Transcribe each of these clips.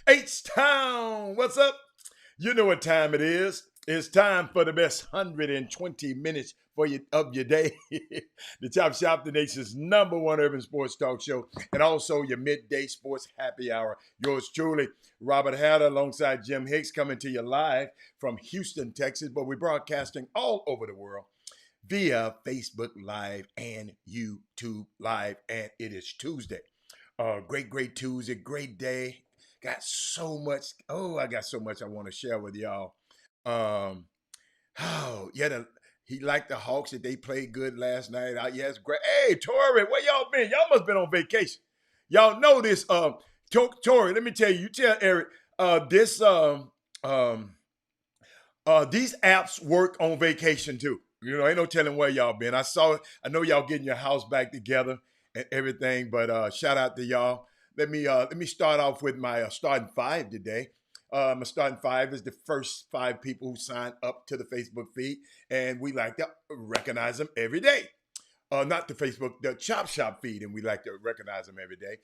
H-Town, what's up? You know what time it is. It's time for the best 120 minutes of your day. The Chop Shop, the nation's number one urban sports talk show, and also your midday sports happy hour. Yours truly, Robert Hatter, alongside Jim Hicks, coming to you live from Houston, Texas, but we're broadcasting all over the world via Facebook Live and YouTube Live, and it is Tuesday. Great Tuesday, great day. Got so much. Oh, I got so much I want to share with y'all. Um, oh, yeah, he liked the Hawks that they played good last night. Yes, great. Hey, Tori, where y'all been? Y'all must have been on vacation. Y'all know this. Tori, let me tell you. You tell Eric. This these apps work on vacation too. You know, ain't no telling where y'all been. I saw it. I know y'all getting your house back together and everything. But shout out to y'all. Let me start off with my starting five today. My starting five is the first five people who signed up to the Facebook feed, and we like to recognize them every day. Not the Facebook, the Chop Shop feed, and we like to recognize them every day.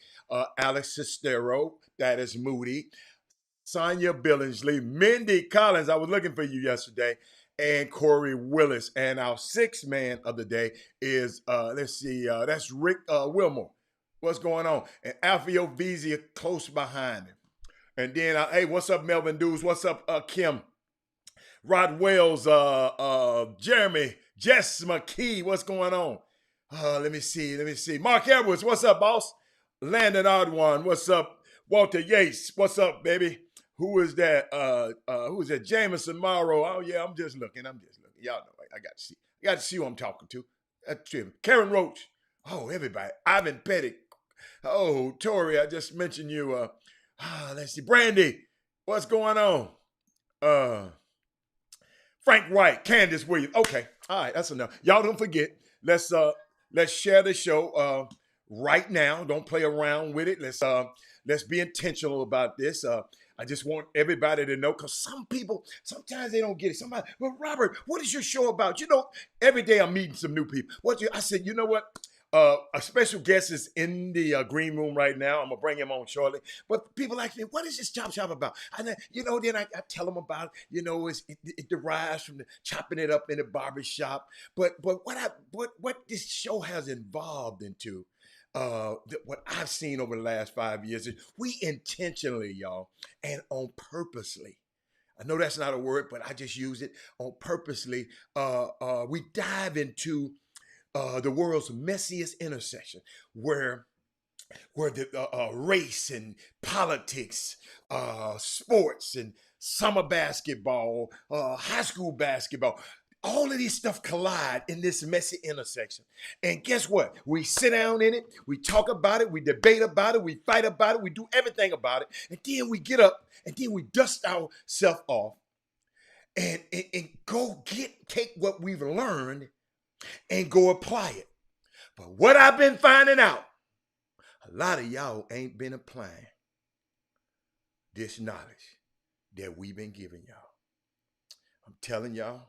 Alex Sestero, that is Moody. Sonia Billingsley, Mindy Collins, I was looking for you yesterday, and Corey Willis. And our sixth man of the day is, that's Rick Wilmore. What's going on? And Alfio Vizia close behind him. And then, hey, what's up, Melvin Dews? What's up, Kim? Rod Wells, Jeremy, Jess McKee, what's going on? Let me see. Mark Edwards, what's up, boss? Landon Oddwan, what's up? Walter Yates, what's up, baby? Who is that? Who is that? Jameson Morrow. Oh, yeah, I'm just looking. Y'all know, I got to see. I got to see who I'm talking to. That's Jim. Karen Roach. Oh, everybody. Ivan Pettit. Oh, Tori, I just mentioned you. Let's see. Brandy, what's going on? Frank White, Candace Williams. Okay, all right, that's enough. Y'all don't forget. Let's share the show right now. Don't play around with it. Let's be intentional about this. I just want everybody to know, because some people, sometimes they don't get it. Somebody, well, Robert, what is your show about? You know, every day I'm meeting some new people. I said, you know what? A special guest is in the green room right now. I'm going to bring him on shortly. But people ask me, what is this Chop Shop about? And then I tell them about it. You know, it derives from chopping it up in the barber shop. But what this show has evolved into, what I've seen over the last 5 years is we intentionally, y'all, and on purposely, I know that's not a word, but I just use it, on purposely, we dive into the world's messiest intersection, where the race and politics, sports and summer basketball, high school basketball, all of these stuff collide in this messy intersection. And guess what? We sit down in it, we talk about it, we debate about it, we fight about it, we do everything about it, and then we get up and then we dust ourselves off and go take what we've learned and go apply it. But what I've been finding out, a lot of y'all ain't been applying this knowledge that we've been giving y'all. I'm telling y'all,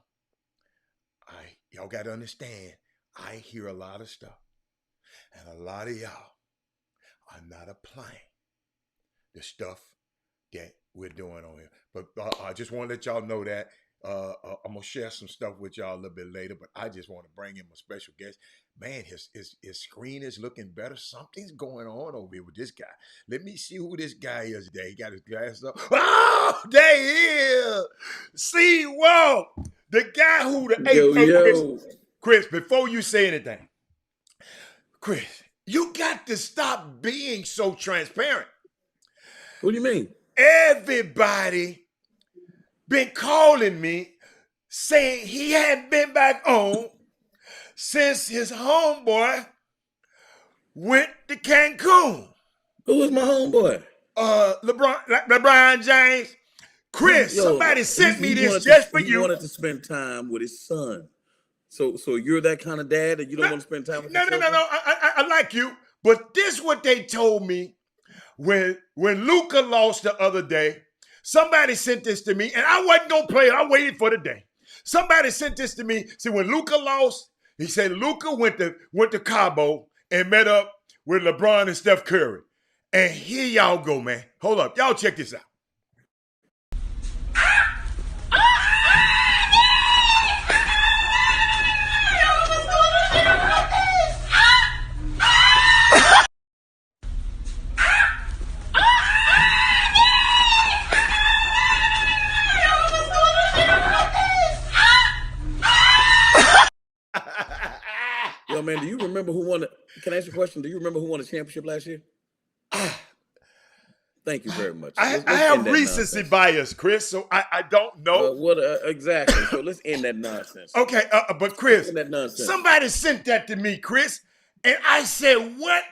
y'all got to understand, I hear a lot of stuff. And a lot of y'all are not applying the stuff that we're doing on here. But I just want to let y'all know that I'm gonna share some stuff with y'all a little bit later. But I just want to bring in my special guest. Man, his screen is looking better. Something's going on over here with this guy. Let me see who this guy is today. He got his glasses up. Oh, there he is. See, whoa, the guy who Chris, before you say anything, Chris, you got to stop being so transparent. What do you mean? Everybody been calling me saying he hadn't been back home since his homeboy went to Cancun. Who was my homeboy? LeBron James. Chris, somebody sent me this just for you. He wanted to spend time with his son. So you're that kind of dad that you don't want to spend time with your children? No. I like you, but this is what they told me when Luka lost the other day. Somebody sent this to me, and I wasn't gonna play it. I waited for the day. Somebody sent this to me. See, when Luka lost, he said Luka went to Cabo and met up with LeBron and Steph Curry. And here y'all go, man. Hold up, y'all check this out. Yo, man, do you remember who won? Can I ask you a question? Do you remember who won the championship last year? Thank you very much. I have recency bias, Chris, so I don't know. Exactly. So let's end that nonsense. Okay, but Chris, that nonsense. Somebody sent that to me, Chris, and I said, what?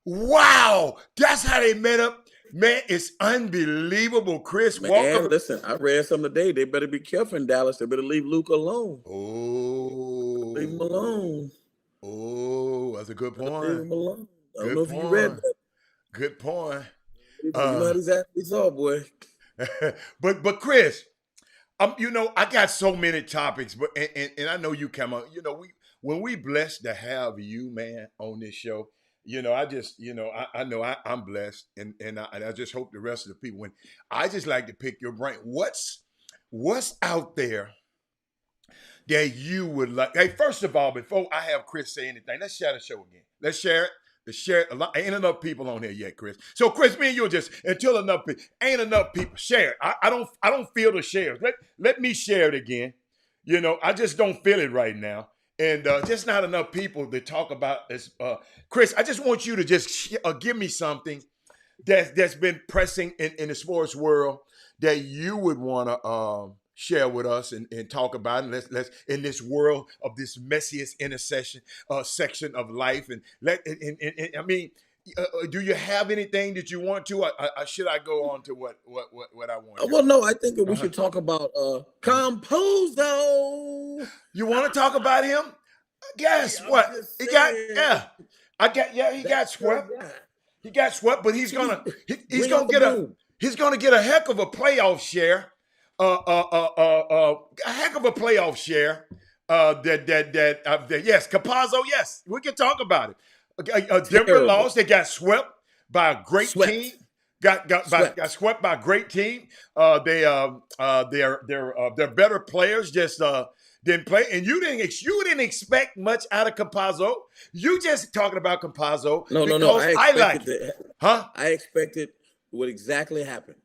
Wow, that's how they met up. Man, it's unbelievable, Chris. Man, listen, I read something today. They better be careful in Dallas. They better leave Luka alone. Oh. Leave him alone. Oh, that's a good point. Leave him alone. I don't know if you read that. Good point. You know how these athletes are, boy. but Chris, you know, I got so many topics, but and I know you come on. You know, when we blessed to have you, man, on this show. You know, I just, you know, I know I'm blessed, and I just hope the rest of the people. When I just like to pick your brain, what's out there that you would like? Hey, first of all, before I have Chris say anything, let's share the show again. Let's share it. Let's share it. Ain't enough people on here yet, Chris. So, Chris, me and you just until enough people. Ain't enough people. Share it. I don't feel the shares. Let me share it again. You know, I just don't feel it right now. And just not enough people to talk about this. Chris, I just want you to just give me something that's been pressing in the sports world that you would want to share with us and talk about. And let's in this world of this messiest section of life. And I mean, do you have anything that you want to? Should I go on to what I want? Well, no, I think that we should talk about Campazzo. You want to talk about him? Guess what? He got he got swept. He got swept, but he's gonna get a heck of a playoff share. A heck of a playoff share. Yes, Campazzo. Yes, we can talk about it. Denver lost. They got swept by a great team. Got swept by a great team. They're better players. Just didn't play, and you didn't expect much out of Campazzo. You just talking about Campazzo. No. I expected what exactly happened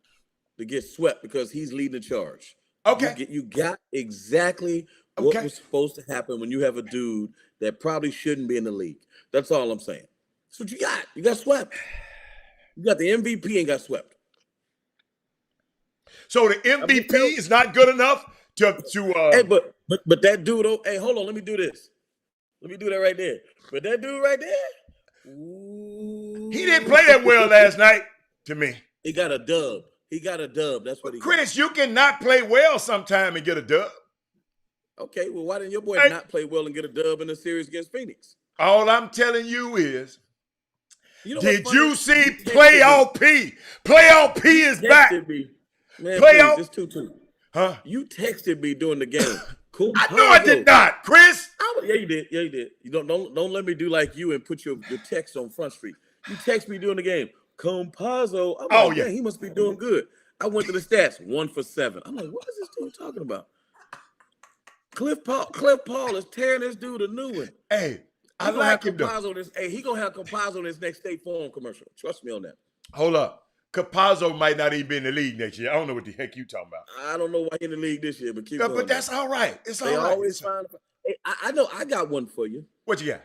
to get swept because he's leading the charge. Okay, you got exactly what was supposed to happen when you have a dude that probably shouldn't be in the league. That's all I'm saying. That's what you got. You got swept. You got the MVP and got swept. So the MVP is not good enough to Hey, but that dude, hey, hold on, let me do this. Let me do that right there. But that dude right there, he didn't play that well last night to me. He got a dub. That's what he got. Chris, you cannot play well sometime and get a dub. Okay, well, why didn't your boy Hey, not play well and get a dub in the series against Phoenix? all I'm telling you is, You know what's did funny? you see You texted me. Playoff P? Playoff P You is back. texted me. Man, please, Playoff, it's 2-2. huh? You texted me during the game. I know I did Compazo. not, Chris. Yeah, you did. Yeah, you did. You don't let me do like you and put your text on Front Street. You text me during the game. Compazo. I'm Oh like, yeah. dang, he must be doing good. I went to the stats, 1 for 7. I'm like, what is this dude talking about? Cliff Paul is tearing this dude a new one. Hey, I He gonna have like him though. Compazo this. Hey, he gonna have Compazo in his next State Farm commercial. Trust me on that. Hold up. Capazzo might not even be in the league next year. I don't know what the heck you talking about. I don't know why he in the league this year, but keep Yeah, going. but that's all right. It's all They right. always find. Hey, I know. I got one for you What you got?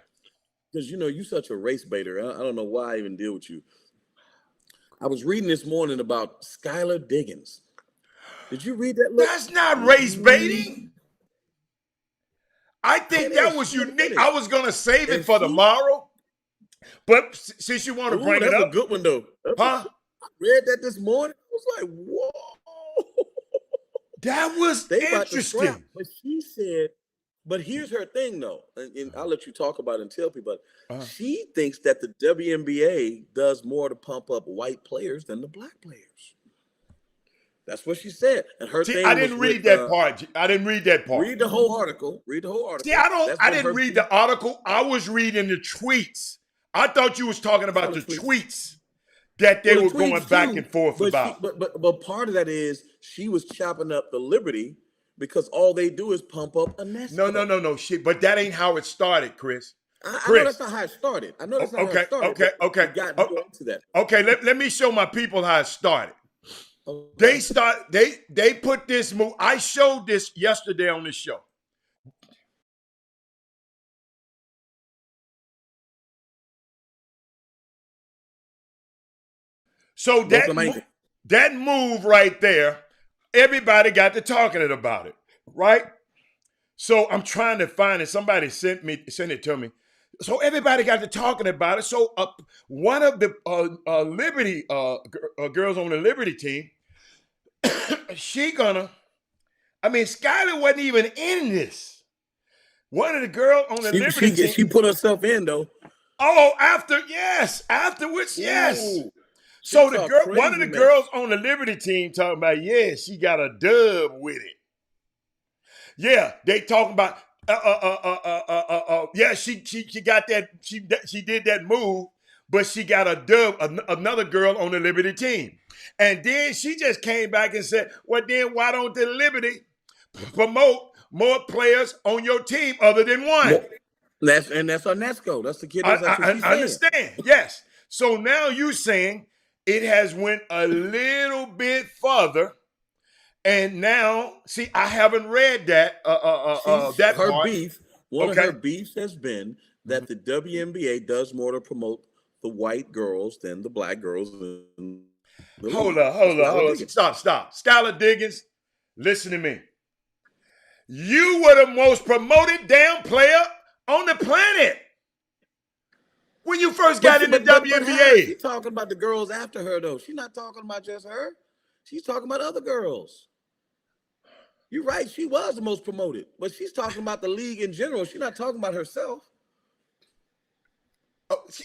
because you know you such a race baiter. I don't know why I even deal with you. I was reading this morning about Skylar Diggins. Did you read that? That's not race baiting. I think that was unique. I was gonna save it for tomorrow, but since you want to bring it that's up, a good one though. huh? I read that this morning. I was like, whoa. That was They about to scrap. interesting. But she said, but here's her thing though, and I'll let you talk about it and tell people. But she thinks that the WNBA does more to pump up white players than the black players. That's what she said. And her thing. I didn't read that part. I didn't read that part. Read the whole article. See, I didn't read the article. I was reading the tweets. I thought you was talking about the tweets that they were going back and forth about. But part of that is she was chopping up the Liberty because all they do is pump up a nest. No. Shit, but that ain't how it started, Chris. I know that's not how it started. I know that's not how it started. Okay. Got into that. Okay, let me show my people how it started. Okay. They put this move. I showed this yesterday on the show. So that move right there, everybody got to talking about it, right? So I'm trying to find it. Somebody sent it to me. So everybody got to talking about it. So one of the Liberty girls on the Liberty team, Skylar wasn't even in this. One of the girls on the Liberty team. She put herself in though. Oh, afterwards, yes. So one of the girls on the Liberty team talking about, yeah, she got a dub with it. Yeah, they talking about, yeah, she got that, she did that move, but she got a dub, another girl on the Liberty team. And then she just came back and said, well, then why don't the Liberty promote more players on your team other than one? Well, that's Onesco. That's the kid. I understand. Yes. So now you saying it has went a little bit further, and now see, I haven't read that. That her part. Beef. One of her beefs has been that the WNBA does more to promote the white girls than the black girls. Hold up. Stop. Skylar Diggins, listen to me. You were the most promoted damn player on the planet when you first got in the WNBA. She's talking about the girls after her, though. She's not talking about just her. She's talking about other girls. You're right. She was the most promoted, but she's talking about the league in general. She's not talking about herself.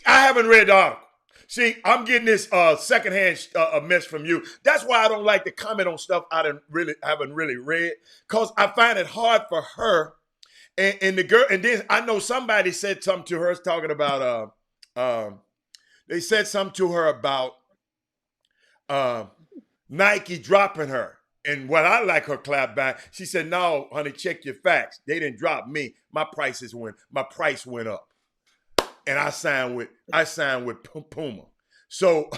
I haven't read the article. See, I'm getting this secondhand mess from you. That's why I don't like to comment on stuff I haven't really read, because I find it hard for her and the girl. And then I know somebody said something to her talking about. They said something to her about Nike dropping her. And what I like her clap back, she said, "No, honey, check your facts. They didn't drop me. My price went up." And I signed with Puma. So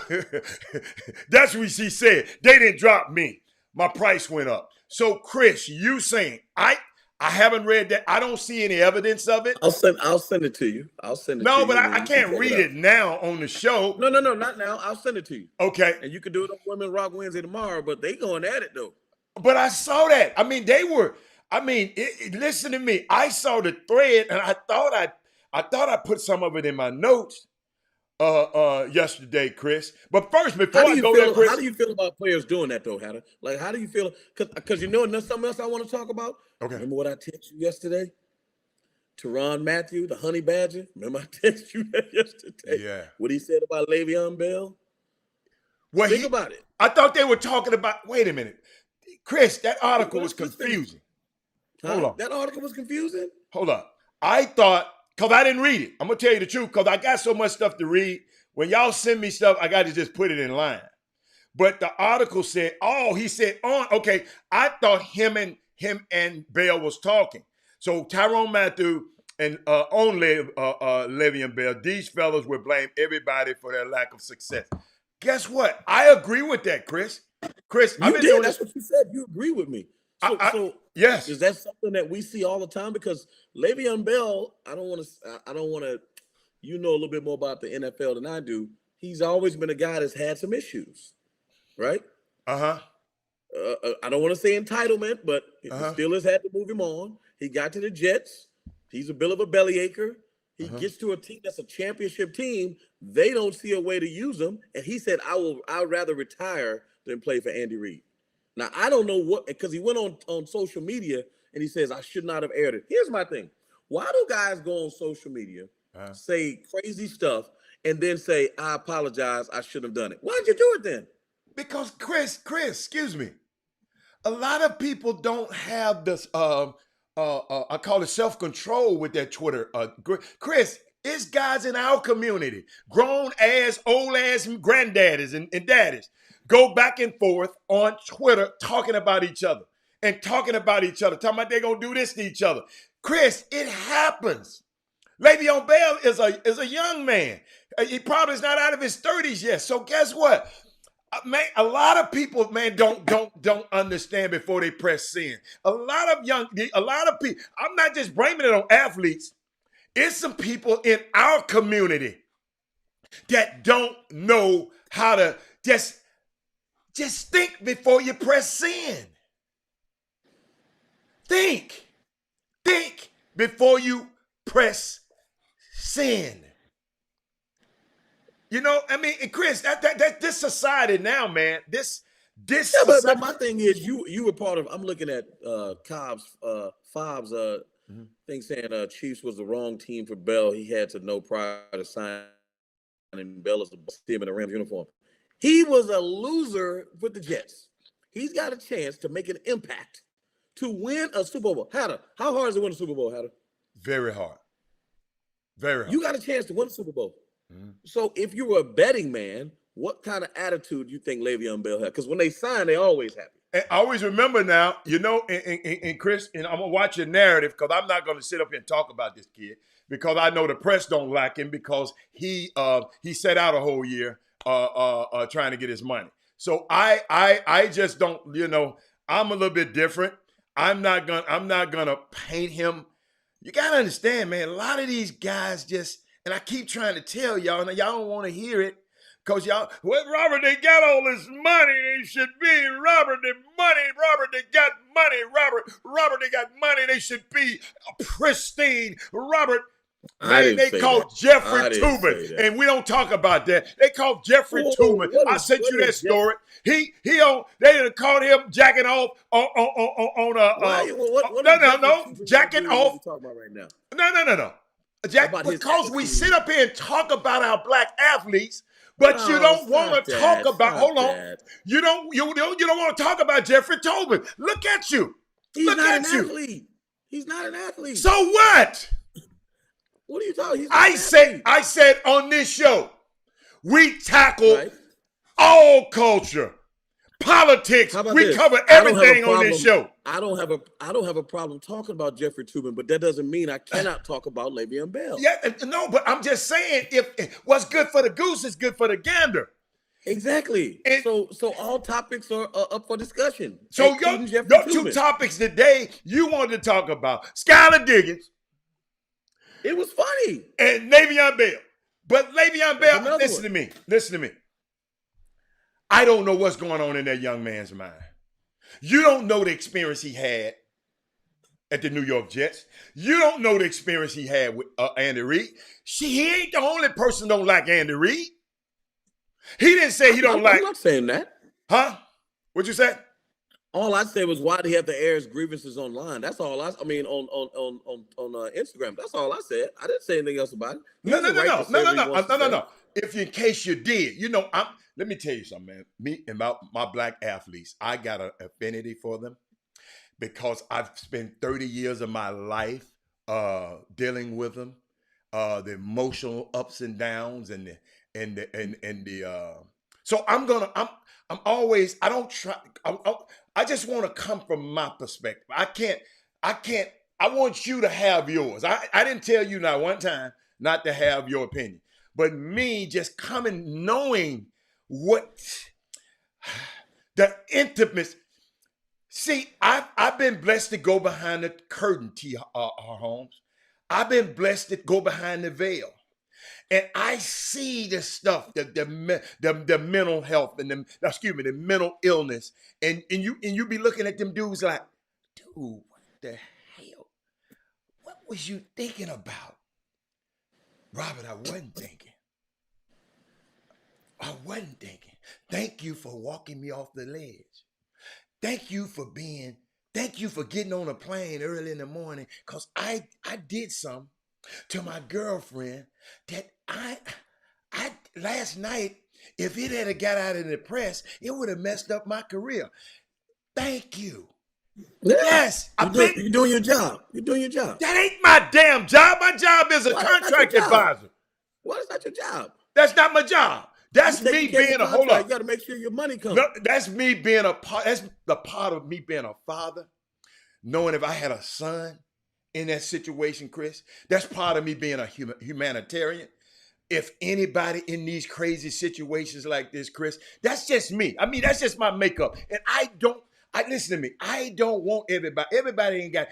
that's what she said. They didn't drop me. My price went up. So Chris, you saying I haven't read that. I don't see any evidence of it. I'll send it to you. No, but I can't read it now on the show. No, not now. I'll send it to you. Okay. And you can do it on Women Rock Wednesday tomorrow, but they going at it though. But I saw that. I mean, listen to me. I saw the thread and I thought I put some of it in my notes. yesterday, Chris. But first, before How do I you go there, feel? Chris. How do you feel about players doing that though, Hatter? Like, how do you feel? Because you know, and there's something else I want to talk about. Okay. Remember what I texted you yesterday? Tyrann Mathieu, the Honey Badger. Remember I texted you that yesterday? Yeah. What he said about Le'Veon Bell. Well, Think about it. I thought they were talking about. Wait a minute, Chris. That article was Let's finish. confusing. Huh? Hold on. That article was confusing. Hold up. I thought, because I didn't read it. I'm going to tell you the truth, because I got so much stuff to read. When y'all send me stuff, I got to just put it in line. But the article said, he said on. Okay, I thought him and Bell was talking. So Tyrann Mathieu and Le'Veon Bell, these fellas would blame everybody for their lack of success. Guess what? I agree with that, Chris. Chris, You did. That's what you said. You agree with me. So yes. Is that something that we see all the time? Because Le'Veon Bell, I don't want to. You know a little bit more about the NFL than I do. He's always been a guy that's had some issues, right? I don't want to say entitlement, but the Steelers had to move him on. He got to the Jets. He's a bit of a bellyacher. He gets to a team that's a championship team. They don't see a way to use him, and he said, "I'd rather retire than play for Andy Reid." Now I don't know what, because he went on social media and he says I should not have aired it. Here's my thing: why do guys go on social media, say crazy stuff, and then say I apologize, I shouldn't have done it? Why'd you do it then? Because Chris, excuse me. A lot of people don't have this. I call it self-control with their Twitter. Chris, it's guys in our community, grown ass, old ass granddaddies and daddies, go back and forth on Twitter talking about each other, talking about they're gonna do this to each other. Chris, it happens. Le'Veon Bell is a young man. He probably is not out of his 30s yet. So guess what? Man, a lot of people, man, don't understand before they press send. A lot of people. I'm not just blaming it on athletes. It's some people in our community that don't know how to just think before you press send. Think before you press send. You know, I mean, Chris, that this society now, man, this society. But my thing is, you were part of. I'm looking at Fobbs thing saying Chiefs was the wrong team for Bell. He had to know prior to signing Bell as a team in a Rams uniform. He was a loser with the Jets. He's got a chance to make an impact to win a Super Bowl. Hatter, how hard is it to win a Super Bowl, Hatter? Very hard. Very hard. You got a chance to win a Super Bowl. So if you were a betting man, what kind of attitude do you think Le'Veon Bell had? Because when they sign, they always happy. And I always remember now, you know, and Chris, and I'm going to watch your narrative because I'm not going to sit up here and talk about this kid because I know the press don't like him because he set out a whole year trying to get his money. So I just don't, you know, I'm a little bit different. I'm not gonna paint him. You got to understand, man, a lot of these guys and I keep trying to tell y'all, and y'all don't want to hear it, because y'all, well, Robert, they got all this money. They should be. Robert, they got money. Robert, they got money. They should be pristine. Robert, man, they called Jeffrey Tubin, and we don't talk about that. They called Jeffrey Tubin. I sent you that story. They done caught him jacking off on a jacking off. What are you talking about right now? No. Jack, because we sit up here and talk about our black athletes, but you don't want to talk about. Hold on, you don't want to talk about Jeffrey Tobin. Look at you. He's not an athlete. He's not an athlete. So what? What are you talking? I said on this show, we tackle all culture, politics. We cover everything on this show. I don't have a problem talking about Jeffrey Tubin, but that doesn't mean I cannot talk about Le'Veon Bell. Yeah, no, but I'm just saying, if what's good for the goose is good for the gander. Exactly. So all topics are up for discussion. So your two topics today you wanted to talk about Skylar Diggins. It was funny. And Le'Veon Bell. But Le'Veon Bell, listen to me. I don't know what's going on in that young man's mind. You don't know the experience he had. at the New York Jets. You don't know the experience he had with Andy Reid. He ain't the only person don't like Andy Reid. He didn't say he don't I'm like. not saying that. Huh? What'd you say? All I said was, why do he have to air his grievances online? That's all I mean on Instagram. That's all I said. I didn't say anything else about it. No. If in case you did, let me tell you something, man. Me and my black athletes, I got an affinity for them because I've spent 30 years of my life dealing with them, the emotional ups and downs so I'm always, I don't try, I just want to come from my perspective. I want you to have yours. I didn't tell you not one time not to have your opinion, but me just coming knowing what the intimacy. See, I've been blessed to go behind the curtain, Holmes. I've been blessed to go behind the veil. And I see the stuff, the mental health and the mental illness. And you be looking at them dudes like, dude, what the hell? What was you thinking about? Robert, I wasn't thinking. Thank you for walking me off the ledge. Thank you for getting on a plane early in the morning, because I did something to my girlfriend that I last night, if it had got out in the press, it would have messed up my career. Thank you. Yeah. Yes. You're doing your job. You're doing your job. That ain't my damn job. My job is a contract advisor. Why is that your job? That's not my job. That's me being hold up. You got to make sure your money comes. No, that's me being a part. That's the part of me being a father. Knowing if I had a son in that situation, Chris, that's part of me being a humanitarian. If anybody in these crazy situations like this, Chris, that's just me. I mean, that's just my makeup. And listen to me. I don't want everybody. Everybody ain't got.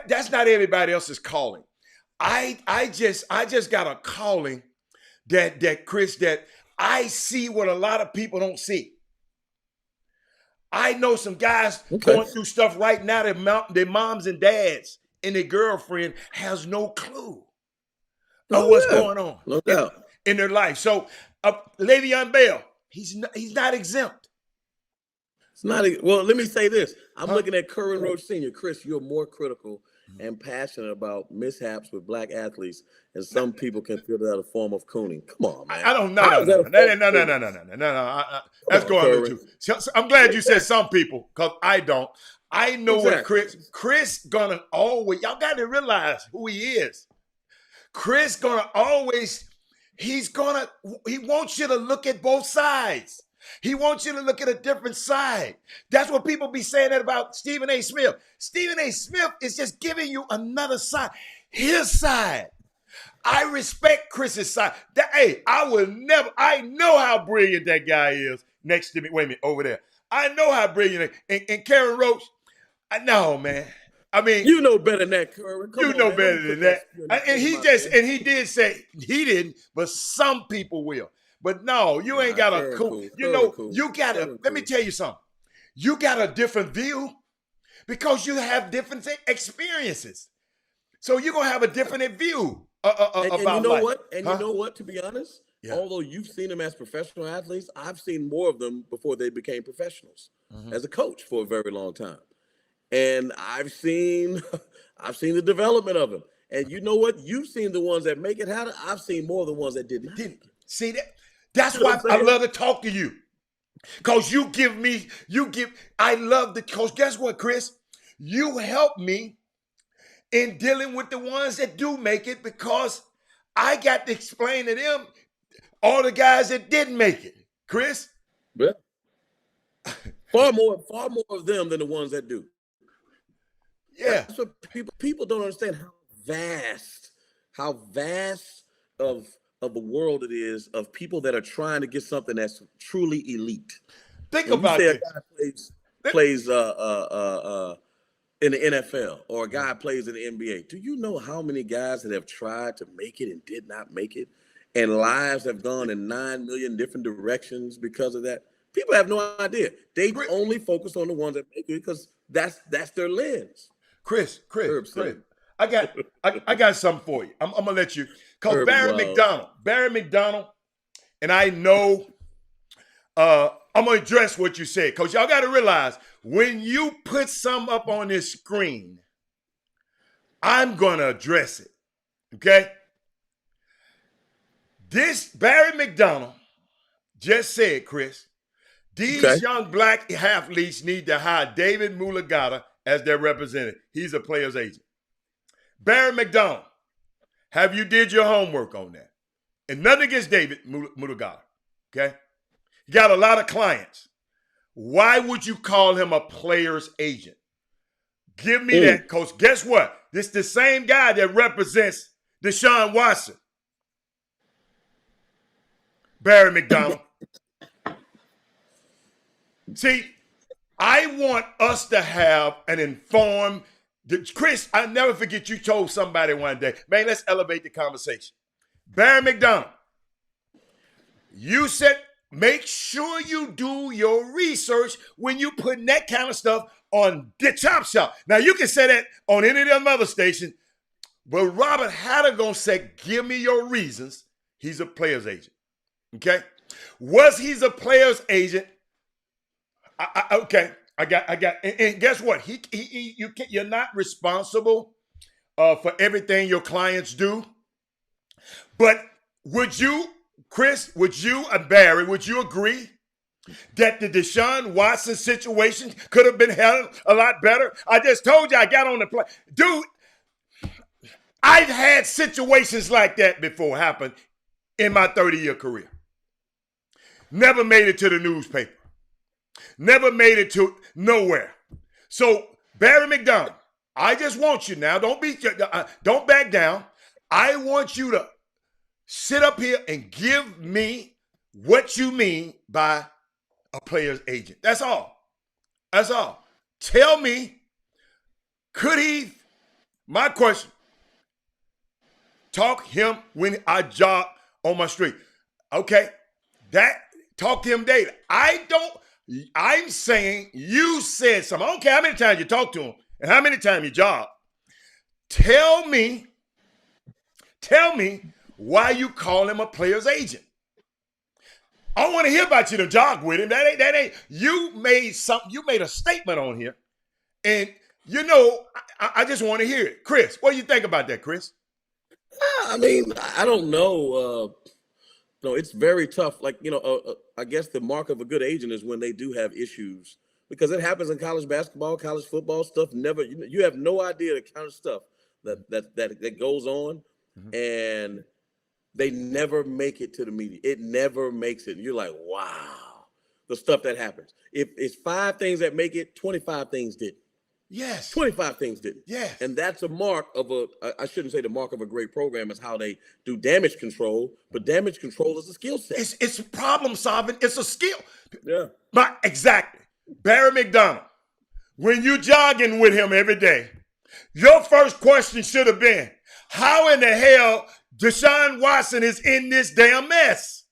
That's not everybody else's calling. I just got a calling that Chris, that I see what a lot of people don't see. I know some guys going through stuff right now that their moms and dads and their girlfriend has no clue of what's going on in their life. So Le'Veon Bell, he's not exempt. It's not. Well, let me say this. I'm looking at Curran Roach Sr. Chris, you're more critical and passionate about mishaps with black athletes, and some people consider that a form of cooning. Come on, man. I don't know. No. That's going on too. So I'm glad you said some people, because I don't. I know what Chris gonna always. Y'all got to realize who he is. Chris gonna always. He wants you to look at both sides. He wants you to look at a different side. That's what people be saying that about Stephen A. Smith. Stephen A. Smith is just giving you another side, his side. I respect Chris's side. I know how brilliant that guy is next to me. Wait a minute, over there. I know how brilliant. And Karen Roach, I know, man. I mean, you know better than that, Curran. You know better than that. And he did say he didn't, but some people will. But no, you ain't got a cool. You got to, let me tell you something. You got a different view because you have different experiences. So you're going to have a different view about you know life. what? And you know what, to be honest, although you've seen them as professional athletes, I've seen more of them before they became professionals as a coach for a very long time. And I've seen the development of them. And you know what? You've seen the ones that make it happen. I've seen more of the ones that didn't. See that? That's why I love to talk to you. Because I love the coach. Guess what, Chris? You help me in dealing with the ones that do make it, because I got to explain to them all the guys that didn't make it. Chris? Yeah. Far more of them than the ones that do. Yeah. That's what people don't understand, how vast of a world it is of people that are trying to get something that's truly elite. Think about it. A guy plays in the NFL, or a guy plays in the NBA. Do you know how many guys that have tried to make it and did not make it, and lives have gone in 9 million different directions because of that? People have no idea. They only focus on the ones that make it because that's their lens. Chris. Herb said I got something for you. I'm gonna let you. Cause Herb Barry McDonald, and I know. I'm gonna address what you said, cause y'all got to realize when you put something up on this screen, I'm gonna address it. Okay. This Barry McDonald just said, Chris, these young black athletes need to hire David Mulugata as their representative. He's a player's agent. Barry McDonald, have you did your homework on that? And nothing against David Mulugata, okay? He got a lot of clients. Why would you call him a player's agent? Give me that, because guess what? This is the same guy that represents Deshaun Watson. Barry McDonald. See, I want us to have an informed, Chris, I'll never forget you told somebody one day, man, let's elevate the conversation. Barry McDonald, you said, make sure you do your research when you putting that kind of stuff on the Chop Shop. Now, you can say that on any of them other stations, but Robert Hatter gonna say, give me your reasons. He's a player's agent. Okay? Was he's a player's agent? Okay, I got, and guess what? You're not responsible for everything your clients do. But would you, Chris, would you and Barry, would you agree that the Deshaun Watson situation could have been handled a lot better? I just told you I got on the plane. Dude, I've had situations like that before happen in my 30-year career. Never made it to the newspaper. Never made it to nowhere. So, Barry McDonald, I just want you now, don't back down. I want you to sit up here and give me what you mean by a player's agent. That's all. That's all. Tell me, could he, my question, talk him when I jog on my street? Okay, talk to him daily. I'm saying you said something. I don't care how many times you talk to him and how many times you jog. Tell me why you call him a player's agent. I don't want to hear about you to jog with him. That ain't. You made a statement on here, and I just want to hear it. Chris, what do you think about that, Chris? I mean, I don't know. No, it's very tough. Like, I guess the mark of a good agent is when they do have issues, because it happens in college basketball, college football stuff. You have no idea the kind of stuff that goes on, and they never make it to the media. It never makes it. And you're like, wow, the stuff that happens. If it's 5 things that make it, 25 things didn't. Yes. 25 things didn't. Yes. And that's a mark of I shouldn't say the mark of a great program is how they do damage control, but damage control is a skill set. It's problem solving. It's a skill. Yeah. Exactly. Barry McDonald, when you jogging with him every day, your first question should have been, how in the hell Deshaun Watson is in this damn mess?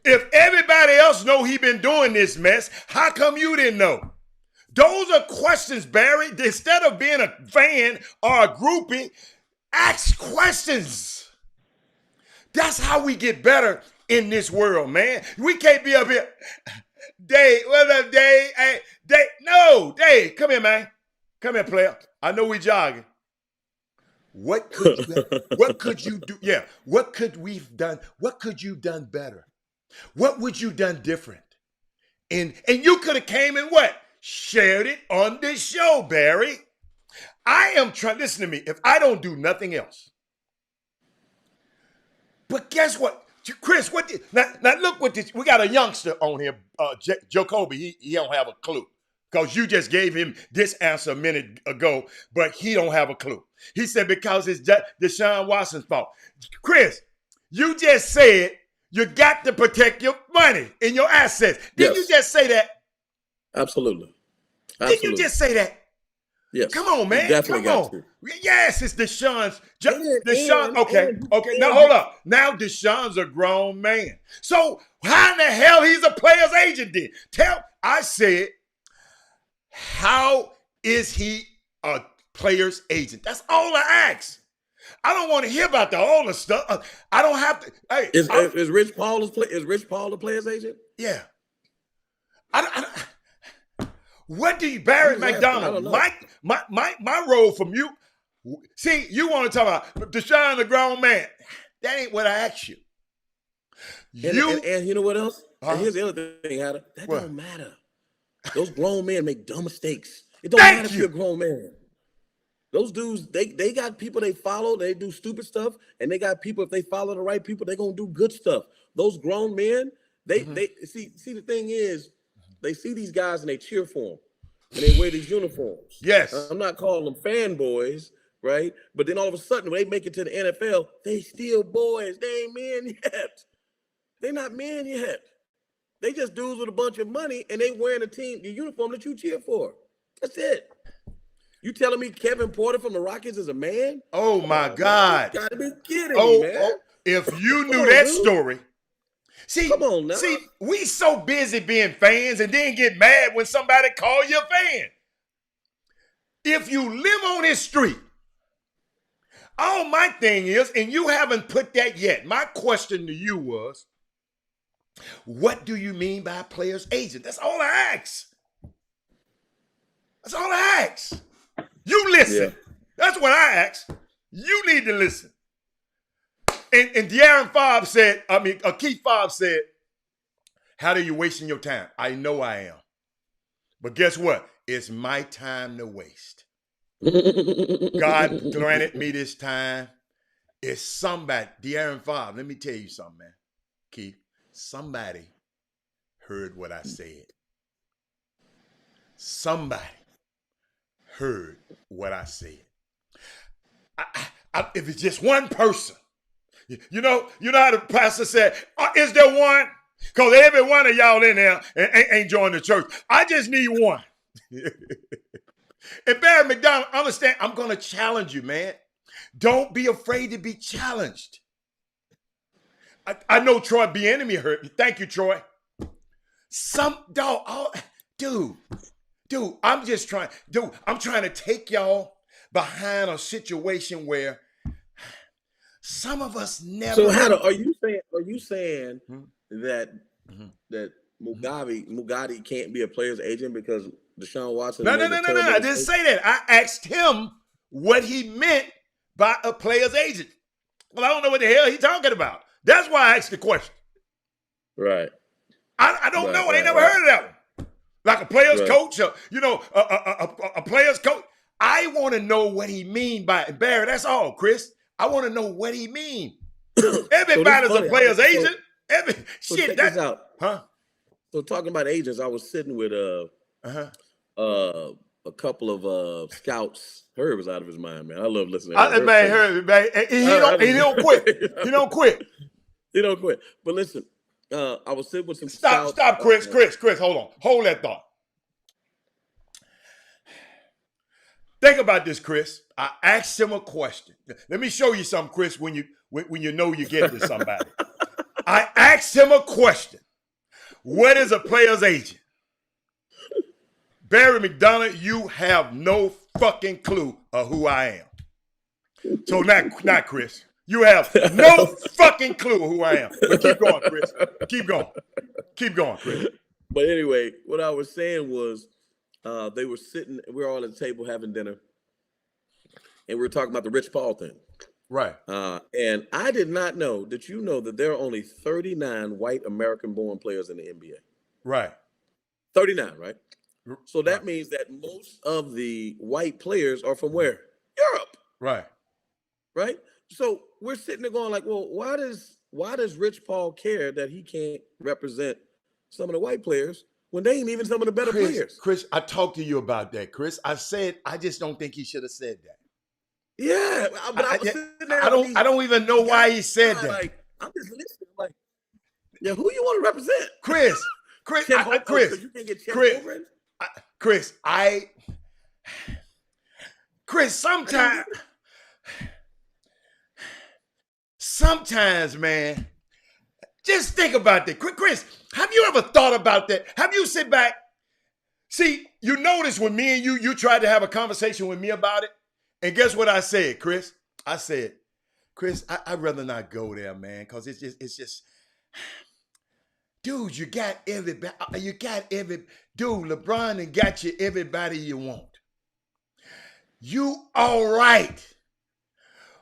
If everybody else know he been doing this mess, how come you didn't know? Those are questions, Barry. Instead of being a fan or a groupie, ask questions. That's how we get better in this world, man. We can't be up here. Dave, what up, Dave? Hey, Dave. No, Dave, come here, man. Come here, player. I know we jogging. What could you do? Yeah, what could we've done? What could you done better? What would you done different? And you could have came and what? Shared it on this show, Barry. I am trying, listen to me, if I don't do nothing else. But guess what? Chris, now look what this, we got a youngster on here, Jacoby, he don't have a clue. Because you just gave him this answer a minute ago, but he don't have a clue. He said because it's Deshaun Watson's fault. Chris, you just said you got to protect your money and your assets. Didn't you just say that? Absolutely. Did you just say that? Yes. Come on, man. Definitely Come on. Yes, it's Deshaun's. Deshaun. Okay. Now hold up. Now Deshaun's a grown man. So how in the hell he's a player's agent then? I said, how is he a player's agent. That's all I ask. I don't want to hear about all the stuff. I don't have to. Hey, is Rich Paul the player's agent? Yeah. What do you, Barry McDonald? My role from you. See, you want to talk about Deshaun, the grown man. That ain't what I asked you. And you know what else? And here's the other thing, Adam. That don't matter. Those grown men make dumb mistakes. It don't matter if you're a grown man. Those dudes, they got people they follow, they do stupid stuff, and they got people, if they follow the right people, they're gonna do good stuff. Those grown men, they see the thing is, they see these guys and they cheer for them. And they wear these uniforms. Yes. I'm not calling them fanboys, right? But then all of a sudden, when they make it to the NFL, they still boys. They ain't men yet. They're not men yet. They just dudes with a bunch of money, and they wearing the uniform that you cheer for. That's it. You telling me Kevin Porter from the Rockets is a man? Oh my God! You gotta be kidding me, man. If you knew that story, come on now. See, we so busy being fans and then get mad when somebody call you a fan. If you live on this street, all my thing is, and you haven't put that yet. My question to you was, what do you mean by a player's agent? That's all I ask. That's all I ask. You listen. Yeah. That's what I ask. You need to listen. And De'Aaron Fobbs said, Keith Fobbs said, how are you wasting your time? I know I am. But guess what? It's my time to waste. God granted me this time. It's somebody, De'Aaron Fobbs, let me tell you something, man. Keith, somebody heard what I said. Somebody heard what I said. If it's just one person, you know how the pastor said, is there one? Because every one of y'all in there ain't joined the church. I just need one. And Barry McDonald, understand, I'm going to challenge you, man. Don't be afraid to be challenged. I know Troy Bieniemy heard me. Thank you, Troy. Dude, I'm trying to take y'all behind a situation where some of us never. So, are you saying that Mugabe can't be a player's agent because Deshaun Watson? No. I didn't say that. I asked him what he meant by a player's agent. Well, I don't know what the hell he's talking about. That's why I asked the question. Right. I don't know. I ain't never heard of that one. Like a player's coach, a player's coach. I want to know what he mean by it. Barry, that's all, Chris. I want to know what he mean. Everybody's a player's agent. Check this out. Huh? So talking about agents, I was sitting with a couple of scouts. Herb was out of his mind, man. I love listening to Herb. Man, Herb, man. He don't quit. He don't quit. He don't quit. But listen, I was sitting with some scouts. Stop, Chris, hold on. Hold that thought. Think about this, Chris. I asked him a question. Let me show you something, Chris, when you know you're getting to somebody. I asked him a question. What is a player's agent? Barry McDonald, you have no fucking clue of who I am. So not Chris. You have no fucking clue who I am. But keep going, Chris. Keep going, Chris. But anyway, what I was saying was they were sitting, we were all at the table having dinner, and we were talking about the Rich Paul thing. Right. And I did not know that that there are only 39 white American-born players in the NBA. Right. 39, right? So that means that most of the white players are from where? Europe. Right. Right? So we're sitting there going like, well, why does Rich Paul care that he can't represent some of the white players when they ain't even some of the better players? Chris, I talked to you about that, Chris. I said I just don't think he should have said that. Yeah, but I was sitting there. I don't even know why he said that. Like, I'm just listening. Like, yeah, who you want to represent? Chris. Chris, you can't get sometimes, man, just think about that. Chris, have you ever thought about that? Have you sit back? See, you notice when me and you tried to have a conversation with me about it, And guess what I said, Chris? I said, Chris, I'd rather not go there, man, because it's just, dude, you got everybody. Dude, LeBron and got you everybody you want. You all right.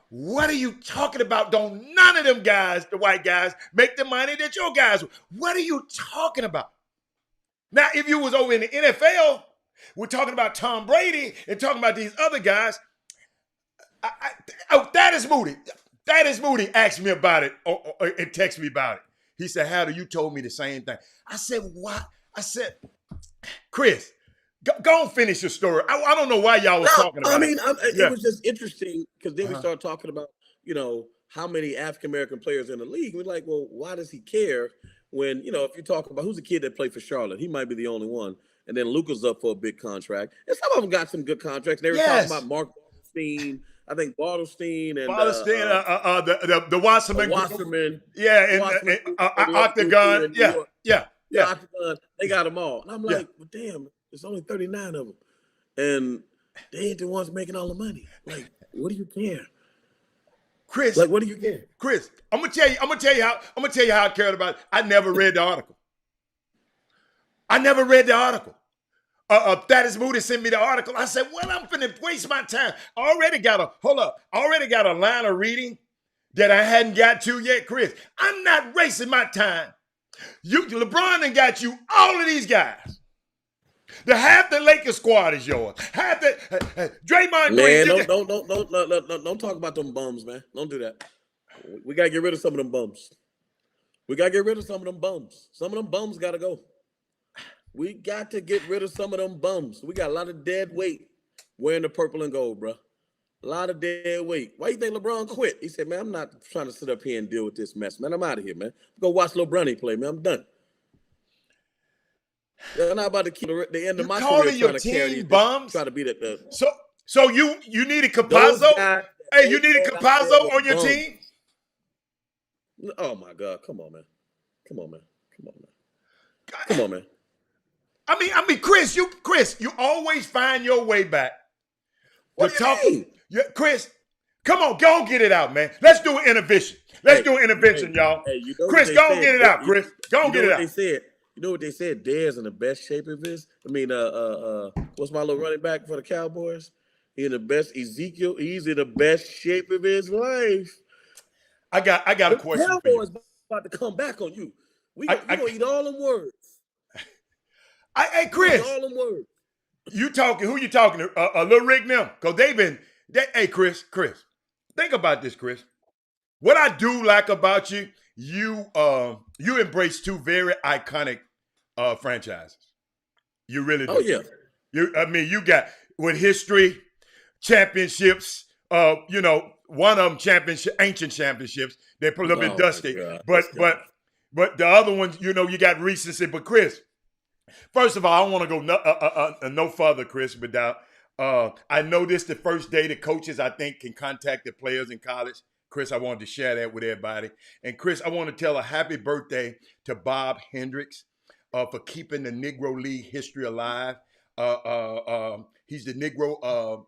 What are you talking about? Don't none of them guys, the white guys, make the money that your guys. What are you talking about? Now, if you was over in the NFL, we're talking about Tom Brady and talking about these other guys. Thaddeus Moody. Thaddeus Moody asked me about it and texted me about it. He said, Hatter, you told me the same thing. I said, what? I said, Chris, go and finish your story. I don't know why y'all was talking about it. It was just interesting because then we started talking about, how many African-American players in the league. We're like, well, why does he care when, if you talk about who's the kid that played for Charlotte, he might be the only one. And then Luka's up for a big contract. And some of them got some good contracts. And they were talking about Mark Bartelstein, I think Bartelstein and the Wasserman. Yeah, and Octagon. Yeah. Octagon. They got them all. And I'm like, well, damn, there's only 39 of them. And they ain't the ones making all the money. Like, what do you care? Chris. Like, what do you care? Chris, I'm gonna tell you how I cared about it. I never read the article. Thaddeus Moody sent me the article. I said, well, I'm finna waste my time. I already got a line of reading that I hadn't got to yet, Chris. I'm not wasting my time. LeBron done got you all of these guys. Half the Lakers squad is yours. Half the Draymond Green. Man, don't talk about them bums, man. Don't do that. We gotta get rid of some of them bums. Some of them bums gotta go. We got to get rid of some of them bums. We got a lot of dead weight wearing the purple and gold, bro. A lot of dead weight. Why you think LeBron quit? He said, man, I'm not trying to sit up here and deal with this mess, man. I'm out of here, man. Go watch LeBron play, man. I'm done. I'm not about to keep the end of my career trying to carry these bums. Try to be that. So you needed Campazzo? Hey, you needed Campazzo on your team? Oh my God! Come on, man. I mean, Chris, you always find your way back. What do you mean? Yeah, Chris, come on, go get it out, man. Let's do an intervention. Y'all. Hey, Chris, go and get it out, Chris. Go and get it out. You know what they said? Dez in the best shape of his. What's my little running back for the Cowboys? He's in the best. Ezekiel. He's in the best shape of his life. I got a question. The Cowboys about to come back on you. We gonna eat all them words. Hey, Chris. All them words. You talking? Who you talking to? Lil Rick now? Because hey, Chris. Think about this, Chris. What I do like about you, you embrace two very iconic franchises. You really do. Oh yeah. You got with history, championships. One of them ancient championships. They're a little bit dusty, but the other ones, you got recency. But Chris. First of all, I don't want to go no further, Chris, without I know this the first day the coaches, I think, can contact the players in college. Chris, I wanted to share that with everybody. And Chris, I want to tell a happy birthday to Bob Hendricks for keeping the Negro League history alive. He's the Negro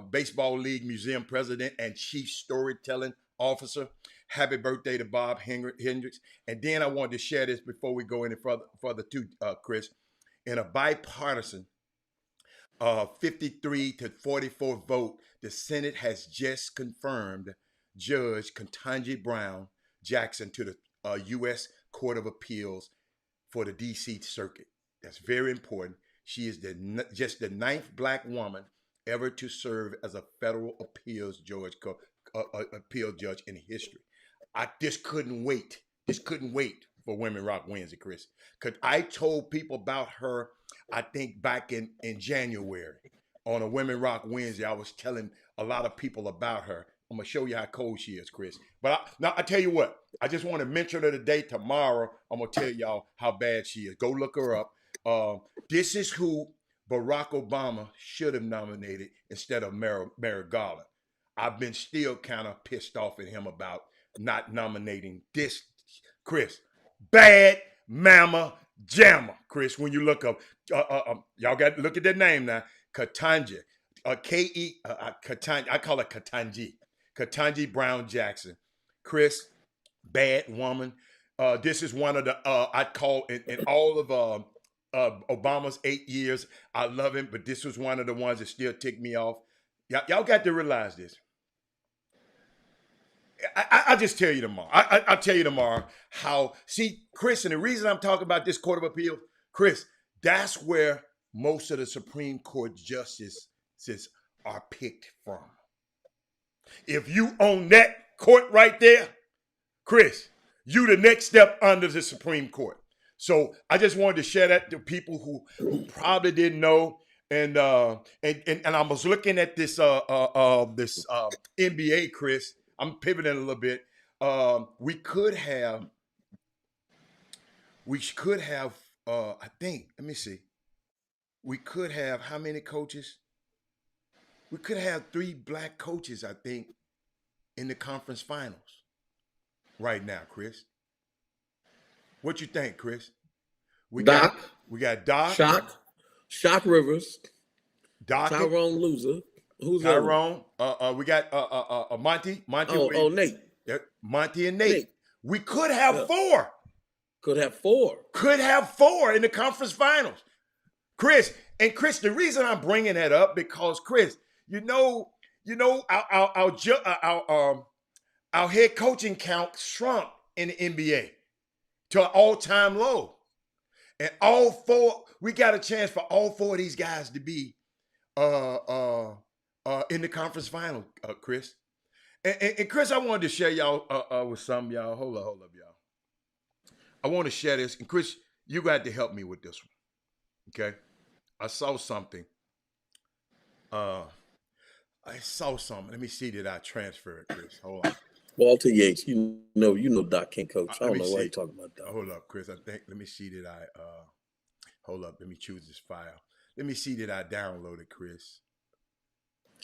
Baseball League Museum president and chief storytelling officer. Happy birthday to Bob Hendricks. And then I wanted to share this before we go any further too, Chris. In a bipartisan 53 to 44 vote, the Senate has just confirmed Judge Ketanji Brown Jackson to the U.S. Court of Appeals for the D.C. Circuit. That's very important. She is just the 9th Black woman ever to serve as a federal appeals judge in history. I just couldn't wait. For Women Rock Wednesday, Chris. Because I told people about her, I think back in January on a Women Rock Wednesday. I was telling a lot of people about her. I'm going to show you how cold she is, Chris. But I tell you what, I just want to mention her today. Tomorrow, I'm going to tell y'all how bad she is. Go look her up. This is who Barack Obama should have nominated instead of Merrick Garland. I've been still kind of pissed off at him about not nominating this, Chris. Bad mama jamma, Chris. When you look up, y'all got to look at that name now, Ketanji. Ketanji, I call it Ketanji Brown Jackson. Chris, bad woman. This is one of the I call in all of Obama's 8 years. I love him, but this was one of the ones that still ticked me off. Y'all got to realize this. I'll just tell you tomorrow. I'll tell you tomorrow how. See, Chris, and the reason I'm talking about this Court of Appeal, Chris, that's where most of the Supreme Court justices are picked from. If you own that court right there, Chris, you the next step under the Supreme Court. So I just wanted to share that to people who probably didn't know. And I was looking at this NBA, Chris. I'm pivoting a little bit. We could have. I think. Let me see. We could have how many coaches? We could have 3 black coaches, I think, in the conference finals right now, Chris. What you think, Chris? We got Doc. Shock Rivers. Doc. Tyrone Loser. Who's Tyrone. We got Monty. Nate. Monty and Nate. We could have 4. Could have 4. Could have 4 in the conference finals. Chris, the reason I'm bringing that up because Chris, our head coaching count shrunk in the NBA to an all-time low. And all 4, we got a chance for all 4 of these guys to be in the conference final, Chris. And Chris, I wanted to share y'all with some of y'all. Hold up, y'all. I want to share this. And Chris, you got to help me with this one. Okay? I saw something. Let me see that I transfer it, Chris. Hold on. Walter Yates, you know Doc can't coach. I don't know why you're talking about Doc. Hold up, Chris. Let me see that I hold up. Let me choose this file. Let me see that I downloaded, Chris.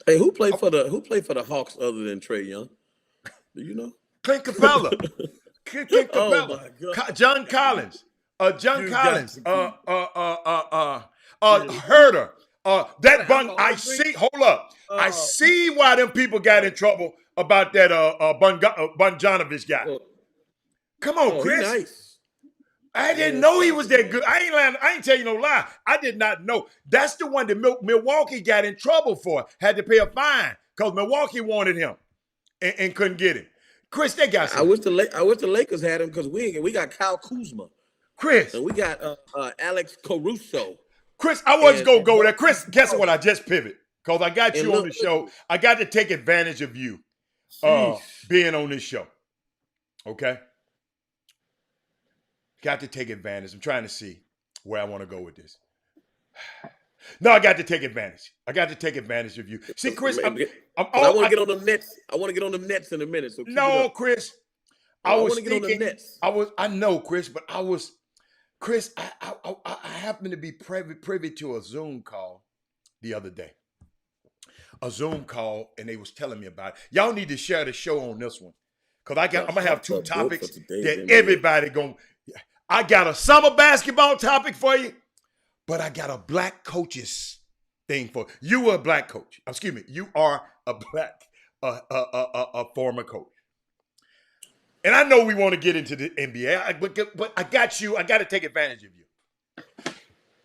Hey, who played for the Hawks other than Trae Young? Do you know? Clint Capella. Clint Capella. Oh my God. John Collins. Herder. I see. Hold up. I see why them people got in trouble about that Bonjanovich guy. Come on, Chris. Nice. I didn't know he was that good. I ain't tell you no lie. I did not know. That's the one that Milwaukee got in trouble for. Had to pay a fine because Milwaukee wanted him and couldn't get him. Chris, they got some. I wish the Lakers had him because we got Kyle Kuzma. Chris. And we got Alex Caruso. Chris, I wasn't going to go there. Chris, guess what? I just pivot because I got you on the show. I got to take advantage of you being on this show. Okay? Got to take advantage. I'm trying to see where I want to go with this. No, I got to take advantage. I got to take advantage of you. See, Chris, I want to get on the Nets. I want to get on the Nets in a minute. So no, Chris. I want to get on the Nets. I know, Chris, but Chris, I happened to be privy to a Zoom call the other day. A Zoom call, and they was telling me about it. Y'all need to share the show on this one. Because I'm going to have 2 topics that everybody going to. I got a summer basketball topic for you, but I got a black coaches thing for you. Are a black coach. Excuse me. You are a black, a former coach. And I know we want to get into the NBA, but I got you. I got to take advantage of you.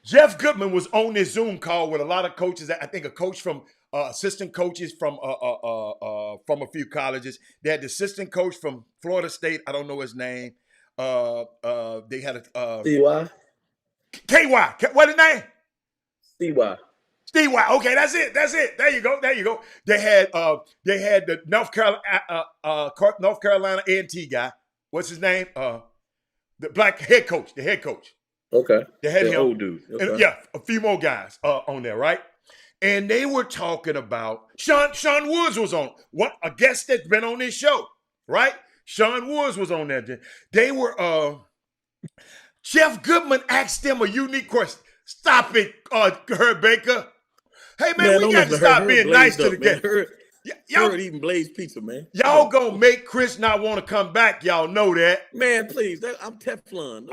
Jeff Goodman was on this Zoom call with a lot of coaches. I think a coach from assistant coaches from a few colleges. They had the assistant coach from Florida State. I don't know his name. They had a CY. KY. What his name? CY. CY. Okay, that's it. There you go. They had the North Carolina A&T guy. What's his name? The black head coach. The head coach. Okay. They had him. Old dude. Okay. And, a few more guys on there, right? And they were talking about Sean Woods was on a guest that's been on this show, right? Sean Woods was on there. They were Jeff Goodman asked them a unique question. Stop it, Herb Baker. Hey man, we got to stop being nice to the guest. Y'all eating Blaze pizza, man. Y'all gonna make Chris not want to come back. Y'all know that. Man, please. I'm Teflon.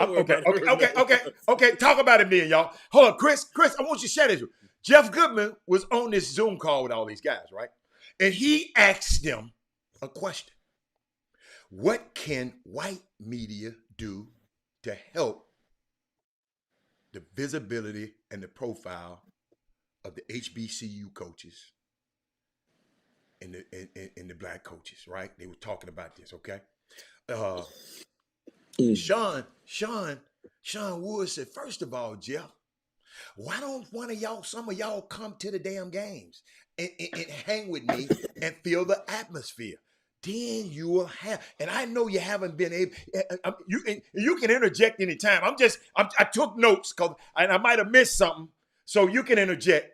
Okay. Talk about it then, y'all. Hold on, Chris. I want you to share this. Jeff Goodman was on this Zoom call with all these guys, right? And he asked them a question. What can white media do to help the visibility and the profile of the HBCU coaches and the black coaches, right? They were talking about this, okay? Sean Wood said, first of all, Jeff, why don't some of y'all come to the damn games and hang with me and feel the atmosphere? Then you will have, and I know you haven't been able, you can interject anytime. I took notes because I might have missed something, so you can interject.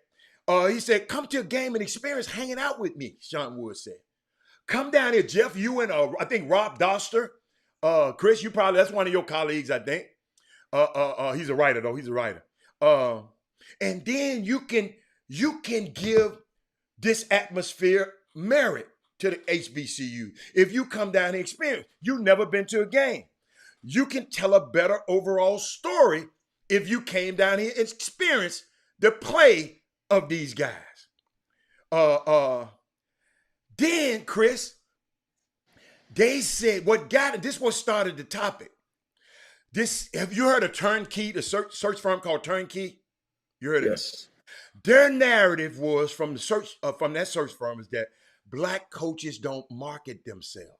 He said, come to a game and experience hanging out with me, Sean Wood said. Come down here, Jeff, you and I think Rob Doster, Chris, that's one of your colleagues, I think. He's a writer, though. He's a writer. And then you can give this atmosphere merit to the HBCU. If you come down and experience, you've never been to a game. You can tell a better overall story if you came down here and experienced the play of these guys. Then, Chris, they said this what started the topic. Have you heard of Turnkey, the search firm called Turnkey? You heard of it? Their narrative was from that search firm is that black coaches don't market themselves.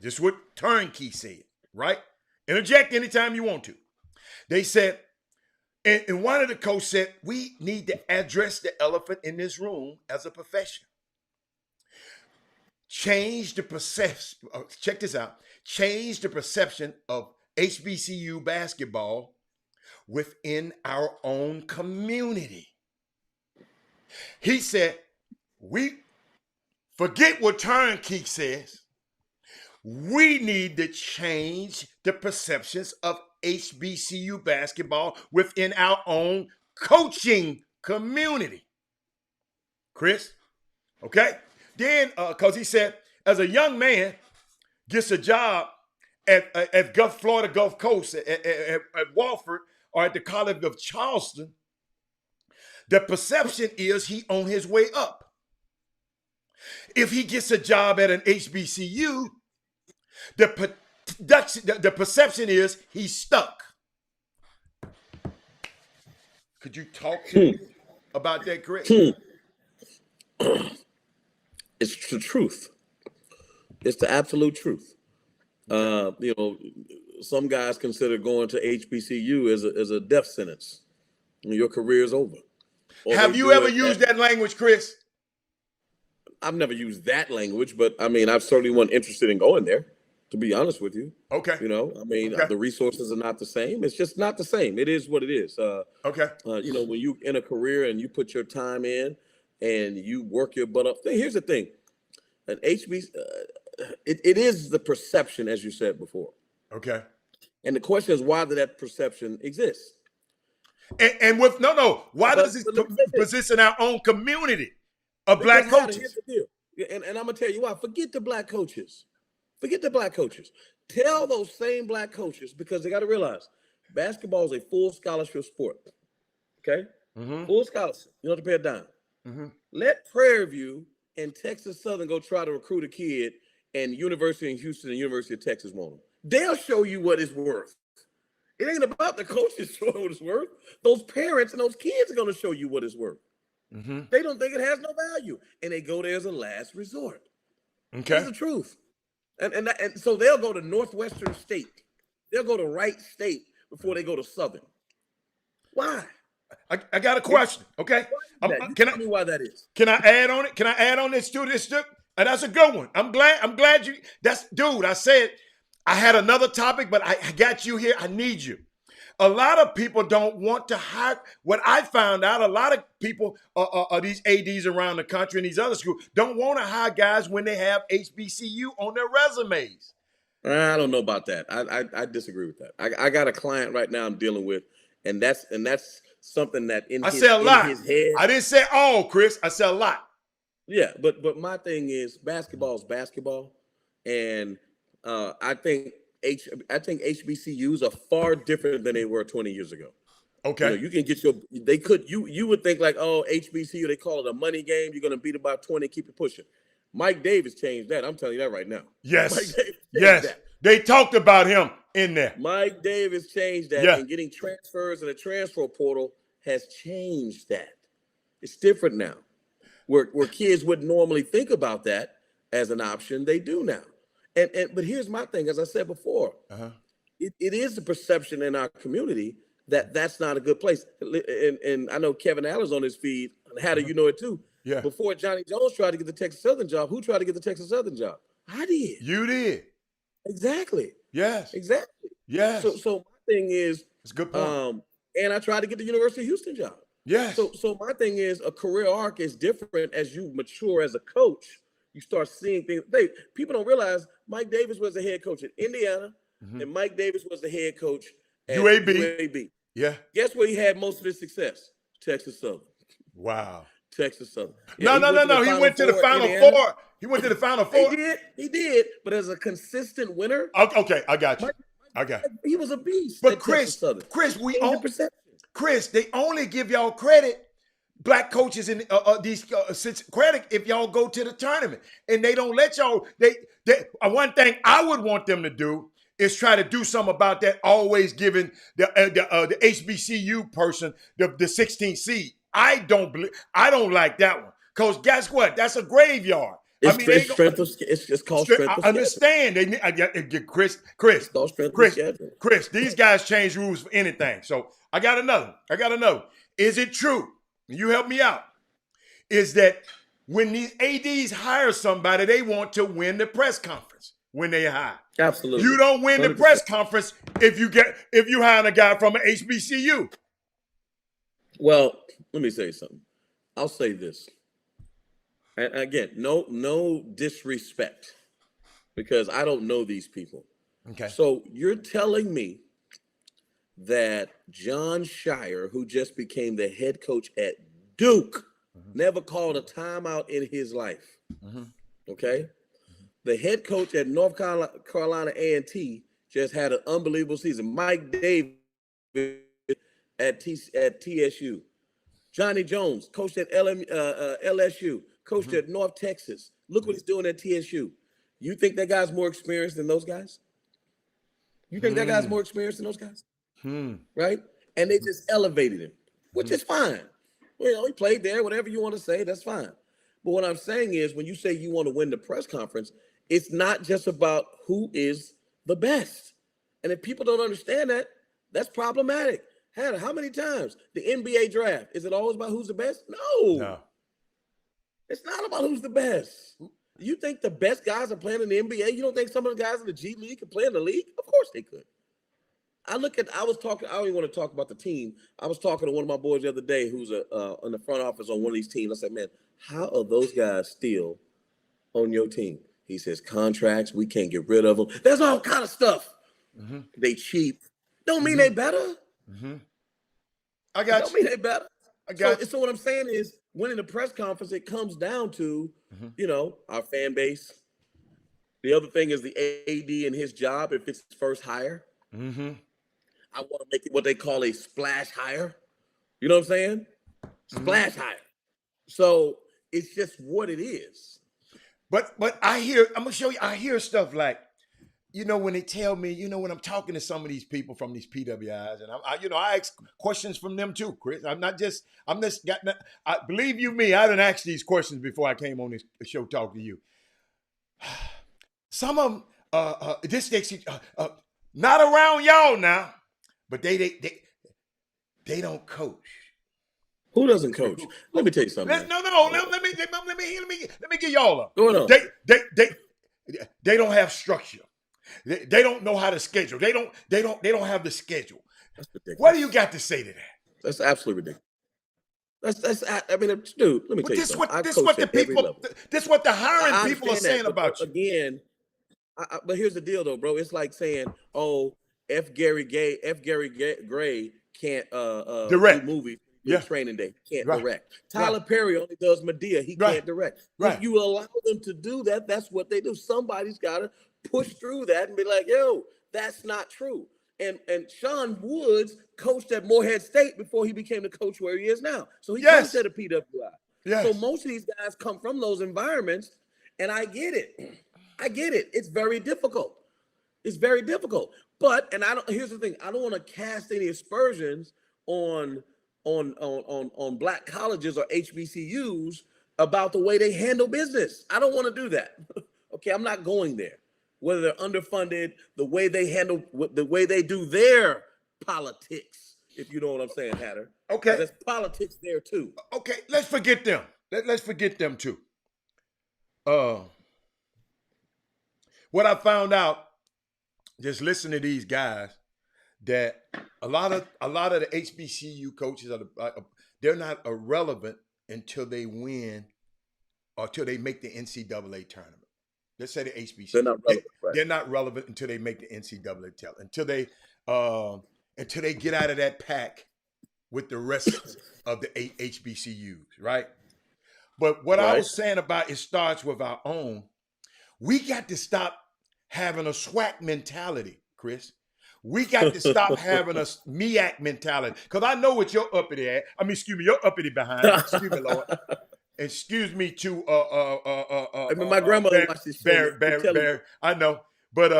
This is what Turnkey said, right? Interject anytime you want to. They said, and one of the coaches said, we need to address the elephant in this room as a profession. Change the perception. Check this out. Change the perception of HBCU basketball within our own community. He said, we forget what Turnkey says. We need to change the perceptions of HBCU basketball within our own coaching community. Chris, okay? Then, because he said, as a young man gets a job at Florida Gulf Coast, at Wofford, or at the College of Charleston, the perception is he on his way up. If he gets a job at an HBCU, the perception is he's stuck. Could you talk to me about that, Chris? It's the truth. It's the absolute truth. Some guys consider going to HBCU as a death sentence. Your career is over. Have you ever used that language, Chris? I've never used that language, but I mean, I've certainly wasn't interested in going there, to be honest with you. Okay. The resources are not the same. It's just not the same. It is what it is. Okay. When you in a career and you put your time in and you work your butt up. Here's the thing. An HBCU, it is the perception, as you said before. Okay. And the question is, why did that perception exist? And why does it position our own community of black coaches? Here's the deal. And I'm gonna tell you why. Forget the black coaches. Forget the black coaches. Tell those same black coaches, because they got to realize basketball is a full scholarship sport. Okay? Mm-hmm. Full scholarship. You don't have to pay a dime. Mm-hmm. Let Prairie View and Texas Southern go try to recruit a kid, and University of Houston and University of Texas want them. They'll show you what it's worth. It ain't about the coaches showing what it's worth. Those parents and those kids are going to show you what it's worth. Mm-hmm. They don't think it has no value, and they go there as a last resort. Okay, that's the truth. And so they'll go to Northwestern State. They'll go to Wright State before they go to Southern. Why? I got a question. Okay, tell me why that is. Can I add on it? Can I add on this to this? And that's a good one. I'm glad you. I said I had another topic, but I got you here. I need you. A lot of people don't want to hire. What I found out, a lot of people, these ADs around the country and these other schools, don't want to hire guys when they have HBCU on their resumes. I don't know about that. I disagree with that. I got a client right now I'm dealing with, and that's something that in his head. I didn't say all, Chris. I said a lot. Yeah, but my thing is basketball is basketball, and I think HBCUs are far different than they were 20 years ago. Okay. You can get you would think like, oh, HBCU, they call it a money game. You're going to beat it by 20, keep it pushing. Mike Davis changed that. I'm telling you that right now. Mike Yes. Davis changed Yes. that. They talked about him in there. Mike Davis changed that, Yeah. and getting transfers in the transfer portal has changed that. It's different now. Where kids wouldn't normally think about that as an option, they do now. But here's my thing, as I said before, it is the perception in our community that that's not a good place. And I know Kevin Allen's on his feed. How do you know it too? Yeah. Before Johnny Jones tried to get the Texas Southern job, who tried to get the Texas Southern job? I did. You did. Exactly. Yes. Exactly. Yes. So my thing is, it's a good point. and I tried to get the University of Houston job. Yes. So my thing is, a career arc is different as you mature as a coach. You start seeing things. People don't realize Mike Davis was the head coach at Indiana, and Mike Davis was the head coach at UAB. Yeah. Guess where he had most of his success? Texas Southern. Wow. Texas Southern. Yeah, no. He went to the Final Four. He went to the Final Four. He did. But as a consistent winner. Okay, I got you. He was a beast. But Chris, they only give y'all credit, black coaches in these credit if y'all go to the tournament, and they don't let y'all. One thing I would want them to do is try to do something about that. Always giving the HBCU person the 16th seed. I don't like that one, because guess what? That's a graveyard. It's called strength of schedule. I understand. Chris, these guys change rules for anything. So I got another. Is it true? You help me out. Is that when these ADs hire somebody, they want to win the press conference when they hire? Absolutely. You don't win 100%. The press conference if you hire a guy from an HBCU. Well, let me say something. I'll say this. And again, no disrespect, because I don't know these people. Okay. So you're telling me that Jon Scheyer, who just became the head coach at Duke, never called a timeout in his life. Okay? The head coach at North Carolina A&T just had an unbelievable season. Mike Davis at TSU. Johnny Jones coached at LSU. Coached at North Texas. Look what he's doing at TSU. You think that guy's more experienced than those guys? You think that guy's more experienced than those guys? Right? And they just elevated him, which is fine. He played there, whatever you want to say, that's fine. But what I'm saying is, when you say you want to win the press conference, it's not just about who is the best. And if people don't understand that, that's problematic. Hannah, how many times? The NBA draft, is it always about who's the best? No. It's not about who's the best. You think the best guys are playing in the NBA? You don't think some of the guys in the G League can play in the league? Of course they could. I don't even want to talk about the team. I was talking to one of my boys the other day who's in the front office on one of these teams. I said, man, how are those guys still on your team? He says, contracts, we can't get rid of them. There's all kind of stuff. They cheap. Don't mean they better. I got Don't mean they better. So what I'm saying is, winning the press conference, it comes down to, our fan base. The other thing is the AD and his job, if it's his first hire. I want to make it what they call a splash hire. You know what I'm saying? Splash hire. So it's just what it is. But I'm going to show you, I hear stuff like, when they tell me, when I'm talking to some of these people from these PWIs, and I ask questions from them too, Chris. Believe you me, I didn't ask these questions before I came on this show talking to you. Some of them, not around y'all now, but they don't coach. Who doesn't coach? Let me tell you something. Let me get y'all up. Go on. They don't have structure. They don't know how to schedule. They don't have the schedule. That's ridiculous. What do you got to say to that? That's absolutely ridiculous. Dude, let me tell you something. This is what the hiring people are saying about you. Again, but here's the deal though, bro. It's like saying, oh, F. Gary Gray can't direct do movies. Yeah. Training Day can't direct. Tyler Perry only does Medea. He can't direct. If you allow them to do that, that's what they do. Somebody's got to push through that and be like, yo, that's not true. And Sean Woods coached at Morehead State before he became the coach where he is now. So he Yes. coached at a PWI. Yes. So most of these guys come from those environments, and I get it. I get it. It's very difficult. It's very difficult. But here's the thing, I don't want to cast any aspersions on black colleges or HBCUs about the way they handle business. I don't want to do that. Okay, I'm not going there. Whether they're underfunded, the way they handle, the way they do their politics, if you know what I'm saying, Hatter. Okay. There's politics there too. Okay, let's forget them. Let's forget them too. What I found out, just listening to these guys, that a lot of the HBCU coaches they're not irrelevant until they win or until they make the NCAA tournament. Let's say the HBCU. They're not relevant. They're not relevant until they make the NCAA tournament. Until they get out of that pack with the rest of the HBCUs, right? But what I was saying about it starts with our own. We got to stop having a SWAC mentality, Chris. We got to stop having a MEAC mentality. Because I know what your uppity at. I mean, excuse me, your uppity behind. Excuse me, Lord. Excuse me to I mean, my grandmother watched this show. Barry. I know. But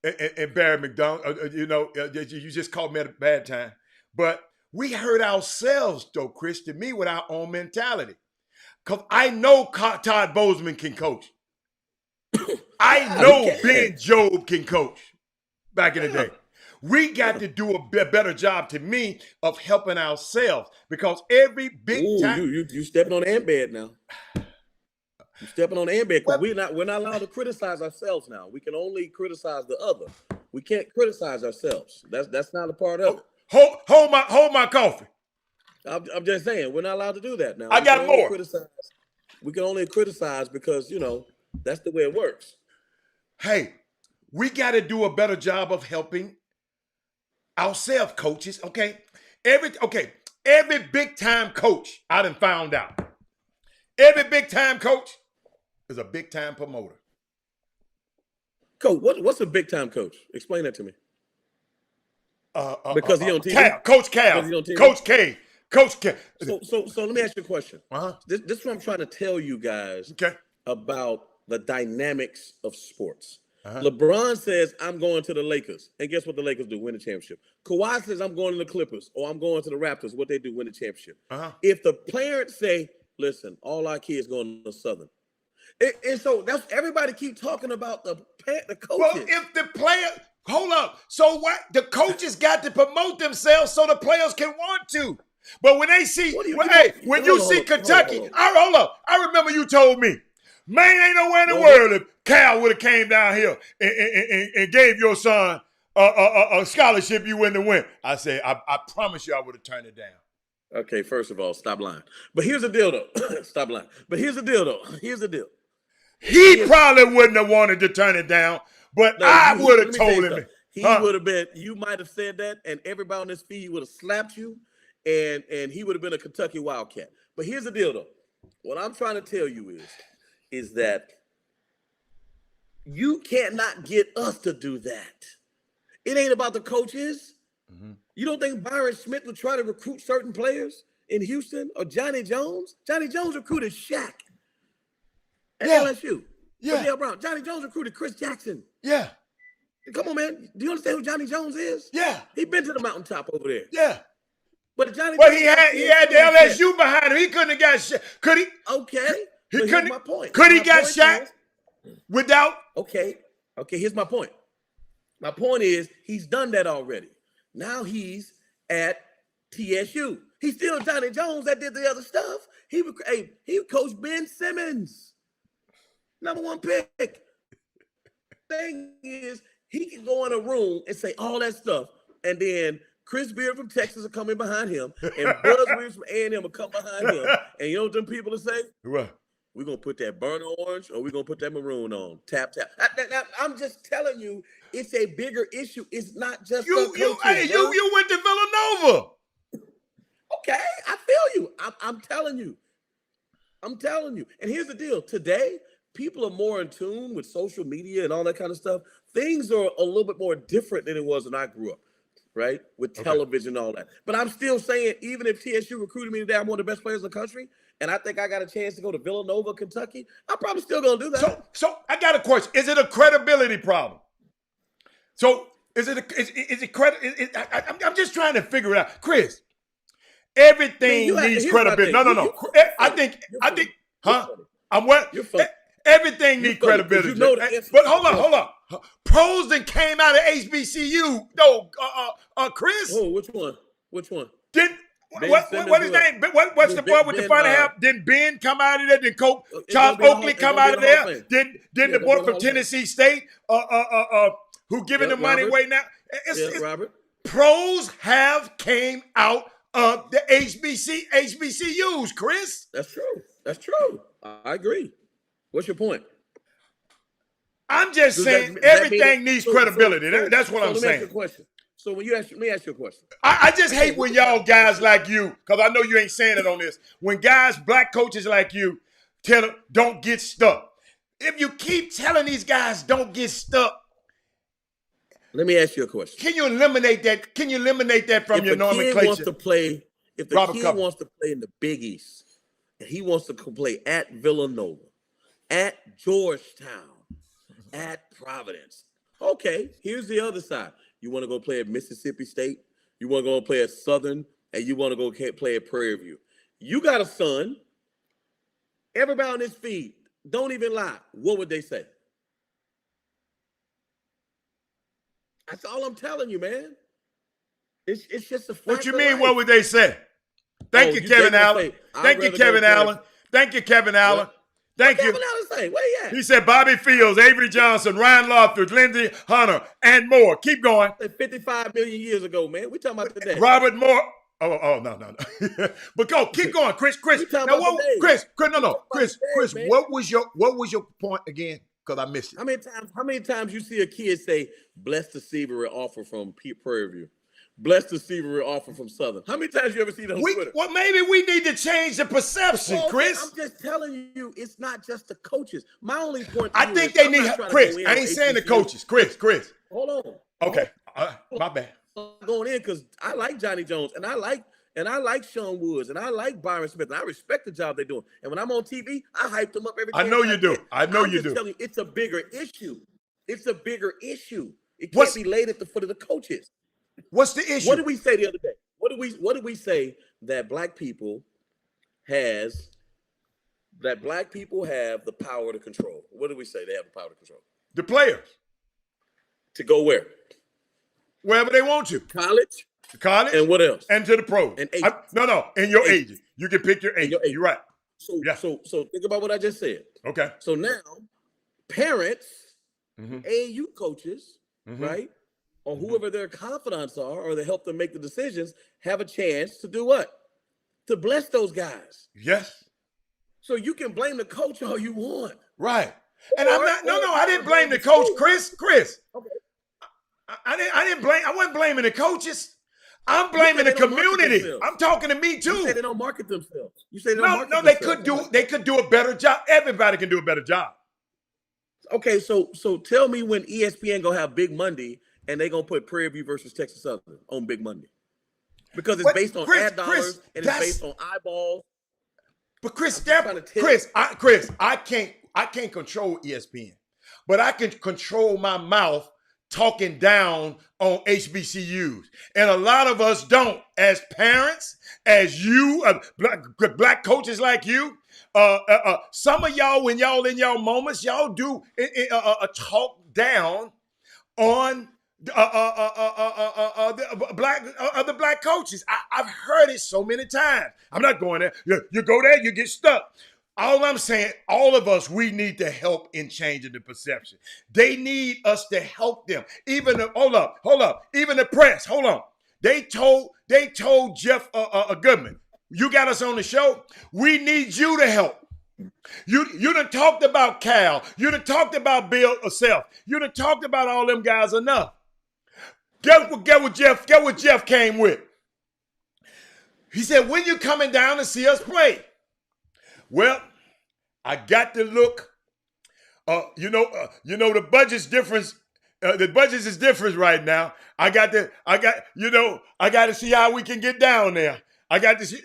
and Barry McDonald, you just called me at a bad time. But we hurt ourselves, though, Chris, to me, with our own mentality. Because I know Todd Bozeman can coach. I know Ben Job can coach back in the day. We got to do a better job, to me, of helping ourselves. Because every big time... You stepping on the ant bed now. You're stepping on the ant bed because we're not allowed to criticize ourselves now. We can only criticize the other. We can't criticize ourselves. That's not a part of it. Hold my coffee. I'm just saying, we're not allowed to do that now. I got more. We can only criticize because, that's the way it works. Hey, we got to do a better job of helping ourselves, coaches, okay? Every big-time coach, I done found out. Every big-time coach is a big-time promoter. Coach, what's a big-time coach? Explain that to me. Because he on TV? Coach Cal. Coach K. Coach K. So let me ask you a question. Uh-huh. This is what I'm trying to tell you guys about the dynamics of sports. Uh-huh. LeBron says, I'm going to the Lakers. And guess what the Lakers do? Win the championship. Kawhi says, I'm going to the Clippers. Or I'm going to the Raptors. What they do? Win the championship. Uh-huh. If the parents say, listen, all our kids going to Southern. And so that's everybody keep talking about the coaches. Well, if the player, hold up. So what? The coaches got to promote themselves so the players can want to. But when they see, when you see Kentucky, hold up. I remember you told me, man, ain't nowhere in the world if Cal would have came down here and gave your son a scholarship you wouldn't have win. I said, I promise you I would have turned it down. Okay, first of all, stop lying. But here's the deal, though. Stop lying. But here's the deal, though. Here's the deal. He probably wouldn't have wanted to turn it down, but I would have told him. He would have been, you might have said that, and everybody on this feed would have slapped you, and he would have been a Kentucky Wildcat. But here's the deal, though. What I'm trying to tell you is that you cannot get us to do that. It ain't about the coaches. Mm-hmm. You don't think Byron Smith would try to recruit certain players in Houston or Johnny Jones? Johnny Jones recruited Shaq at LSU. Yeah. Dale Brown. Johnny Jones recruited Chris Jackson. Yeah. Come on, man. Do you understand who Johnny Jones is? Yeah. He been to the mountaintop over there. Yeah. But Johnny. Well, he had the LSU behind him. He couldn't have got Shaq. Could he? Okay. He couldn't. Here's my point. Could he got Shaq without? Okay. Here's my point. My point is he's done that already. Now he's at TSU. He's still Johnny Jones that did the other stuff. He coached Ben Simmons, #1 pick. Thing is, he can go in a room and say all that stuff, and then Chris Beard from Texas will come in behind him, and Buzz Williams from A&M will come behind him. And you know what them people will say? What? We're going to put that burnt orange or we're going to put that maroon on. Tap, tap. I'm just telling you, it's a bigger issue. It's not just you went to Villanova. Okay, I feel you. I'm telling you. And here's the deal. Today, people are more in tune with social media and all that kind of stuff. things are a little bit more different than it was when I grew up, right? With television and all that. But I'm still saying, even if TSU recruited me today, I'm one of the best players in the country, and I think I got a chance to go to Villanova, Kentucky, I'm probably still going to do that. So I got a question. Is it a credibility problem? So is it credit? I'm just trying to figure it out. Chris, everything needs credibility. No. I think, huh? I'm what? You're funny. Everything needs credibility. You know the answer. But hold on. Pros that came out of HBCU. No, Chris. Oh, which one? What his name? What's the boy with the funny hair? Didn't Ben come out of there? Did Coach Charles Oakley come out of there? Didn't the boy from Tennessee State who giving the money away now? Robert. Pros have came out of the HBCUs, Chris. That's true. I agree. What's your point? I'm just saying everything needs credibility. That's what I'm saying. So when you let me ask you a question. I just hate when y'all guys like you, because I know you ain't saying it on this. When guys, black coaches like you, tell them don't get stuck. If you keep telling these guys don't get stuck, let me ask you a question. Can you eliminate that? Can you eliminate that from your nomenclature? If the kid wants to play in the Big East, and he wants to play at Villanova, at Georgetown, at Providence, okay, here's the other side. You want to go play at Mississippi State, you want to go play at Southern, and you want to go play at Prairie View. You got a son. Everybody on this feed, don't even lie. What would they say? That's all I'm telling you, man. It's just a fact. What you mean, what would they say? Thank you, Kevin Allen. Thank you, Kevin Allen. Thank you, Kevin Allen. Thank you. Kevin Allen say? Where he at? He said Bobby Fields, Avery Johnson, Ryan Lothridge, Lindsey Hunter, and more. Keep going. 55 million years ago, man. We talking about today. Robert Moore. Oh, no. But go, keep going, Chris. Now, Chris, what was your point again? Because I missed it. How many times you see a kid say, bless the receiver offer from Prairie View? Bless the receiver offer from Southern. How many times you ever seen that on Twitter? Well, maybe we need to change the perception, Chris. I'm just telling you, it's not just the coaches. My only point I think they need Chris. I ain't saying the coaches. Chris. Hold on. Okay. My bad. I'm going in because I like Johnny Jones and I like Sean Woods and I like Byron Smith and I respect the job they're doing. And when I'm on TV, I hype them up every time. I know you do. I'm just telling you, it's a bigger issue. It can't be laid at the foot of the coaches. What's the issue? What did we say the other day? What did we say that black people have the power to control? What did we say they have the power to control? The players. To go where? Wherever they want to. College. And what else? And to the pros. And no. And your agent. You can pick your agent. You're right. So think about what I just said. Okay. So now, parents, AAU coaches, right? Or whoever their confidants are, or they help them make the decisions, have a chance to do what? To bless those guys. Yes. So you can blame the coach all you want. Right. And I didn't blame the coach, Chris. Okay. I wasn't blaming the coaches. I'm blaming the community. I'm talking to me too. You say they don't market themselves. You say they could do a better job. Everybody can do a better job. Okay, so tell me when ESPN gonna have Big Monday and they gonna put Prairie View versus Texas Southern on Big Monday. Because it's based on ad dollars and it's based on eyeballs. But Chris, I can't control ESPN, but I can control my mouth talking down on HBCUs. And a lot of us don't. As parents, as you, black coaches like you, some of y'all, when y'all in y'all moments, y'all do talk down on the black coaches. I've heard it so many times. I'm not going there. You go there, you get stuck. All I'm saying, all of us, we need to help in changing the perception. They need us to help them. Even hold up. Even the press, hold on. They told Jeff Goodman, you got us on the show. We need you to help. You done talked about Cal. You done talked about Bill Self. You done talked about all them guys enough. Get what Jeff came with. He said, when you coming down to see us play? Well, I got to look. The budget's difference The budgets is different right now. I got to see how we can get down there. I got to see.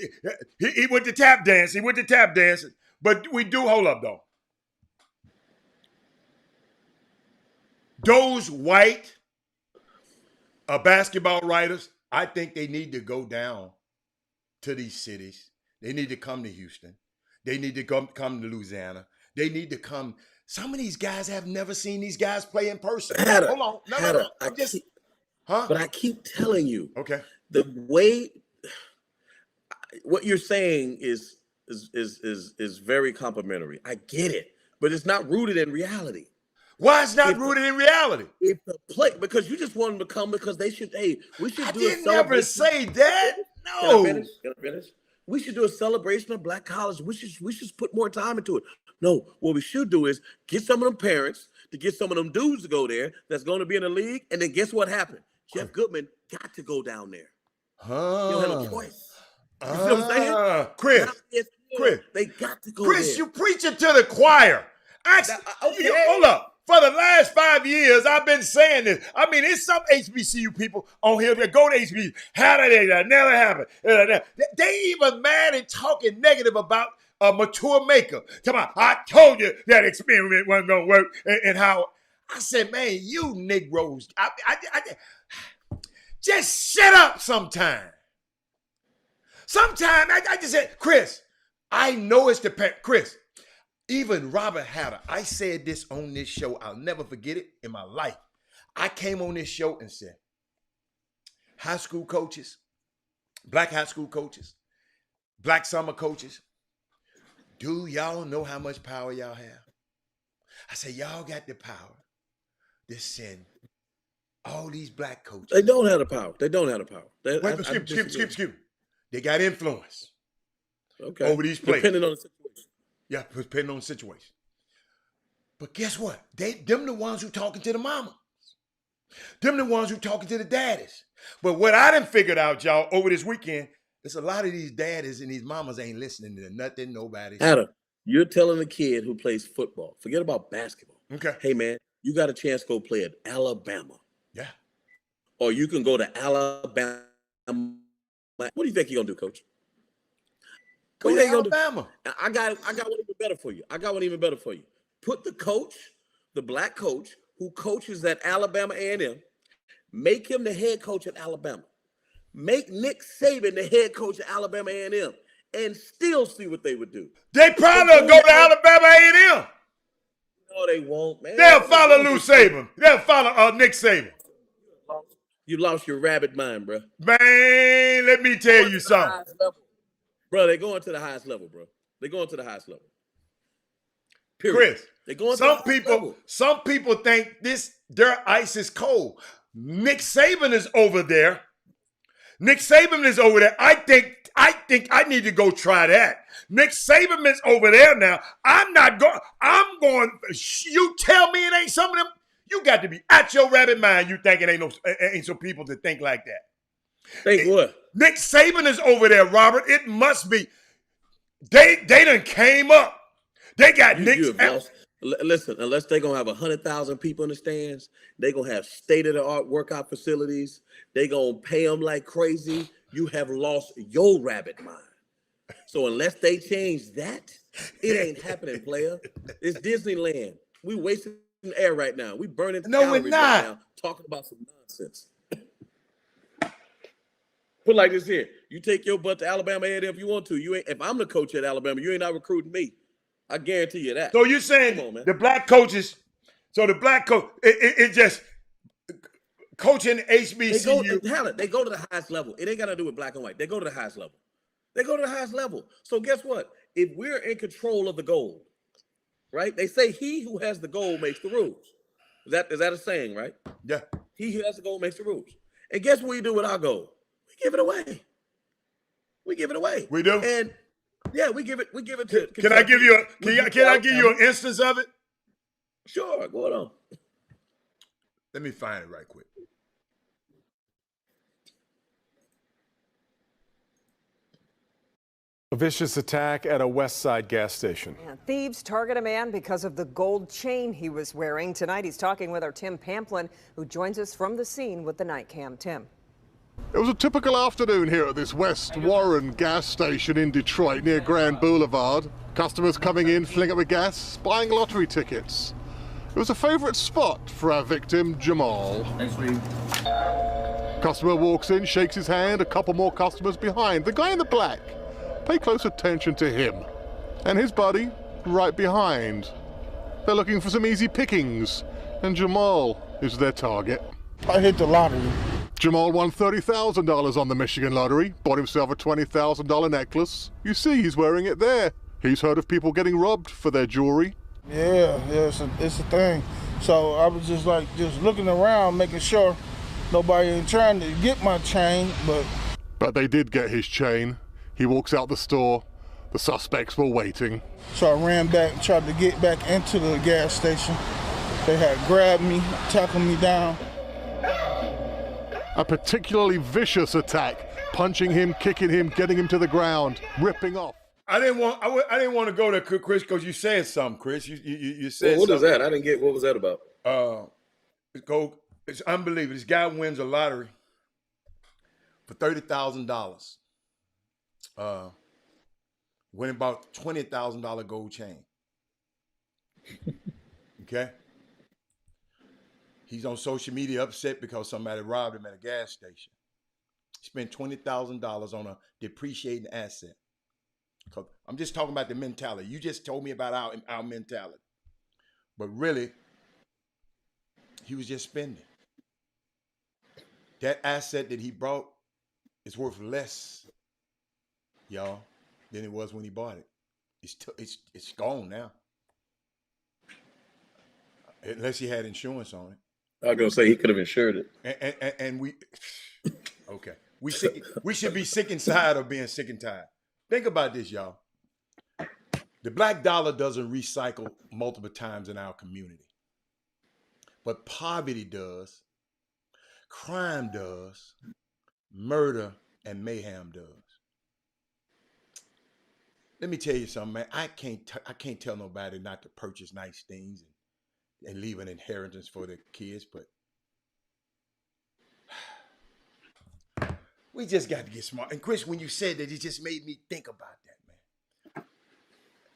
He went to tap dance. He went to tap dancing. But we do hold up though. Those white basketball writers, I think they need to go down to these cities. They need to come to Houston. They need to come to Louisiana. They need to come. Some of these guys have never seen these guys play in person. Hold on. No. But I keep telling you. Okay. The way what you're saying is very complimentary. I get it, but it's not rooted in reality. Why it's not rooted in reality? If the play, because you just want them to come because they should. Hey, we should do. I didn't never say that. No. Can I finish? We should do a celebration of black college. We should put more time into it. No, what we should do is get some of them parents to get some of them dudes to go there that's going to be in the league, and then guess what happened? Jeff Goodman got to go down there. You don't have no choice. You see what I'm saying? Chris, they got to go. Chris, there. You preaching to the choir. Hold up. For the last 5 years, I've been saying this. I mean, it's some HBCU people on here that go to HBCU. How did they? That never happened. They even mad and talking negative about Mature Maker. Come on, I told you that experiment wasn't going to work. And how I said, man, you Negroes, I just shut up sometime. Sometime I just said, Chris, I know it's the parent. Chris, even Robert Hatter, I said this on this show. I'll never forget it in my life. I came on this show and said, high school coaches, black high school coaches, black summer coaches, do y'all know how much power y'all have? I said, y'all got the power to send all these black coaches. They don't have the power. Excuse me. They got influence. Okay. Over these players. Depending on the situation. Yeah, depending on the situation. But guess what? Them the ones who talking to the mamas. Them the ones who talking to the daddies. But what I done figured out, y'all, over this weekend, is a lot of these daddies and these mamas ain't listening to nothing nobody says. Adam, you're telling a kid who plays football, forget about basketball. Okay. Hey, man, you got a chance to go play at Alabama. Yeah. Or you can go to Alabama. What do you think you're going to do, Coach? Go to Alabama. I got one even better for you. Put the coach, the black coach who coaches at Alabama A&M, make him the head coach at Alabama. Make Nick Saban the head coach at Alabama A&M, and still see what they would do. They probably go to Alabama A&M. No, they won't, man. They'll follow Lou Saban. They'll follow Nick Saban. You lost your rabbit mind, bro. Man, let me tell you something. Bro, they're going to the highest level, bro. They're going to the highest level. Period. Chris, they're going some people think their ice is cold. Nick Saban is over there. I think I need to go try that. Nick Saban is over there now. I'm going. You tell me it ain't some of them. You got to be at your rabbit mind. You think it ain't some people that think like that. Think what? Nick Saban is over there, Robert. It must be. They done came up. They got Nick. Listen, unless they're going to have 100,000 people in the stands, they're going to have state-of-the-art workout facilities. They're going to pay them like crazy. You have lost your rabbit mind. So unless they change that, it ain't happening, player. It's Disneyland. We wasting air right now. We burning calories right now talking about some nonsense. Put like this here. You take your butt to Alabama A&M if you want to. If I'm the coach at Alabama, you ain't not recruiting me. I guarantee you that. So you're saying the black coaches, it just coaching HBCU. They go to the highest level. It ain't got to do with black and white. They go to the highest level. So guess what? If we're in control of the gold, right? They say he who has the gold makes the rules. Is that a saying, right? Yeah. He who has the gold makes the rules. And guess what we do with our gold? We give it away. We do? And yeah, we give it to. Can I give you an instance of it? Sure, go on. Let me find it right quick. A vicious attack at a West Side gas station. And thieves target a man because of the gold chain he was wearing. Tonight, he's talking with our Tim Pamplin, who joins us from the scene with the night cam. Tim. It was a typical afternoon here at this West Warren gas station in Detroit near Grand Boulevard. Customers coming in, filling up with gas, buying lottery tickets. It was a favorite spot for our victim, Jamal. Thanks, Reed. Customer walks in, shakes his hand, a couple more customers behind. The guy in the black. Pay close attention to him. And his buddy, right behind. They're looking for some easy pickings, and Jamal is their target. I hit the lottery. Jamal won $30,000 on the Michigan lottery, bought himself a $20,000 necklace. You see he's wearing it there. He's heard of people getting robbed for their jewelry. Yeah, it's a thing. So I was just looking around, making sure nobody ain't trying to get my chain, But they did get his chain. He walks out the store. The suspects were waiting. So I ran back and tried to get back into the gas station. They had grabbed me, tackled me down. A particularly vicious attack, punching him, kicking him, getting him to the ground, ripping off. I didn't want to go there, Chris, because you said something, Chris. You said Well, what is something. that? I didn't get. What was that about? It's unbelievable. This guy wins a lottery for $30,000. Winning about $20,000 gold chain. Okay. He's on social media upset because somebody robbed him at a gas station. He spent $20,000 on a depreciating asset. I'm just talking about the mentality. You just told me about our mentality. But really, he was just spending. That asset that he brought is worth less, y'all, than it was when he bought it. It's gone now. Unless he had insurance on it. I was gonna say he could have insured it. And we, okay, we should be sick and tired of being sick and tired. Think about this, y'all. The black dollar doesn't recycle multiple times in our community, but poverty does, crime does, murder and mayhem does. Let me tell you something, man. I can't tell nobody not to purchase nice things and leave an inheritance for their kids, but we just got to get smart. And Chris, when you said that, it just made me think about that, man.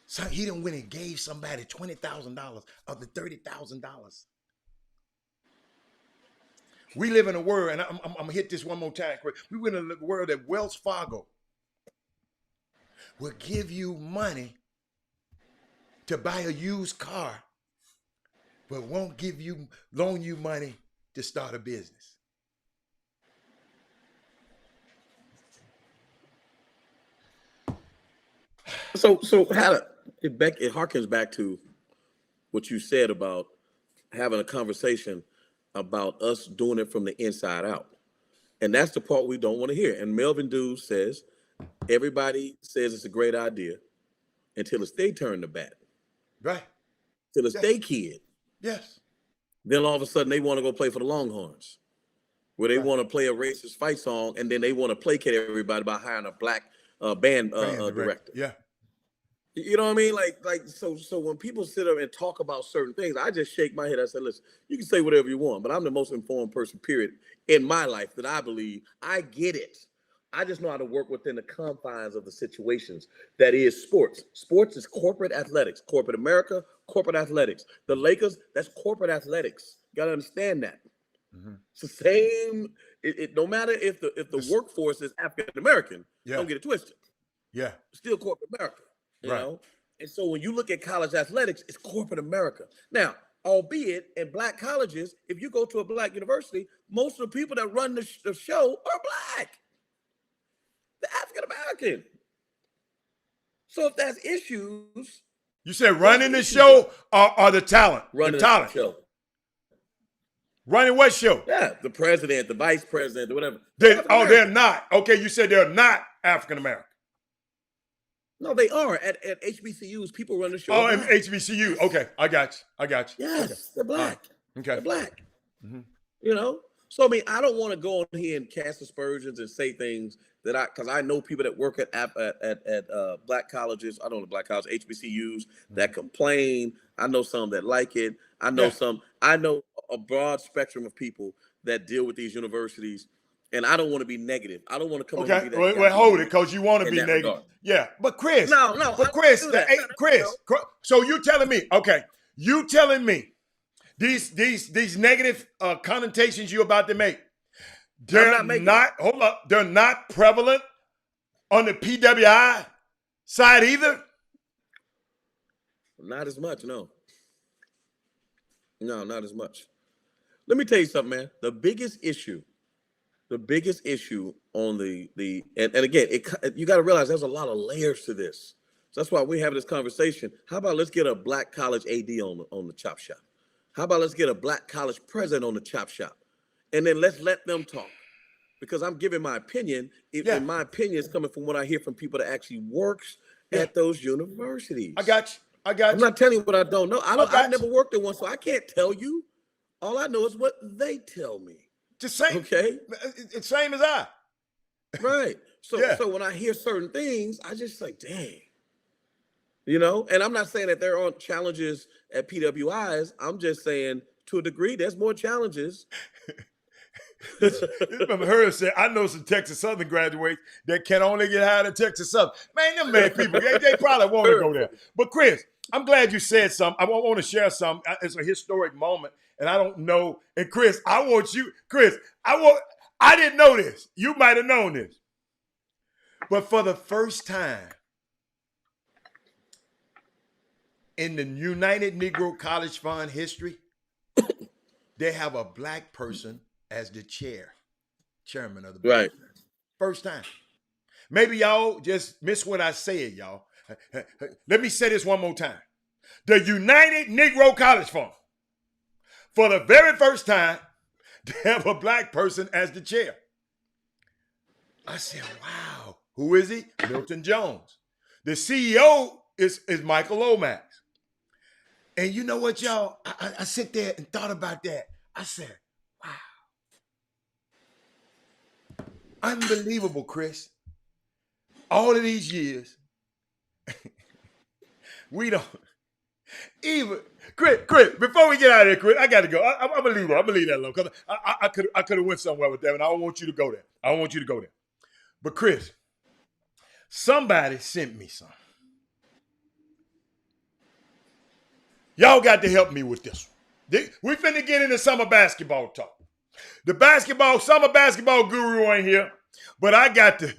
So he done went and gave somebody $20,000 of the $30,000. We live in a world, and I'm gonna hit this one more time, Chris. We live in a world that Wells Fargo will give you money to buy a used car, but won't loan you money to start a business. So it harkens back to what you said about having a conversation about us doing it from the inside out. And that's the part we don't want to hear. And Melvin Dew says, everybody says it's a great idea until it's they turn the bat. Right. Till it's they kid. Yes. Then all of a sudden they want to go play for the Longhorns, where they want to play a racist fight song, and then they want to placate everybody by hiring a black band director. Yeah. You know what I mean? So when people sit up and talk about certain things, I just shake my head. I say, listen, you can say whatever you want, but I'm the most informed person, period, in my life that I believe. I get it. I just know how to work within the confines of the situations that is sports. Sports is corporate athletics, corporate America, corporate athletics. The Lakers, that's corporate athletics. You got to understand that. Mm-hmm. It's the same. No matter if the workforce is African American, don't get it twisted. Yeah. Still corporate America. You right. know? And so when you look at college athletics, it's corporate America. Now, albeit in black colleges, if you go to a black university, most of the people that run the show are black. They're African American. So if there's issues. You said running the show or the talent? Running the talent. show. Running what show? Yeah, the president, the vice president, whatever. They're not. Okay, you said they're not African American. No, they are. At HBCUs, people run the show. Oh, in HBCU. Okay, I got you. Yes, okay. They're black. Okay. They're black. Mm-hmm. You know? So I mean, I don't want to go on here and cast aspersions and say things that because I know people that work at black colleges. I don't know black colleges, HBCUs that complain. I know some that like it. I know some. I know a broad spectrum of people that deal with these universities, and I don't want to be negative. I don't want to come. Okay, well, hold it, because you want to be negative. Regard. Yeah, but Chris, no, but Chris, so you telling me? Okay, you telling me these negative connotations you're about to make? They're not. Hold up, they're not prevalent on the PWI side either. Not as much, no. No, not as much. Let me tell you something, man. The biggest issue on the and again, you got to realize there's a lot of layers to this. So that's why we have this conversation. How about let's get a black college AD on the chop shop? How about let's get a black college president on the chop shop? And then let's let them talk. Because I'm giving my opinion, and my opinion is coming from what I hear from people that actually works at those universities. I got you. I'm not telling you what I don't know. I've never worked at one, so I can't tell you. All I know is what they tell me. Just same. Okay. It's same as I. Right. So when I hear certain things, I just like, dang. You know, and I'm not saying that there aren't challenges at PWIs. I'm just saying to a degree, there's more challenges. Remember her said, I know some Texas Southern graduates that can only get hired at Texas Southern. Man, them bad people, they probably want to go there. But Chris, I'm glad you said something. I want to share something. It's a historic moment, and I don't know. And Chris, I didn't know this. You might have known this. But for the first time in the United Negro College Fund history, they have a black person as the chairman of the board. Right. First time. Maybe y'all just missed what I said, y'all. Let me say this one more time. The United Negro College Fund, for the very first time, they have a black person as the chair. I said, wow. Who is he? Milton Jones. The CEO is Michael Lomax. And you know what, y'all? I sit there and thought about that. I said, wow. Unbelievable, Chris. All of these years, we don't even Chris, before we get out of here, Chris, I gotta go. I'm gonna leave that alone, because I could have went somewhere with that, and I don't want you to go there. But Chris, somebody sent me some. Y'all got to help me with this one. We finna get into summer basketball talk. The summer basketball guru ain't here, but I got the,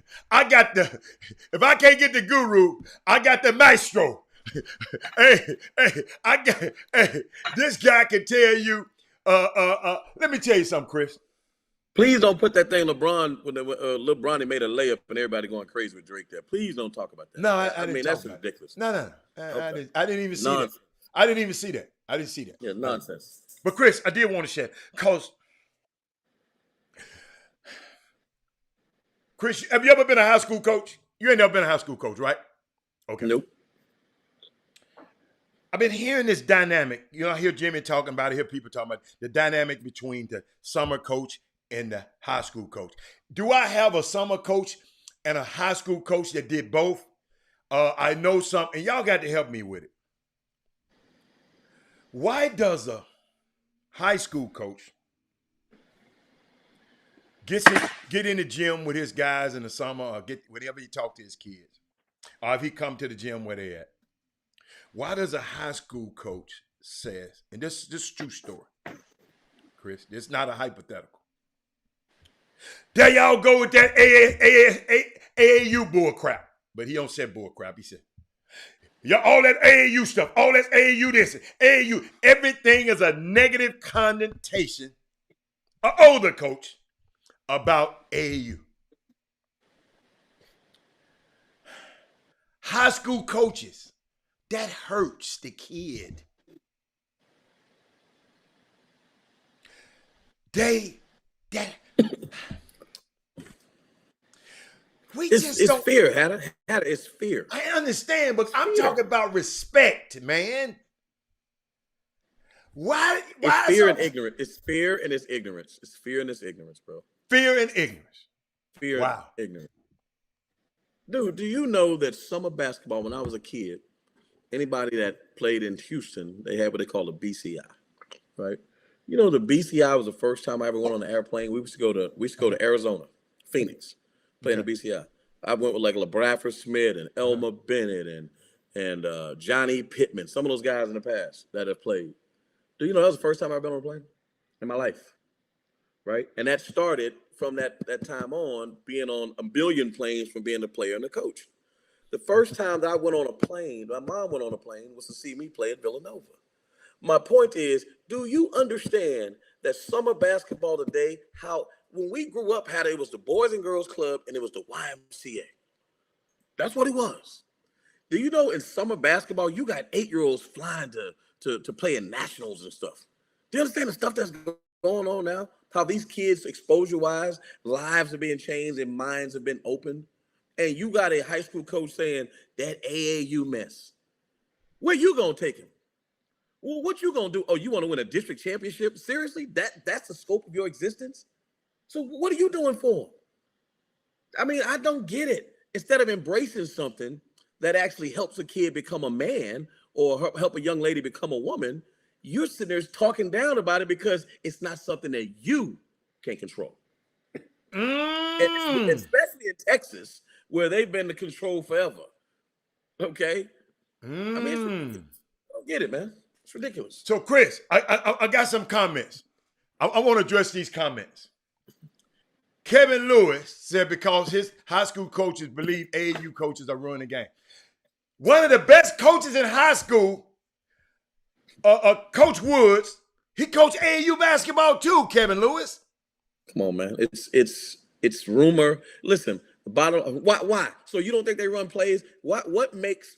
if I can't get the guru, I got the maestro. This guy can tell you, let me tell you something, Chris. Please don't put that thing LeBron, when LeBron made a layup and everybody going crazy with Drake there. Please don't talk about that. No, I mean, that's ridiculous. No. Okay. I didn't even see Nonsense. that. I didn't even see that. I didn't see that. Yeah, nonsense. But Chris, I did want to share, because Chris, have you ever been a high school coach? You ain't never been a high school coach, right? Okay. Nope. I've been hearing this dynamic. You know, I hear Jimmy talking about it, I hear people talking about the dynamic between the summer coach and the high school coach. Do I have a summer coach and a high school coach that did both? I know something, and y'all got to help me with it. Why does a high school coach get in the gym with his guys in the summer, or get whenever he talk to his kids, or if he come to the gym where they at? Why does a high school coach says, and this is a true story, Chris, this is not a hypothetical. There y'all go with that AAU bull crap. But he don't say bull crap. He said, yeah, all that AAU stuff, all that AAU this, AAU, everything is a negative connotation, an older coach, about AAU. High school coaches, that hurts the kid. It's fear, Hatter. It's fear. I understand, but I'm talking about respect, man. Why? It's Why fear so? and ignorance. It's fear and it's ignorance. It's fear and it's ignorance, bro. Fear and ignorance. Fear Wow. and ignorance. Dude, do you know that summer basketball, when I was a kid, anybody that played in Houston, they had what they call a BCI, right? You know, the BCI was the first time I ever went on an airplane. We used to go to Arizona, Phoenix, playing the BCI. I went with like LeBradford Smith and Elmer Bennett and Johnny Pittman, some of those guys in the past that have played. Do you know that was the first time I've been on a plane in my life, right? And that started from that time on, being on a million planes from being the player and the coach. The first time that I went on a plane, my mom went on a plane, was to see me play at Villanova. My point is, do you understand that summer basketball today, how when we grew up, how it was the Boys and Girls Club and it was the YMCA. That's what it was. Do you know in summer basketball, you got 8-year-olds flying to play in nationals and stuff? Do you understand the stuff that's going on now? How these kids, exposure-wise, lives are being changed and minds have been opened? And you got a high school coach saying, that AAU mess. Where you going to take him? Well, what you going to do? Oh, you want to win a district championship? Seriously? That's the scope of your existence? So what are you doing for him? I mean, I don't get it. Instead of embracing something that actually helps a kid become a man or help a young lady become a woman, you're sitting there talking down about it because it's not something that you can control. And especially in Texas, where they've been the control forever. Okay? I mean, I don't get it, man. It's ridiculous. So, Chris, I got some comments. I want to address these comments. Kevin Lewis said because his high school coaches believe AAU coaches are ruining the game. One of the best coaches in high school, Coach Woods, he coached AAU basketball too, Kevin Lewis. Come on, man. It's rumor. Listen, the bottom. Why? So you don't think they run plays? What makes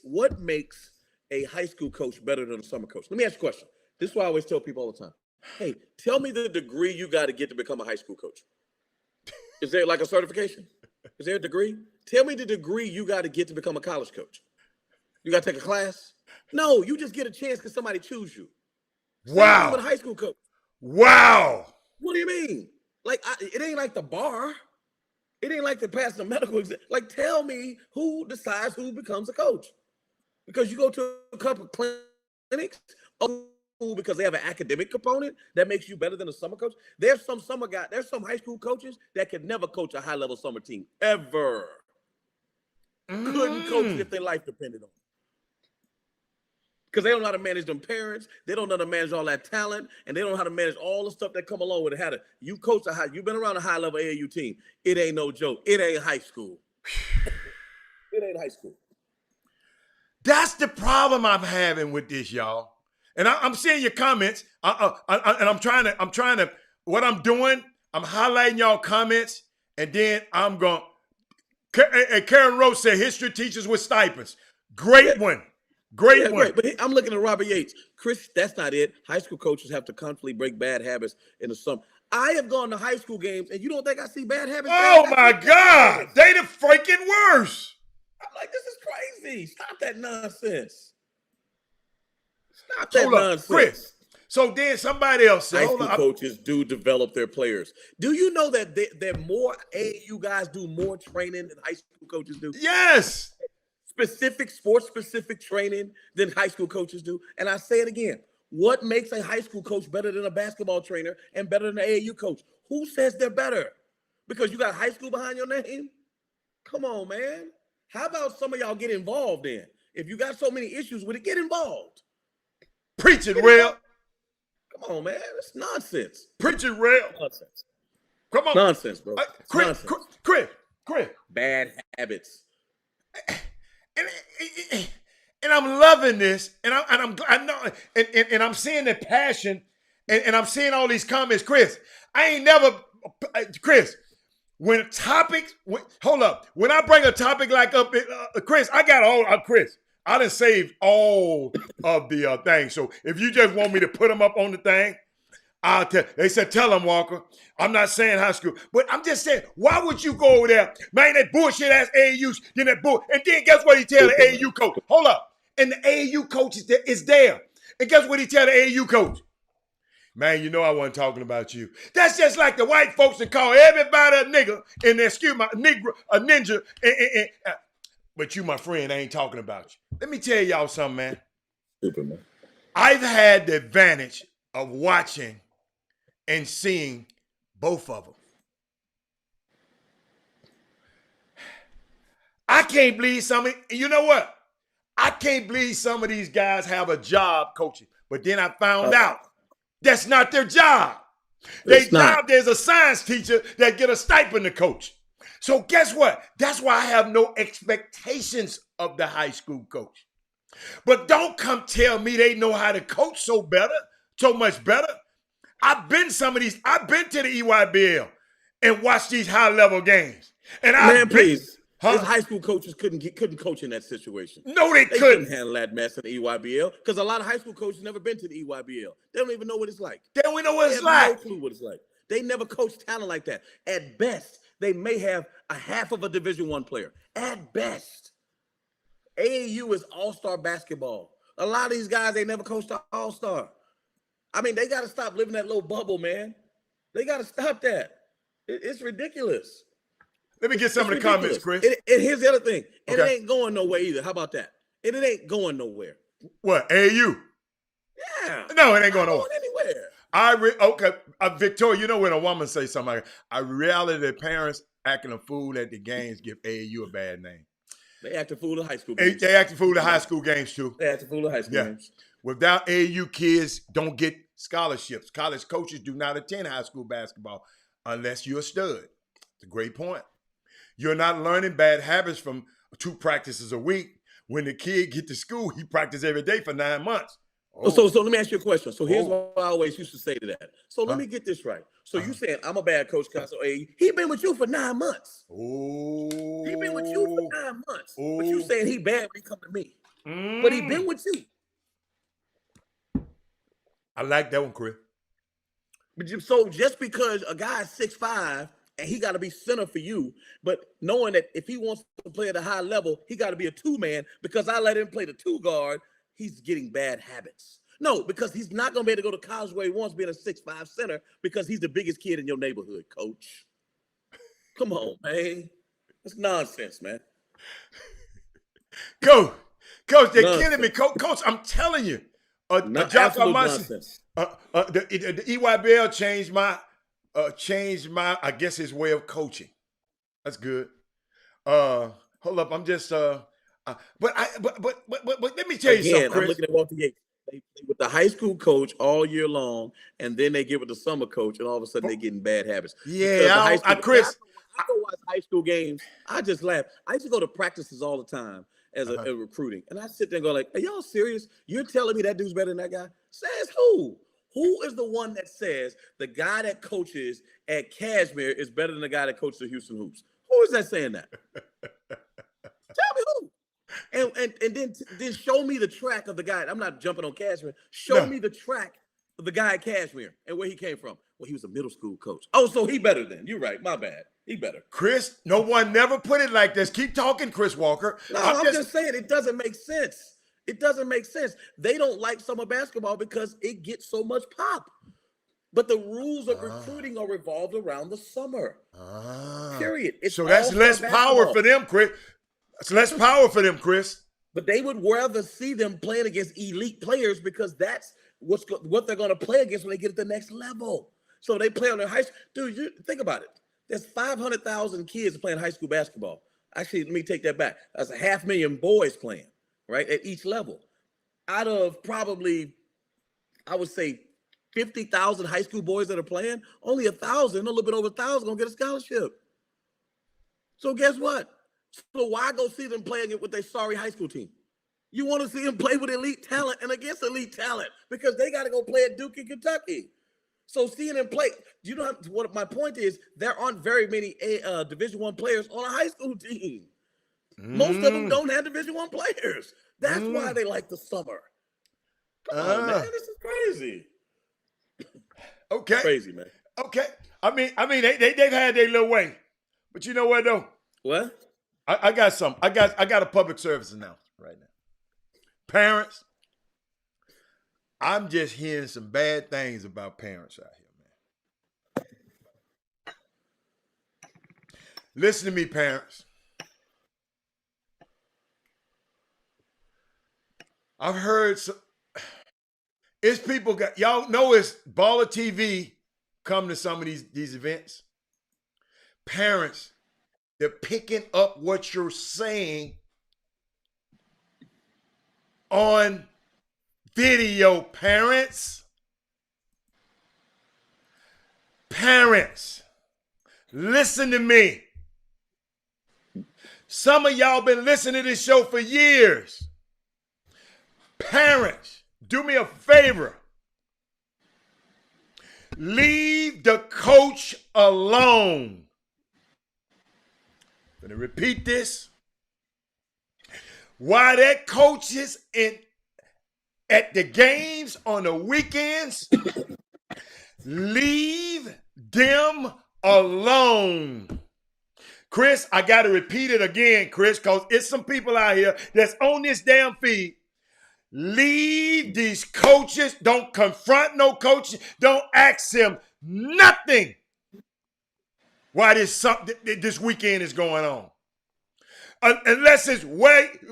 a high school coach better than a summer coach? Let me ask you a question. This is what I always tell people all the time. Hey, tell me the degree you got to get to become a high school coach. Is there like a certification? Is there a degree? Tell me the degree you got to get to become a college coach. You got to take a class? No, you just get a chance because somebody choose you. Wow. With a high school coach. Wow. What do you mean? Like, it ain't like the bar. It ain't like to pass the medical exam. Like, tell me who decides who becomes a coach. Because you go to a couple of clinics, because they have an academic component that makes you better than a summer coach. There's some high school coaches that could never coach a high-level summer team, ever. Couldn't coach if their life depended on it. Because they don't know how to manage them parents, they don't know how to manage all that talent, and they don't know how to manage all the stuff that come along with it. You've been around a high-level AAU team. It ain't no joke. It ain't high school. It ain't high school. That's the problem I'm having with this, y'all. And I'm seeing your comments, and I'm trying to. What I'm doing, I'm highlighting y'all comments, and then I'm going. Karen Rose said history teachers with stipends. Great one. Great one. But I'm looking at Robert Yates. Chris, that's not it. High school coaches have to constantly break bad habits in the summer. I have gone to high school games, and you don't think I see bad habits? Oh, my God. They the freaking worst. I'm like, this is crazy. Stop that nonsense. Stop that nonsense. Chris. So then somebody else said, high school coaches do develop their players. Do you know that they're more AAU guys do more training than high school coaches do? Yes. Sports-specific training than high school coaches do. And I say it again. What makes a high school coach better than a basketball trainer and better than an AAU coach? Who says they're better? Because you got high school behind your name? Come on, man. How about some of y'all get involved in? If you got so many issues with it, get involved. Preach it, Real. Come on, man. It's nonsense. Preach it, Real. Nonsense. Come on. Nonsense, bro. Chris. Bad habits. And I'm loving this, and I'm seeing the passion, and I'm seeing all these comments. Chris, when I bring a topic like up, Chris, I got all, Chris, I done saved all of the things. So if you just want me to put them up on the thing, I'll tell. They said, tell them, Walker. I'm not saying high school, but I'm just saying, why would you go over there, man? That bullshit ass AAUs, then that bull, and then guess what he tell the AAU coach? Hold up, and the AAU coach is there, and guess what he tell the AAU coach? Man, you know I wasn't talking about you. That's just like the white folks that call everybody a nigga and excuse my Negro, a ninja. But you, my friend, I ain't talking about you. Let me tell y'all something, man. Stupid, man. I've had the advantage of watching and seeing both of them. I can't believe you know what? I can't believe some of these guys have a job coaching. But then I found out that's not their job. Their job, there's a science teacher that get a stipend to coach. So guess what? That's why I have no expectations of the high school coach. But don't come tell me they know how to coach so much better. I've been to the EYBL and watched these high level games. And Please. His high school coaches couldn't coach in that situation. No, they couldn't handle that mess in the EYBL because a lot of high school coaches never been to the EYBL. They don't even know what it's like. They don't know what it's like. They have no clue what it's like. They never coached talent like that. At best, they may have a half of a Division I player. At best. AAU is all-star basketball. A lot of these guys, they never coached all-star. I mean, they got to stop living that little bubble, man. They got to stop that. It's ridiculous. Let me get some of the comments, Chris. And here's the other thing. And it ain't going nowhere either. How about that? And it ain't going nowhere. What, AAU? Yeah. No, it ain't going nowhere. Anywhere. Victoria, you know when a woman say something like, I reality that parents acting a fool at the games give AAU a bad name. They act a fool at high school games. They act a fool at high school games, too. They act a fool at high school games. Without AAU, kids don't get scholarships. College coaches do not attend high school basketball unless you're a stud. It's a great point. You're not learning bad habits from 2 practices a week. When the kid get to school, he practices every day for 9 months. Oh. So let me ask you a question. So here's what I always used to say to that. So let me get this right. So you saying I'm a bad coach, so he been with you for 9 months. Oh. He been with you for 9 months. But you saying he bad when he come to me. But he been with you. I like that one, Chris. But so just because a guy's 6'5", and he got to be center for you, but knowing that if he wants to play at a high level, he got to be a 2-man because I let him play the 2 guard, he's getting bad habits. No, because he's not going to be able to go to college where he wants being a 6'5" center because he's the biggest kid in your neighborhood, coach. Come on, man. That's nonsense, man. Coach, they're killing me. Coach, I'm telling you. Absolute nonsense. The EYBL changed my, I guess, his way of coaching. That's good. Hold up, I'm just but let me tell you something, Chris. I'm looking at Walter Yates. They with the high school coach all year long, and then they give it the summer coach, and all of a sudden they're getting bad habits. Yeah, Chris. I go watch high school games. I just laugh. I used to go to practices all the time as a recruiting, and I sit there and go like, "Are y'all serious? You're telling me that dude's better than that guy?" Says who? Who is the one that says the guy that coaches at Cashmere is better than the guy that coaches at Houston Hoops? Who is that saying that? Tell me who. And then show me the track of the guy. I'm not jumping on Cashmere. Show me the track of the guy at Cashmere and where he came from. Well, he was a middle school coach. Oh, so he better then. You're right. My bad. He better. Chris, no one never put it like this. Keep talking, Chris Walker. No, I'm just saying it doesn't make sense. It doesn't make sense. They don't like summer basketball because it gets so much pop. But the rules of recruiting are revolved around the summer. Period. So that's less power for them, Chris. It's less power for them, Chris. But they would rather see them playing against elite players because that's what they're going to play against when they get at the next level. So they play on their high school. Dude, think about it. There's 500,000 kids playing high school basketball. Actually, let me take that back. That's 500,000 boys playing, right, at each level. Out of probably, I would say, 50,000 high school boys that are playing, only 1,000, a little bit over 1,000, going to get a scholarship. So guess what? So why go see them playing it with their sorry high school team? You want to see them play with elite talent and against elite talent because they got to go play at Duke in Kentucky. So seeing them play, you know what my point is? There aren't very many Division I players on a high school team. Most of them don't have Division I players. That's why they like the summer. Come on, man, this is crazy. Okay, crazy, man. Okay, I mean, they've had their little way, but you know what though? What? I got something. I got a public service announcement right now. Parents, I'm just hearing some bad things about parents out here, man. Listen to me, parents. I've heard some, it's people got, y'all know it's Baller TV come to some of these events. Parents, they're picking up what you're saying on video. Parents, listen to me. Some of y'all been listening to this show for years. Parents, do me a favor. Leave the coach alone. I'm going to repeat this. Why that coach is at the games on the weekends, leave them alone. Chris, I got to repeat it again, Chris, because it's some people out here that's on this damn feed. Leave these coaches. Don't confront no coaches. Don't ask them nothing why this weekend is going on. Unless it's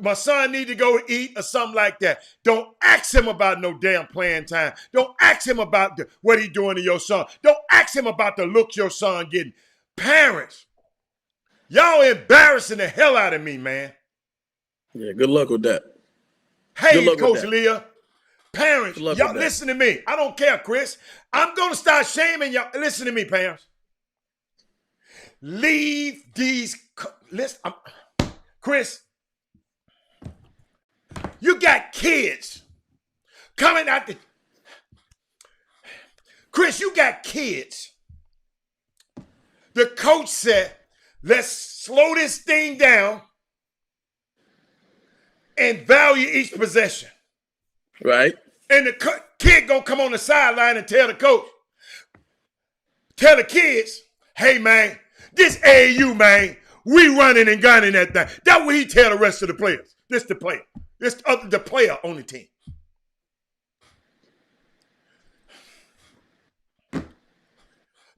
my son need to go eat or something like that. Don't ask him about no damn playing time. Don't ask him about what he doing to your son. Don't ask him about the look your son getting. Parents, y'all embarrassing the hell out of me, man. Yeah, good luck with that. Hey, Coach Leah. Parents, y'all listen to me. I don't care, Chris. I'm going to start shaming y'all. Listen to me, parents. Leave these. Listen, Chris, you got kids coming out the. Chris, you got kids. The coach said, let's slow this thing down and value each possession. Right. And the kid gonna come on the sideline and tell the coach, tell the kids, hey, man, this AAU, man, we running and gunning that thing. That's what he tell the rest of the players. This the player. This the player on the team.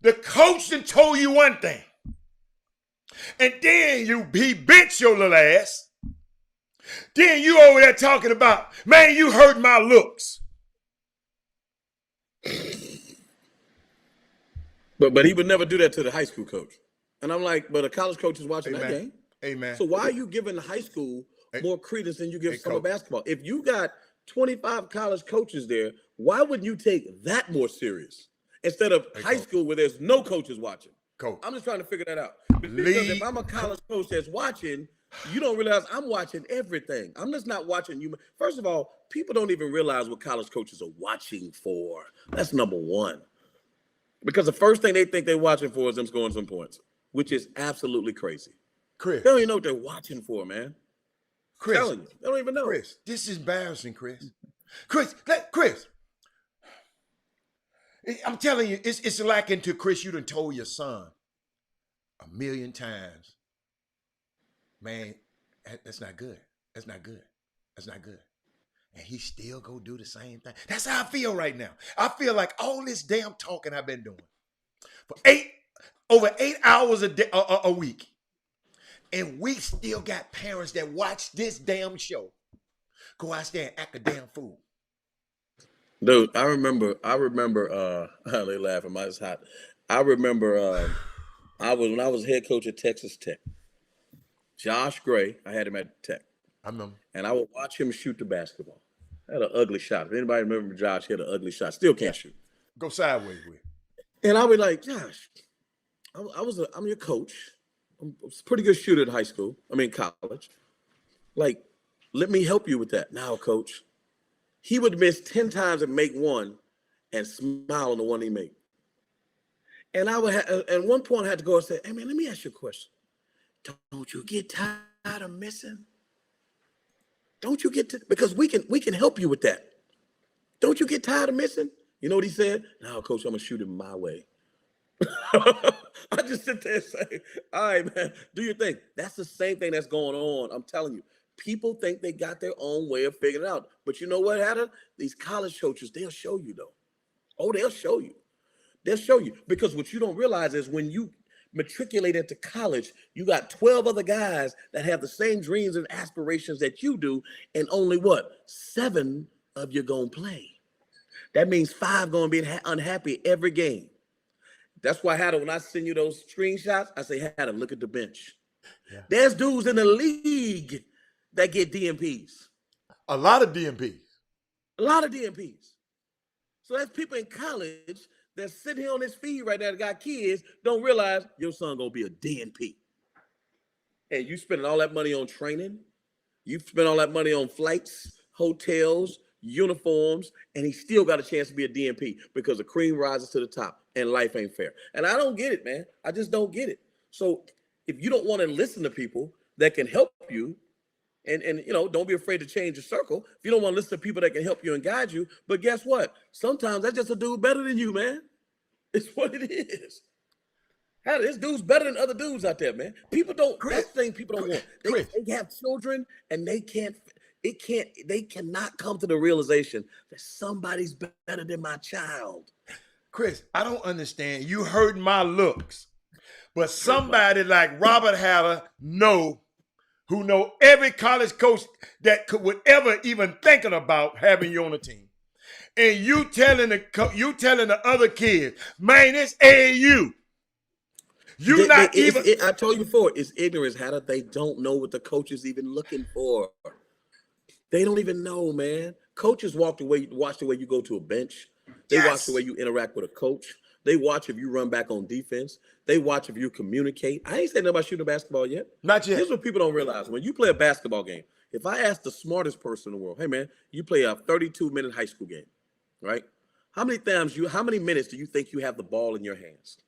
The coach done told you one thing. And then he bent your little ass. Then you over there talking about, man, you hurt my looks. But he would never do that to the high school coach. And I'm like, but a college coach is watching that game. Amen. So why are you giving the high school more credence than you give summer basketball? If you got 25 college coaches there, why wouldn't you take that more serious instead of high school where there's no coaches watching? Coach, I'm just trying to figure that out. Because if I'm a college coach that's watching, you don't realize I'm watching everything. I'm just not watching you. First of all, people don't even realize what college coaches are watching for. That's number one. Because the first thing they think they're watching for is them scoring some points, which is absolutely crazy. Chris, they don't even know what they're watching for, man. Chris, I'm telling you, they don't even know. Chris, this is embarrassing, Chris. Chris, I'm telling you, it's like into Chris, you done told your son 1,000,000 times, man, that's not good. That's not good. That's not good. And he still go do the same thing. That's how I feel right now. I feel like all this damn talking I've been doing for over 8 hours a week. And we still got parents that watch this damn show go out there and act a damn fool. Dude, I remember, they laughing, mine's hot. I remember when I was head coach at Texas Tech, Josh Gray, I had him at Tech. I remember. And I would watch him shoot the basketball. I had an ugly shot. If anybody remember Josh, he had an ugly shot. Still can't shoot. Go sideways with. And I would like, Josh, I'm your coach. I'm a pretty good shooter in college. Like, let me help you with that. Now, coach, he would miss 10 times and make one and smile on the one he made. And I would at one point I had to go and say, hey, man, let me ask you a question. Don't you get tired of missing? Don't you because we can help you with that. Don't you get tired of missing? You know what he said? No, coach, I'm going to shoot him my way. I just sit there and say, all right, man, do your thing. That's the same thing that's going on. I'm telling you, People think they got their own way of figuring it out. But you know what, Adam? These college coaches, they'll show you, though. Oh, they'll show you. They'll show you. Because what you don't realize is when you matriculate into college, you got 12 other guys that have the same dreams and aspirations that you do, and only what? 7 of you gonna play. That means 5 gonna be unhappy every game. That's why, Haddon, when I send you those screenshots, I say, Haddon, look at the bench. Yeah. There's dudes in the league that get DMPs. A lot of DMPs. A lot of DMPs. So that's people in college that sit here on this feed right now that got kids, don't realize your son gonna be a DNP. And you spending all that money on training, you spend all that money on flights, hotels, uniforms, and he still got a chance to be a DNP because the cream rises to the top and life ain't fair. And I don't get it, man. I just don't get it. So if you don't want to listen to people that can help you, and you know, don't be afraid to change your circle. If you don't want to listen to people that can help you and guide you, but guess what? Sometimes that's just a dude better than you, man. It's what it is. How this dude's better than other dudes out there, man. People don't. That's the thing people don't want. They have children and they cannot come to the realization that somebody's better than my child. Chris, I don't understand. You hurt my looks, but somebody like Robert Hatter who know every college coach that would ever even thinking about having you on a team, and you telling the other kids, man, it's AAU. I told you before, it's ignorance, Hatter. They don't know what the coach is even looking for. They don't even know, man. Coaches watch the way you go to a bench. They watch the way you interact with a coach. They watch if you run back on defense. They watch if you communicate. I ain't saying nothing about shooting a basketball yet. Not yet. Here's what people don't realize. When you play a basketball game, if I ask the smartest person in the world, hey, man, you play a 32-minute high school game, right? How many minutes do you think you have the ball in your hands?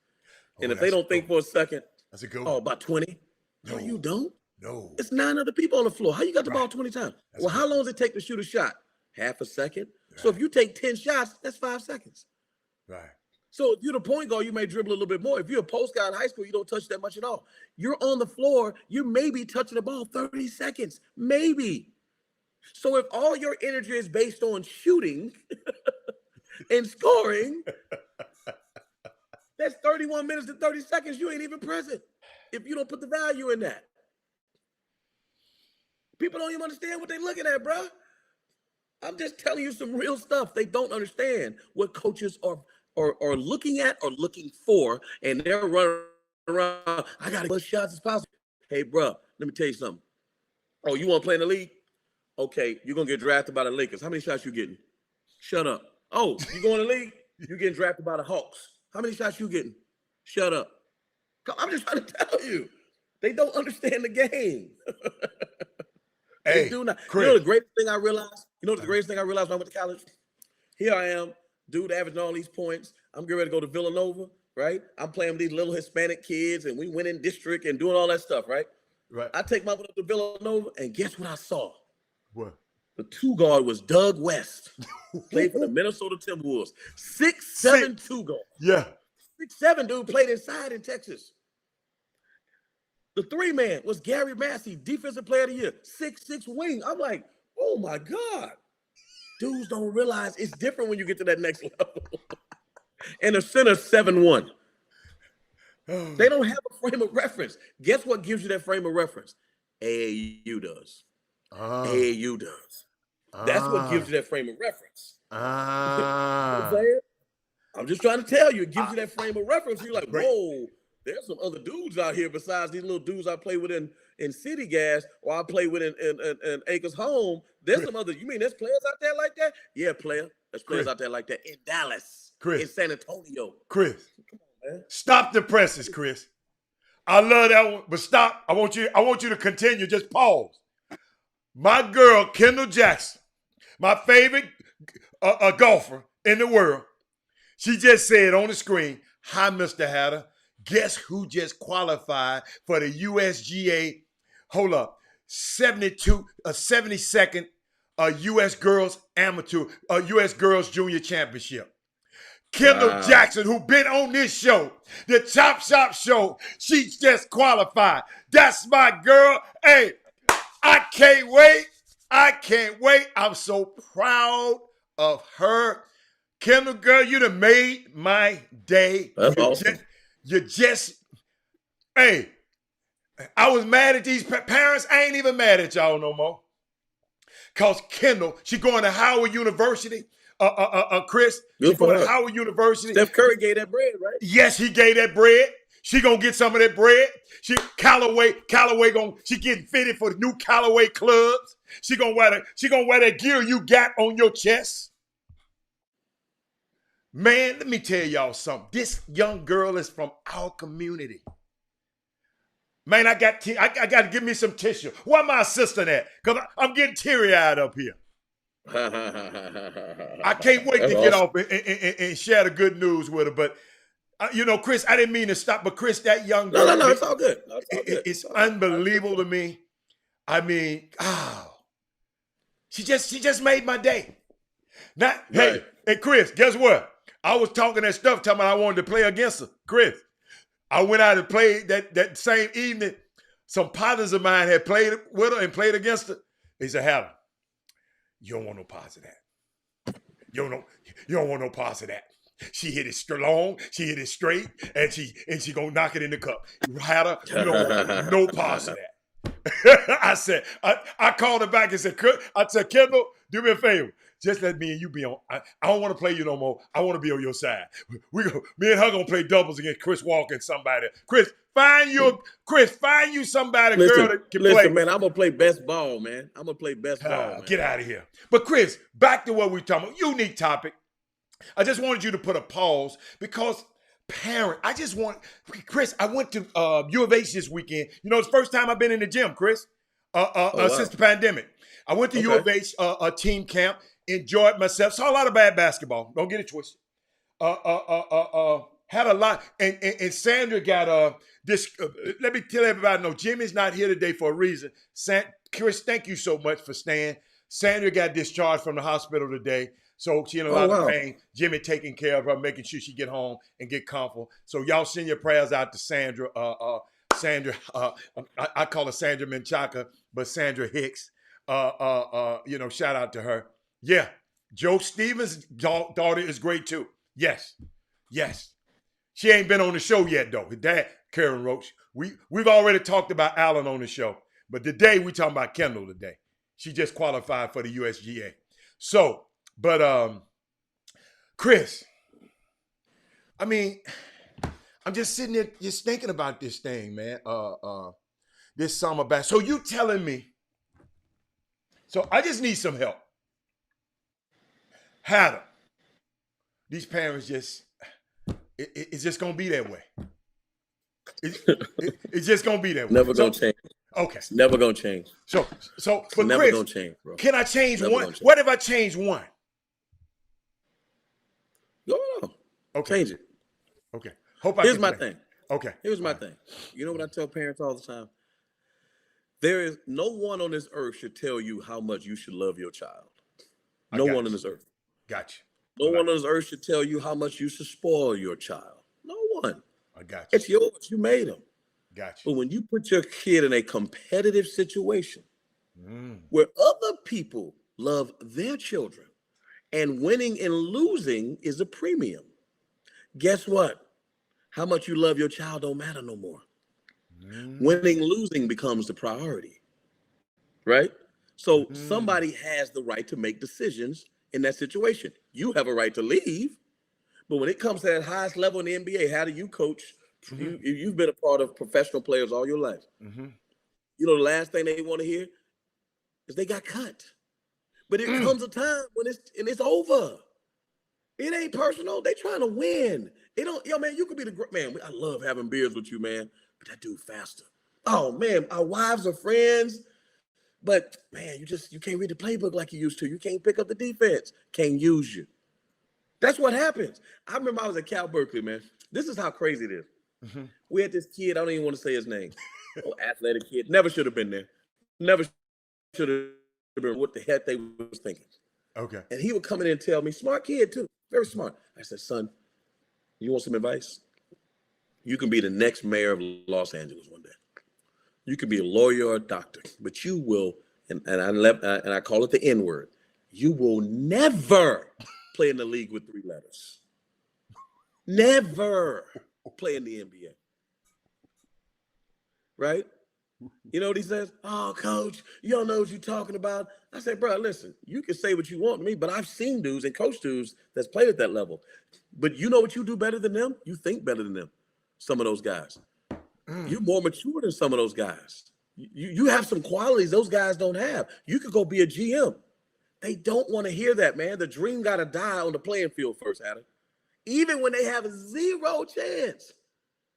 And if they don't think for a second, that's a good one. Oh, about 20? No, you don't. No. It's 9 other people on the floor. How you got the ball 20 times? Well, how long does it take to shoot a shot? Half a second. Right. So if you take 10 shots, that's 5 seconds. Right. So if you're the point guard, you may dribble a little bit more. If you're a post guy in high school, you don't touch that much at all. You're on the floor, you may be touching the ball 30 seconds, maybe. So if all your energy is based on shooting and scoring, that's 31 minutes and 30 seconds. You ain't even present if you don't put the value in that. People don't even understand what they're looking at, bro. I'm just telling you some real stuff. They don't understand what coaches are looking at or looking for, and they're running around. I got as much shots as possible. Hey, bro, let me tell you something. Oh, you want to play in the league? Okay, you're going to get drafted by the Lakers. How many shots you getting? Shut up. Oh, you going to the league? You're getting drafted by the Hawks. How many shots you getting? Shut up. I'm just trying to tell you. They don't understand the game. They do not. Chris. You know the greatest thing I realized? when I went to college? Here I am, dude averaging all these points. I'm getting ready to go to Villanova, right? I'm playing with these little Hispanic kids, and we went in district and doing all that stuff, right? Right. I take my foot up to Villanova, and guess what I saw? What? The 2 guard was Doug West. Played for the Minnesota Timberwolves. 6'7" 2 guard. Yeah. 6'7" dude played inside in Texas. The 3-man was Gary Massey, Defensive Player of the Year, 6'6" wing. I'm like, oh my God. Dudes don't realize it's different when you get to that next level. And the center 7'1". They don't have a frame of reference. Guess what gives you that frame of reference? AAU does. AAU does. That's what gives you that frame of reference. You know what I'm saying? I'm just trying to tell you, it gives you that frame of reference. You're like, whoa, there's some other dudes out here besides these little dudes I play with in City Gas or I play with in Acres Home. There's some other, you mean there's players out there like that? Yeah, player. There's players out there like that in Dallas, in San Antonio. Chris, come on, man. Stop the presses, Chris. I love that one, but stop. I want you to continue. Just pause. My girl, Kendall Jackson, my favorite golfer in the world, she just said on the screen, hi, Mr. Hatter. Guess who just qualified for the USGA, 72nd U.S. Girls Amateur, U.S. Girls Junior Championship. Kendall Jackson, who been on this show, the Chop Shop Show, she just qualified. That's my girl. Hey, I can't wait. I can't wait. I'm so proud of her. Kendall, girl, you done made my day. That's awesome. You just, hey, I was mad at these parents. I ain't even mad at y'all no more. Because Kendall, she going to Howard University. Chris, she going to Howard University. Steph Curry gave that bread, right? Yes, he gave that bread. She gonna get some of that bread. Callaway she getting fitted for the new Callaway clubs. She gonna wear that gear you got on your chest. Man, let me tell y'all something. This young girl is from our community. Man, I got to give me some tissue. Where my assistant at? Because I'm getting teary-eyed up here. I can't wait to get off and share the good news with her. But, Chris, I didn't mean to stop. But, Chris, that young girl. No, it's all good. It's unbelievable to me. I mean, she just made my day. Now, Right. hey, Chris, guess what? I was talking that stuff, telling me I wanted to play against her. Chris, I went out and played that same evening. Some partners of mine had played with her and played against her. They said, Hannah, you don't want no parts of that. You don't want no parts of that. She hit it strong, she hit it straight, and she gonna knock it in the cup. Hannah, you don't want no parts of that. I said, I called her back and said, Kendall, do me a favor. Just let me and you be on. I don't want to play you no more. I want to be on your side. Me and her gonna play doubles against Chris Walker and somebody. Chris, find you somebody, girl that can play. Listen, man, I'm gonna play best ball, man. I'm gonna play best ball, man. Get out of here. But Chris, back to what we're talking about. Unique topic. I just wanted you to put a pause because Chris, I went to U of H this weekend. It's the first time I've been in the gym, Chris, since the pandemic. I went to U of H team camp. Enjoyed myself. Saw a lot of bad basketball. Don't get it twisted. Had a lot. And Sandra got this. Let me tell everybody, no, Jimmy's not here today for a reason. Chris, thank you so much for staying. Sandra got discharged from the hospital today. So she in a lot of pain. Jimmy taking care of her, making sure she get home and get comfortable. So y'all send your prayers out to Sandra. Sandra, I call her Sandra Menchaca, but Sandra Hicks. Shout out to her. Yeah, Joe Stevens' daughter is great too. Yes. She ain't been on the show yet though. Her dad, Karen Roach. We've already talked about Allen on the show, but today we talking about Kendall today. She just qualified for the USGA. So, but Chris, I mean, I'm just sitting there just thinking about this thing, man. This summer back. So you telling me? So I just need some help. Hannah, these parents it's just gonna be that way. It's just gonna be that way. Never gonna change. Okay. It's never gonna change. So, but never Chris, gonna change, bro. Can I change Never one? gonna change. What if I change one? Go on. Okay. Change it. Okay. Hope Here's my thing. Okay. Here's my thing. You know what I tell parents all the time? There is no one on this earth should tell you how much you should love your child. No one on this earth. Gotcha. No one on this earth should tell you how much you should spoil your child. No one. I got you. It's yours. You made them. Gotcha. But when you put your kid in a competitive situation where other people love their children and winning and losing is a premium, guess what? How much you love your child don't matter no more. Winning, losing becomes the priority, right? So somebody has the right to make decisions in that situation. You have a right to leave, but when it comes to that highest level in the NBA, how do you coach? You've been a part of professional players all your life. You know, the last thing they want to hear is they got cut. But it comes a time when it's over. It ain't personal. They trying to win. They don't, man, you could be man, I love having beers with you, man, but that dude faster. Oh, man, our wives are friends, but, man, you can't read the playbook like you used to. You can't pick up the defense. Can't use you. That's what happens. I remember I was at Cal Berkeley, man. This is how crazy it is. We had this kid, I don't even want to say his name. Athletic kid. Never should have been there. Never should have been what the heck they was thinking. Okay. And he would come in and tell me, smart kid too, very smart. I said, son, you want some advice? You can be the next mayor of Los Angeles one day. You could be a lawyer or a doctor, but you will, and I call it the N word. You will never play in the league with 3 letters. Never play in the NBA. Right? You know what he says? Oh, coach, you don't know what you're talking about. I say, bro, listen, you can say what you want to me, but I've seen dudes and coach dudes that's played at that level. But you know what you do better than them? You think better than them, some of those guys. You're more mature than some of those guys. You have some qualities those guys don't have. You could go be a GM. They don't want to hear that, man. The dream got to die on the playing field first, Adam. Even when they have 0 chance.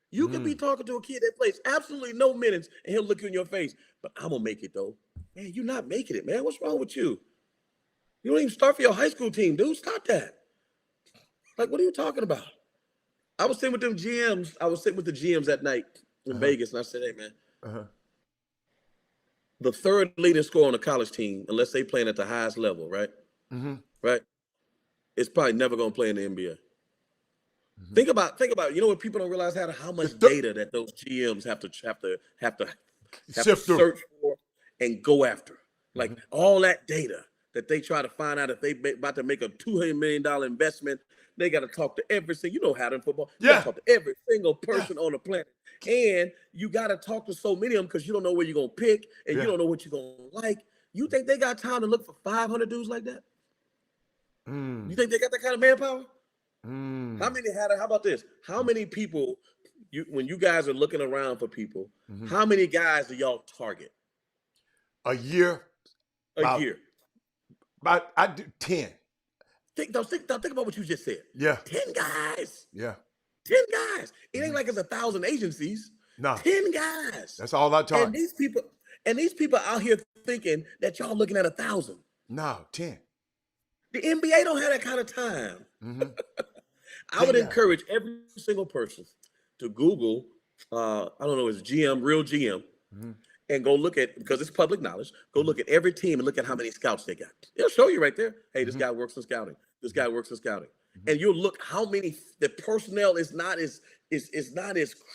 You can be talking to a kid that plays absolutely no minutes, and he'll look you in your face. But I'm going to make it, though. Man, you're not making it, man. What's wrong with you? You don't even start for your high school team, dude. Stop that. Like, what are you talking about? I was sitting with them GMs. I was sitting with the GMs that night in Vegas, and I said, hey, man, the 3rd leading scorer on a college team, unless they playing at the highest level, right? Right? It's probably never going to play in the NBA. Think about, you know what people don't realize, how much data that those GMs have to search for and go after. Like all that data that they try to find out if they about to make a $200 million investment, they got to talk to every single, you know how in football, you got to talk to every single person on the planet. And you got to talk to so many of them because you don't know where you're going to pick and you don't know what you're going to like. You think they got time to look for 500 dudes like that? You think they got that kind of manpower? How about this? How many people, when you guys are looking around for people, how many guys do y'all target? A year? A year. About, I do 10. Think about what you just said. Yeah. 10 guys. Yeah. 10 guys. It ain't like it's 1,000 agencies. No. 10 guys. That's all I target. And these people out here thinking that y'all looking at 1,000. No, 10. The NBA don't have that kind of time. I would encourage every single person to Google, I don't know, it's GM, real GM, and go look at, because it's public knowledge, go look at every team and look at how many scouts they got. It'll show you right there. Hey, this guy works in scouting. This guy works in scouting. And you'll look how many, the personnel is not as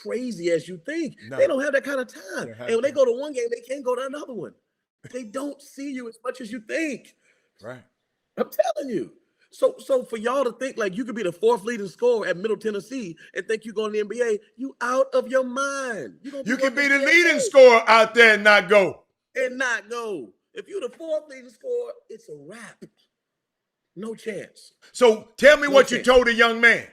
crazy as you think. No. They don't have that kind of time. And when they go to one game, they can't go to another one. They don't see you as much as you think. Right. I'm telling you. So for y'all to think like you could be the 4th leading scorer at Middle Tennessee and think you're going to the NBA, you out of your mind. You can be the leading scorer out there and not go. If you're the 4th leading scorer, it's a wrap. No chance. So tell me what you told the young man.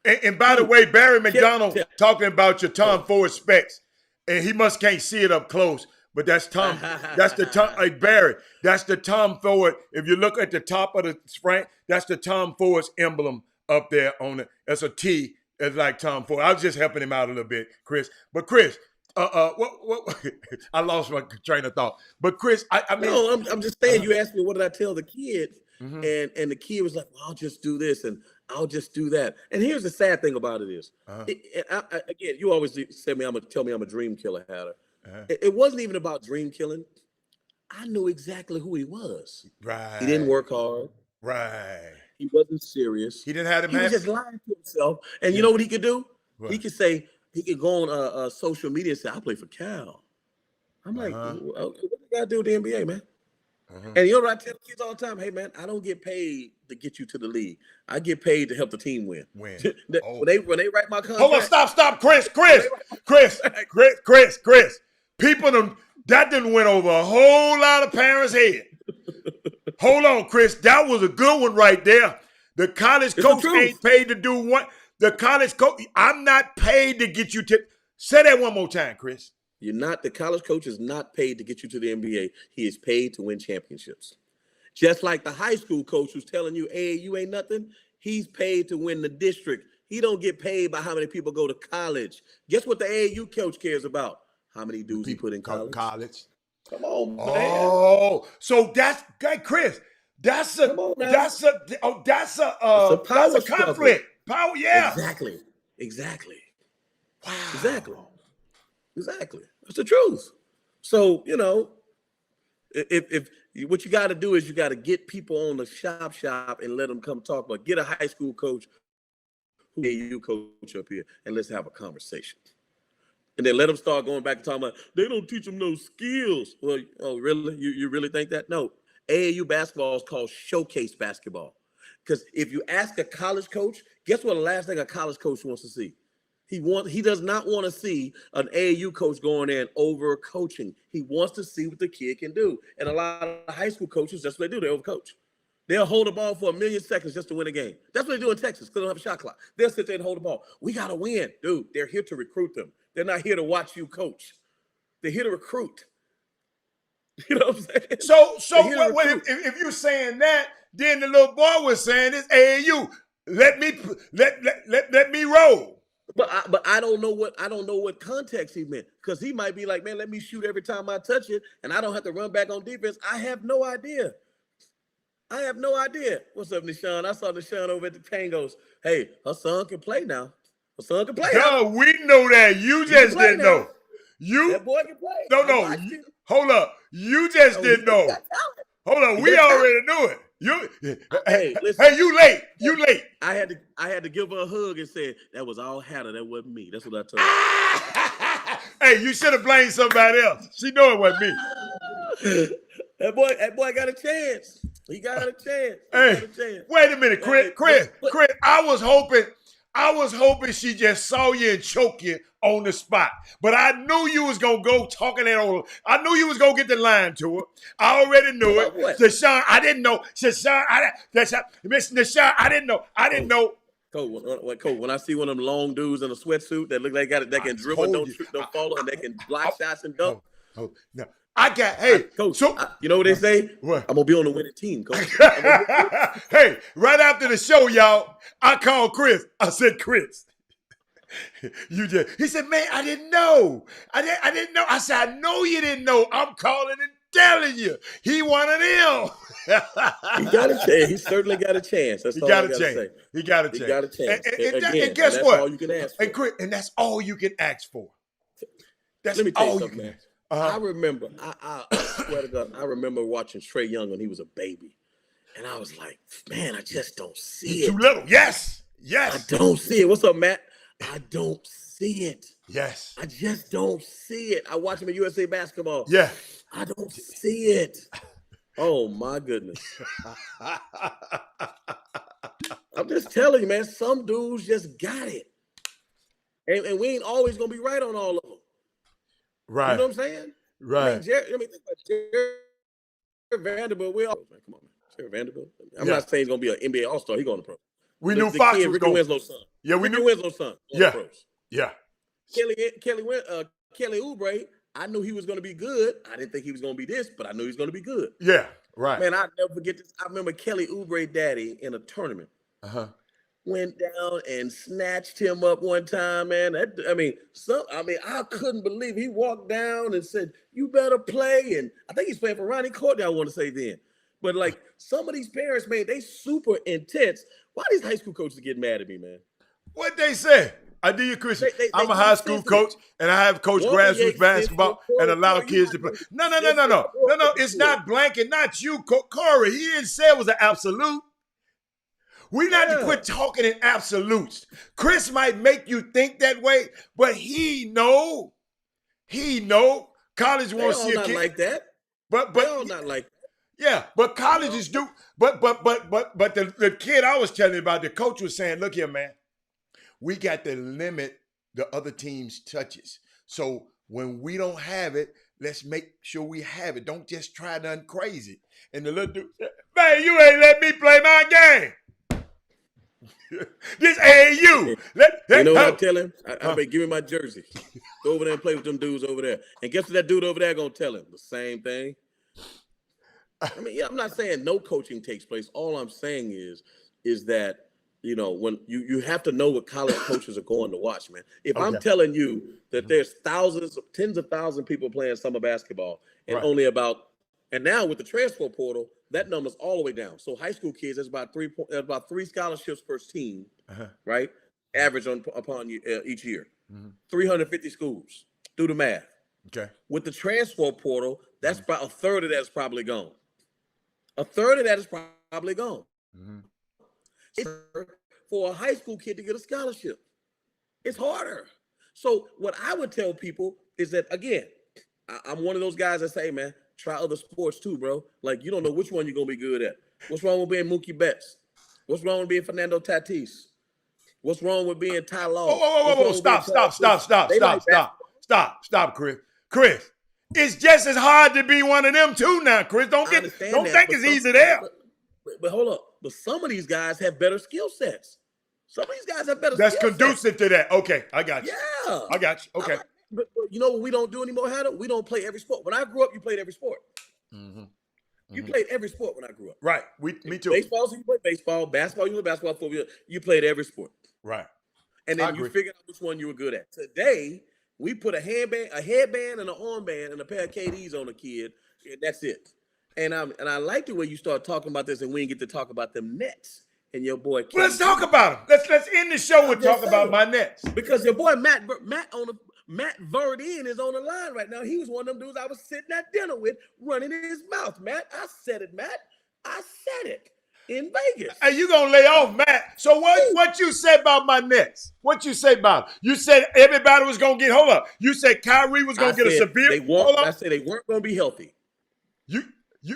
And by the way, Barry McDonald talking about your Tom Ford specs, and he must can't see it up close. But that's Tom. That's the Tom. Like Barry. That's the Tom Ford. If you look at the top of the Frank, that's the Tom Ford's emblem up there on it. That's a T. It's like Tom Ford. I was just helping him out a little bit, Chris. But Chris, what? I lost my train of thought. But Chris, I mean, no, I'm just saying. You asked me what did I tell the kids, and the kid was like, well, "I'll just do this and I'll just do that." And here's the sad thing about it is, again, you always tell me I'm a dream killer, Hatter. It wasn't even about dream killing. I knew exactly who he was. Right. He didn't work hard. Right. He wasn't serious. He didn't have him. He was just lying to himself. And you know what he could do? What? He could go on social media and say, "I play for Cal." I'm like, what do you got to do with the NBA, man? And you know what I tell kids all the time? Hey, man, I don't get paid to get you to the league. I get paid to help the team win. When they write my contract. Hold on, stop, Chris. People, that didn't went over a whole lot of parents' head. Hold on, Chris. That was a good one right there. The college coach ain't paid to do what? The college coach, I'm not paid to get you to. Say that one more time, Chris. The college coach is not paid to get you to the NBA. He is paid to win championships. Just like the high school coach who's telling you, hey, you ain't nothing. He's paid to win the district. He don't get paid by how many people go to college. Guess what the AAU coach cares about? How many dudes he put in college? Come on, man. Oh, so that's Chris. That's a conflict. Power, yeah. Exactly. Wow. Exactly. That's the truth. So, if what you got to do is you got to get people on the shop and let them come talk, but get a high school coach, who AAU coach up here, and let's have a conversation. And then let them start going back and talking about they don't teach them no skills. Well, oh really? You really think that? No. AAU basketball is called showcase basketball. Because if you ask a college coach, guess what the last thing a college coach wants to see? He does not want to see an AAU coach going in over coaching. He wants to see what the kid can do. And a lot of high school coaches, that's what they do. They overcoach. They'll hold the ball for 1,000,000 seconds just to win a game. That's what they do in Texas because they don't have a shot clock. They'll sit there and hold the ball. We got to win. Dude, they're here to recruit them. They're not here to watch you coach. They're here to recruit. You know what I'm saying? So if you're saying that, then the little boy was saying this AAU. Let me roll. But I don't know what context he meant, because he might be like, man, let me shoot every time I touch it, and I don't have to run back on defense. I have no idea. What's up, Nishan? I saw Nishan over at the Tangos. Hey, her son can play now. Her son can play. No, we know that. You just didn't know. That boy can play. No. Hold up. You just didn't know. Hold up. We already knew it. Hey, you late. I had to give her a hug and say that was all Hannah. That wasn't me. That's what I told her. Hey, you should have blamed somebody else. She know it wasn't me. That boy got a chance. He got a chance. Wait a minute, Chris. I was hoping she just saw you and choke you on the spot. But I knew you was gonna go talking that over. I knew you was gonna get the line to her. I already knew it. Deshaun, I didn't know. Miss Deshaun, I didn't know. Coach, when I see one of them long dudes in a sweatsuit that look like that can dribble, don't fall, and they can block shots and dunk. No. Coach. So you know what they say? What? I'm gonna be on the winning team, Coach. Hey, right after the show, y'all, I called Chris. I said, Chris, he said, man, I didn't know. I didn't know. I said, I know you didn't know. I'm calling and telling you. He one of them. He got a chance. He certainly got a chance. That's all I gotta say. He got a chance. And guess what? All you can ask for. And Chris, and that's all you can ask for. Let me tell you something, man. Uh-huh. I remember, I swear to God, I remember watching Trae Young when he was a baby. And I was like, man, I just don't see it. Too little. Yes. I don't see it. What's up, Matt? I don't see it. Yes. I just don't see it. I watch him at USA Basketball. Yeah. I don't see it. Oh, my goodness. I'm just telling you, man, some dudes just got it. And we ain't always going to be right on all of them. Right. You know what I'm saying? Right. I mean, think about Jared Vanderbilt. Come on, man. Jared Vanderbilt. I'm not saying he's going to be an NBA All-Star. He's going to pro. We knew Fox was Ricky going. Winslow's son. Yeah, we knew. Winslow's son. Yeah. Pros. Yeah. Kelly Oubre, I knew he was going to be good. I didn't think he was going to be this, but I knew he was going to be good. Yeah. Right. Man, I'll never forget this. I remember Kelly Oubre daddy in a tournament. Went down and snatched him up one time, man. I couldn't believe it. He walked down and said, "You better play." And I think he's playing for Ronnie Courtney, I want to say then. But like some of these parents, man, they super intense. Why these high school coaches get mad at me, man? What they say? I do you, Chris. I'm a high school coach, and I have coached grassroots basketball and allow kids to play. No. It's not blanket, not you, Corey. He didn't say it was an absolute. We not to quit talking in absolutes. Chris might make you think that way, but he know. College won't see a kid like that. But they all not like that. Yeah, but colleges do. But the kid I was telling you about, the coach was saying, look here, man, we got to limit the other team's touches. So when we don't have it, let's make sure we have it. Don't just try nothing crazy. And the little dude said, man, you ain't let me play my game. This AAU. You know what I tell him? I say, give me my jersey. Go over there and play with them dudes over there. And guess what that dude over there gonna tell him? The same thing. I mean, I'm not saying no coaching takes place. All I'm saying is that, you know, when you have to know what college coaches are going to watch, man. If I'm telling you that there's tens of thousands of people playing summer basketball, and only and now with the transfer portal, that number's all the way down. So high school kids, there's about three scholarships per team, right? Average upon each year. 350 schools. Do the math. Okay. With the transfer portal, that's about a third of that is probably gone. A third of that is probably gone. It's harder for a high school kid to get a scholarship. It's harder. So what I would tell people is that, again, I'm one of those guys that say, man, try other sports too, bro. Like, you don't know which one you're going to be good at. What's wrong with being Mookie Betts? What's wrong with being Fernando Tatis? What's wrong with being Ty Law? Whoa. Stop, Chris. Chris, it's just as hard to be one of them too now, Chris. Don't think it's easy there. But hold up. But some of these guys have better skill sets. Some of these guys have better That's skill conducive sets. to that. Okay, I got you. Yeah. I got you. Okay. But you know what we don't do anymore, Hatter? We don't play every sport. When I grew up, you played every sport. You played every sport when I grew up. Right. Me too. Baseball, so you played baseball. Basketball, you played basketball. Football, you played every sport. Right. And then you figured out which one you were good at. Today, we put a headband, and an armband, and a pair of KDs on a kid, and that's it. And I like the way you start talking about this, and we didn't get to talk about them Nets and your boy. Well, let's talk about them. Let's end the show with talk about my Nets. Because your boy Matt Verdine is on the line right now. He was one of them dudes I was sitting at dinner with, running in his mouth. Matt, I said it, Matt. I said it in Vegas. Hey, you gonna lay off, Matt? So what you said about my Nets? What you say about it? You said everybody was gonna get. Hold up. You said Kyrie was gonna get a severe. I said they weren't gonna be healthy. You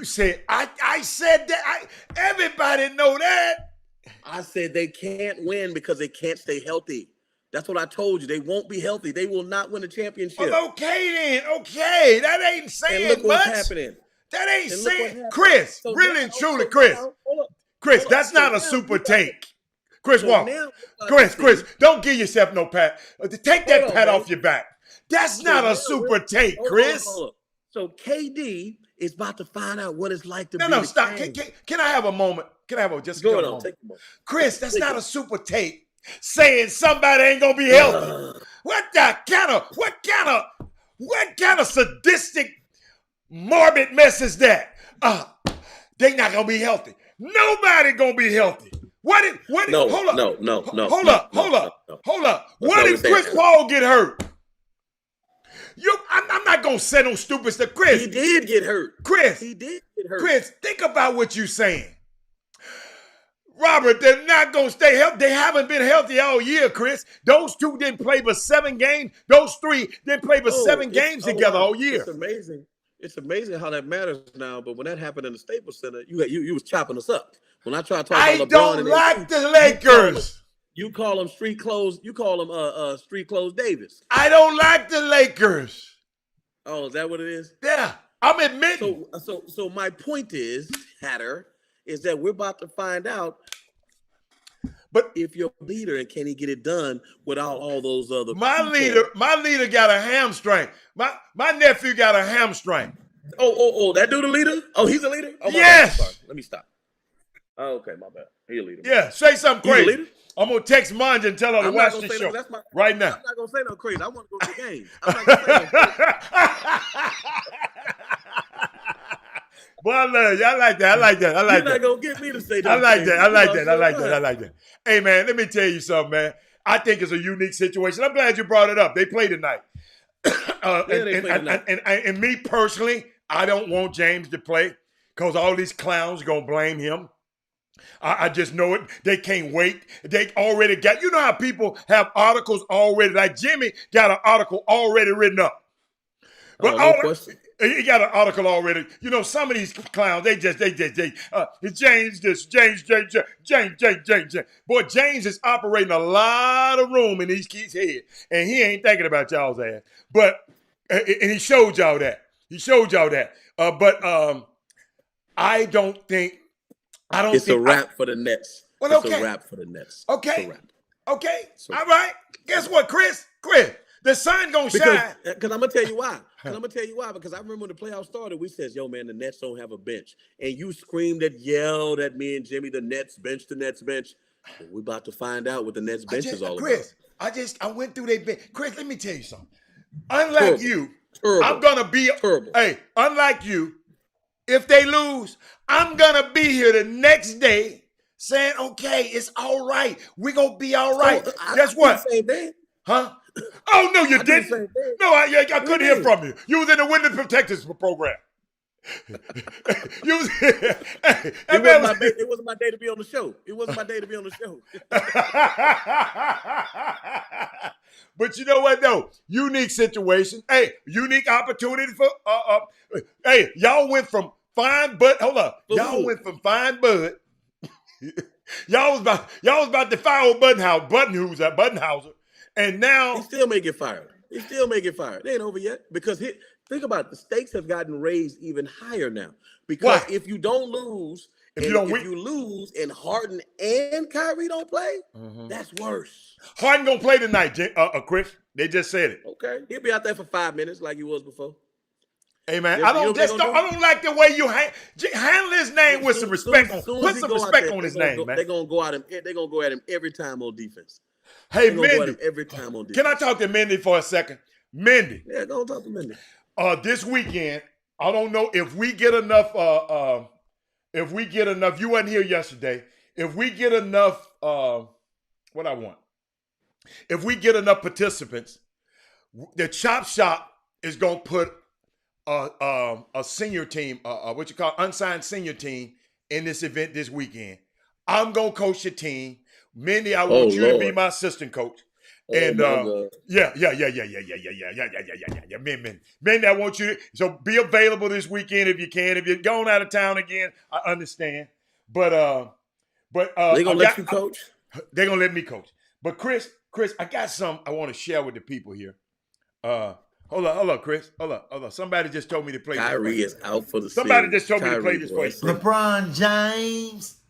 said I said that. Everybody know that. I said they can't win because they can't stay healthy. That's what I told you. They won't be healthy. They will not win a championship. Well, okay then. Okay, that ain't saying and look much. What's happening. That ain't saying, Chris. So really and truly, Chris. Chris, that's not a super take. Chris Walker. Chris, don't give yourself no pat. Take that pat off your back. That's not a super take, Chris. So KD is about to find out what it's like to be. No, stop. Can I have a moment? Can I have just a moment? Take a moment. Chris, that's not a super take. Saying somebody ain't gonna be healthy. What kind of sadistic, morbid mess is that? They not gonna be healthy. Nobody gonna be healthy. Hold up. What if Chris Paul get hurt? I'm not gonna say no stupid stuff. Chris, he did get hurt. He did get hurt. Chris, think about what you're saying. Robert, they're not going to stay healthy. They haven't been healthy all year, Chris. Those two didn't play but 7 games. Those 3 didn't play but 7 games together all year. It's amazing. It's amazing how that matters now. But when that happened in the Staples Center, you was chopping us up. When I try to talk about LeBron, I don't like the Lakers. You call them street clothes. You call them street clothes Davis. I don't like the Lakers. Oh, is that what it is? Yeah, I'm admitting. So my point is, Hatter, is that we're about to find out. But if you're a leader and can he get it done without all those other my leader got a hamstring. My nephew got a hamstring. Oh, that dude a leader? Oh, he's a leader? Oh, yes. Bad. Let me stop. Oh, okay, my bad. He's a leader. Yeah, say something crazy. I'm gonna text Manja and tell her to watch the show right now. I'm not gonna say no crazy. I want to go to the game. I'm not gonna say no crazy. Boy, I love you. I like that. You're not gonna get me to say that. I like that. Hey, man, let me tell you something, man. I think it's a unique situation. I'm glad you brought it up. They play tonight. And me personally, I don't want James to play because all these clowns are going to blame him. I just know it. They can't wait. They already got, you know how people have articles already, like Jimmy got an article already written up. But no question. He got an article already. You know, some of these clowns, they James this, James. Boy, James is operating a lot of room in these kids' head, and he ain't thinking about y'all's ass. But, and he showed y'all that. But I don't think. It's a wrap for the Nets. Well, okay. It's a wrap for the Nets. Okay. Okay. All right. Guess what, Chris? The sun gonna shine. Because I'm gonna tell you why. Because I remember when the playoffs started, we said, "Yo, man, the Nets don't have a bench," and you yelled at me and Jimmy, "The Nets bench." Well, we're about to find out what the Nets bench is all about. Chris, I went through their bench. Chris, let me tell you something. Unlike you, I'm gonna be terrible. Hey, unlike you, if they lose, I'm gonna be here the next day saying, "Okay, it's all right. We're gonna be all right." Guess what? Huh? Oh, no, you didn't. No, I couldn't hear from you. You was in the Window Protectors program. You was, hey, that It man wasn't, it wasn't my day to be on the show. It wasn't my day to be on the show. But you know what though? Unique situation. Hey, unique opportunity for hey, y'all went from fine bud. Hold up. Y'all went from fine bud. y'all was about to fire old Buttonhauser. And now He still may get fired. He still may get fired. It ain't over yet. Because think about it, the stakes have gotten raised even higher now. Because if you don't lose, if you lose and Harden and Kyrie don't play, that's worse. Harden gonna play tonight, Chris. They just said it. Okay, he'll be out there for 5 minutes like he was before. Hey man, Yeah, I don't like the way you handle his name with some respect. Put some respect on his name, man. They're gonna go at him every time on defense. Hey, They're gonna go at Mindy. him every time on defense. Can I talk to Mindy for a second? Mindy. Yeah, go talk to Mindy. This weekend, I don't know if we get enough. You wasn't here yesterday. If we get enough, what I want. If we get enough participants, the Chop Shop is gonna put a senior team, unsigned senior team in this event this weekend. I'm gonna coach the team. Mindy, I want you to be my assistant coach. And yeah. Mindy, I want you to be available this weekend if you can. If you're going out of town again, I understand. But they gonna let you coach? They're gonna let me coach. But Chris, I got something I want to share with the people here. Hold on, Chris. Hold on. Somebody just told me to play. Kyrie is out for the season. Somebody just told me to play this for you. LeBron James.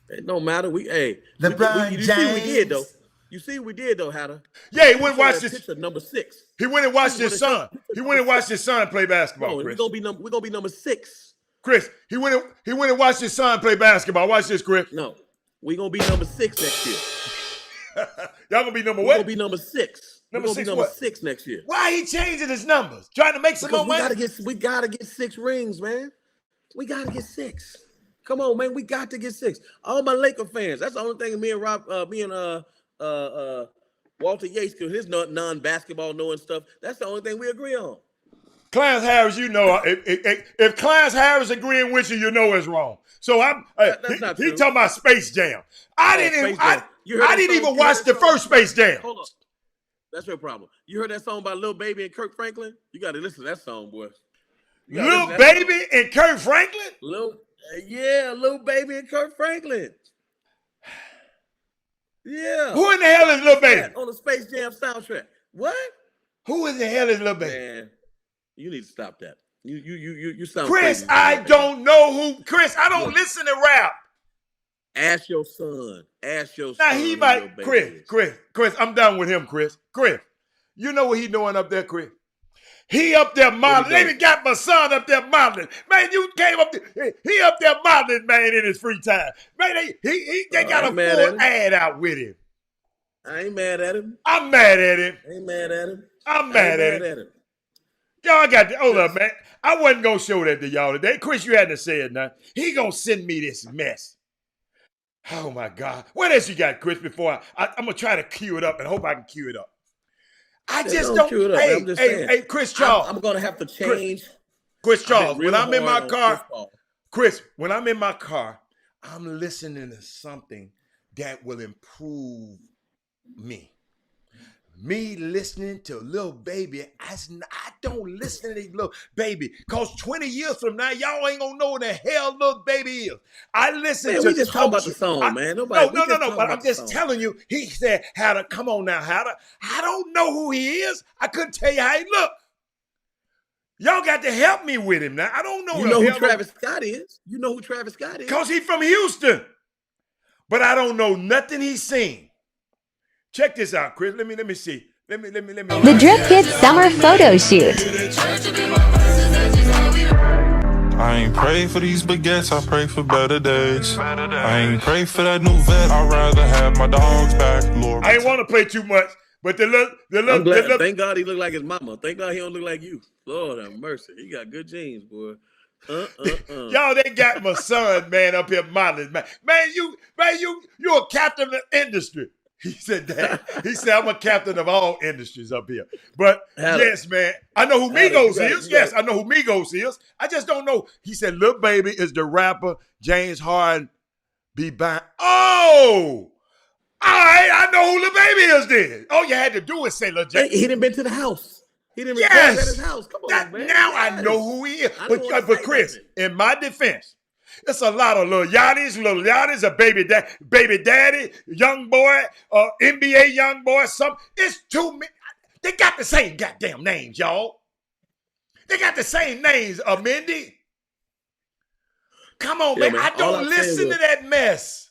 It don't matter. LeBron you James. see what we did though. You see what we did though, Hatter. Yeah, he went and watched his number 6. He went and watched his son. He went and watched his son play basketball. No, Chris. we're gonna be number 6. Chris, he went and watched his son play basketball. Watch this, Chris. No, we're gonna be number 6 next year. Y'all gonna be number what? what? We're gonna be number 6. Number we're gonna 6 be number what? 6 next year. Why he changing his numbers? Trying to make some more money? We gotta get 6 rings, man. We gotta get 6. Come on, man. We got to get 6. All my Laker fans. That's the only thing me and Walter Yates, because his non-basketball knowing stuff, that's the only thing we agree on. Clarence Harris, you know, if Clarence Harris agreeing with you, you know it's wrong. So That's not he true. talking about Space Jam. I didn't even watch the first Space Jam. Hold on. That's your problem. You heard that song by Lil Baby and Kirk Franklin? You got to listen to that song, boy. Lil Baby and Kirk Franklin? Lil Baby and Kirk Franklin. Yeah. Who in the hell is Lil Baby? On the Space Jam soundtrack. What? Who in the hell is Lil Baby? Man, you need to stop that. You sound Chris, crazy. I don't know who. Chris, I don't listen to rap. Ask your son. Now he might. Chris, I'm done with him, Chris. Chris, you know what he doing up there, Chris? He up there modeling. They even got my son up there modeling. Man, you came up there. He up there modeling, man, in his free time. Man, they got a full ad out with him. I ain't mad at him. I'm mad at him. Ain't mad at him. I'm mad at him. Y'all got to, hold up, man. I wasn't going to show that to y'all today. Chris, you hadn't said nothing. He going to send me this mess. Oh, my God. What else you got, Chris, before I'm going to try to cue it up and hope I can cue it up. I just don't. Hey, Chris Charles. I'm going to have to change. Chris Charles, when I'm in my car, Chris, when I'm in my car, I'm listening to something that will improve me. Me listening to Lil Baby, I don't listen to Lil Baby, because 20 years from now, y'all ain't gonna know what the hell Lil Baby is. I listen to. We just talking about the song, man. No. But I'm just telling you. He said, "How to come on now, how to." I don't know who he is. I couldn't tell you how he look. Y'all got to help me with him now. I don't know. You know who Travis Scott is? You know who Travis Scott is? Because he's from Houston, but I don't know nothing he's seen. Check this out, Chris. Let me see. Let me. The Drip Kids Summer Photo Shoot. I ain't pray for these baguettes, I pray for better days. I ain't pray for that new vet, I'd rather have my dogs back. Lord, I ain't want to play too much, but I'm glad. Thank God he look like his mama. Thank God he don't look like you. Lord have mercy. He got good genes, boy. Y'all, they got my son, man, up here modeling, man. Man, you a captain of the industry. He said that. He said, I'm a captain of all industries up here. But yes, man, I know who Migos is. Yes, I know who Migos is. I just don't know. He said, Lil Baby is the rapper James Harden be buying. Oh, all right, I know who Lil Baby is then. All you had to do is say Lil James. He didn't been to the house. He didn't record at his house. Come on, man. Now I know who he is. But Chris, in my defense, it's a lot of little Yachty's, a baby daddy, young boy, NBA young boy, something. It's too many. They got the same goddamn names, y'all. They got the same names, Mindy. Come on, man. I don't listen to that mess.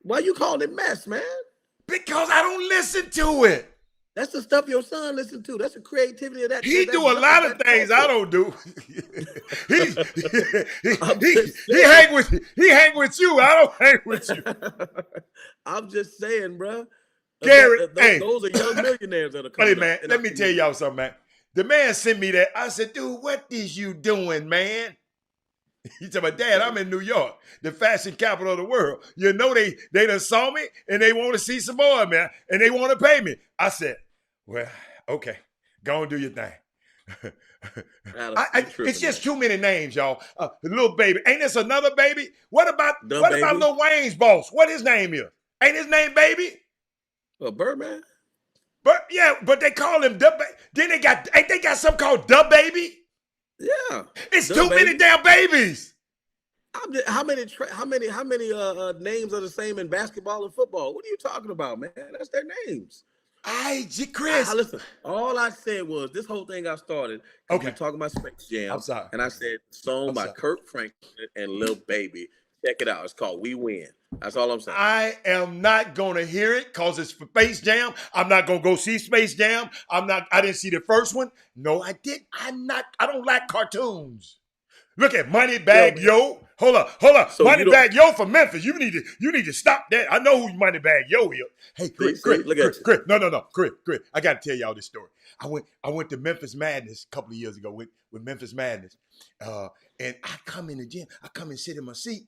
Why you calling it mess, man? Because I don't listen to it. That's the stuff your son listens to. That's the creativity of that. He do a lot of things I don't do. he hang with you. I don't hang with you. I'm just saying, bro. Gary, those are young millionaires that are coming. Hey, man, let me tell y'all something, man. The man sent me that. I said, dude, what is you doing, man? He said, my dad, I'm in New York, the fashion capital of the world. You know, they done saw me and they want to see some more, man, and they want to pay me. I said, well, okay, go and do your thing. It's just too many names, y'all. Lil Baby. Ain't this another baby? What about Lil Wayne's boss? What his name is? Ain't his name Baby? Birdman? But they call him Da Baby. Then ain't they got something called Da Baby? Yeah. It's too many damn babies. How many names are the same in basketball and football? What are you talking about, man? That's their names. Chris. Listen, all I said was this whole thing got started. Okay. We're talking about Space Jam. I'm sorry. And I said, song by Kirk Franklin and Lil Baby. Check it out. It's called We Win. That's all I'm saying. I am not going to hear it because it's for Space Jam. I'm not going to go see Space Jam. I didn't see the first one. No, I did. I don't like cartoons. Look at Moneybag Yo. Hold up. So Moneybag Yo from Memphis. You need to stop that. I know who Moneybag Yo is. Hey, Chris, no. Chris. I got to tell y'all this story. I went to Memphis Madness a couple of years ago with Memphis Madness. And I come in the gym. I come and sit in my seat.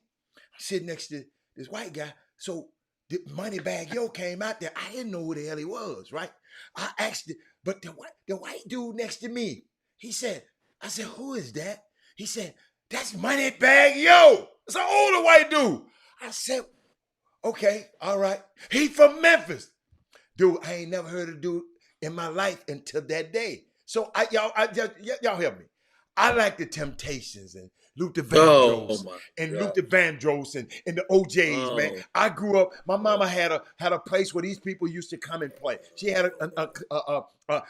I sit next to this white guy. So the Moneybag Yo came out there. I didn't know who the hell he was, right? I asked it, but the white dude next to me, I said, who is that? He said, that's Moneybag Yo. It's an older white dude. I said, okay, all right. He from Memphis. Dude, I ain't never heard of dude in my life until that day. So y'all help me. I like the Temptations and Luther Vandross Luther Vandross and the OJs, man. I grew up. My mama had a place where these people used to come and play. She had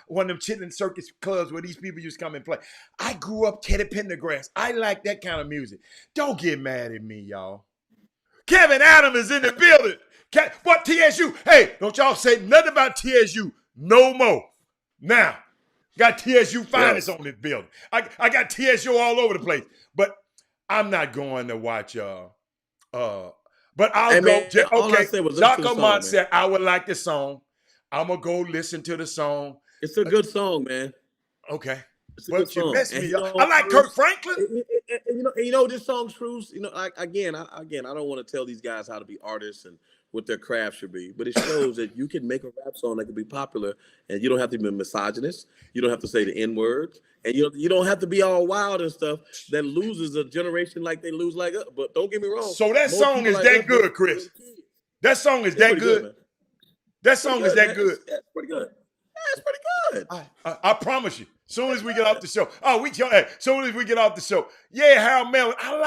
one of them chitlin circus clubs where these people used to come and play. I grew up Teddy Pendergrass. I like that kind of music. Don't get mad at me, y'all. Kevin Adams is in the building. What TSU? Hey, don't y'all say nothing about TSU no more. Now. Got TSU finest on this building. I got TSU all over the place. But I'm not going to watch but I'll go. Jocko Mont said I would like the song. I'm gonna go listen to the song. It's a good song, man. Okay. But you messed me up. I like Kirk Franklin. You know this song, Truce. Again, I don't want to tell these guys how to be artists and what their craft should be, but it shows that you can make a rap song that can be popular, and you don't have to be misogynist. You don't have to say the N-words, and you don't have to be all wild and stuff that loses a generation like they lose like us. But don't get me wrong. So that song is that good, Chris. That song is that good. That song is that good. That's pretty good. That's pretty good. I promise you. Soon as we get off the show. Soon as we get off the show. Yeah, Harold Melvin. I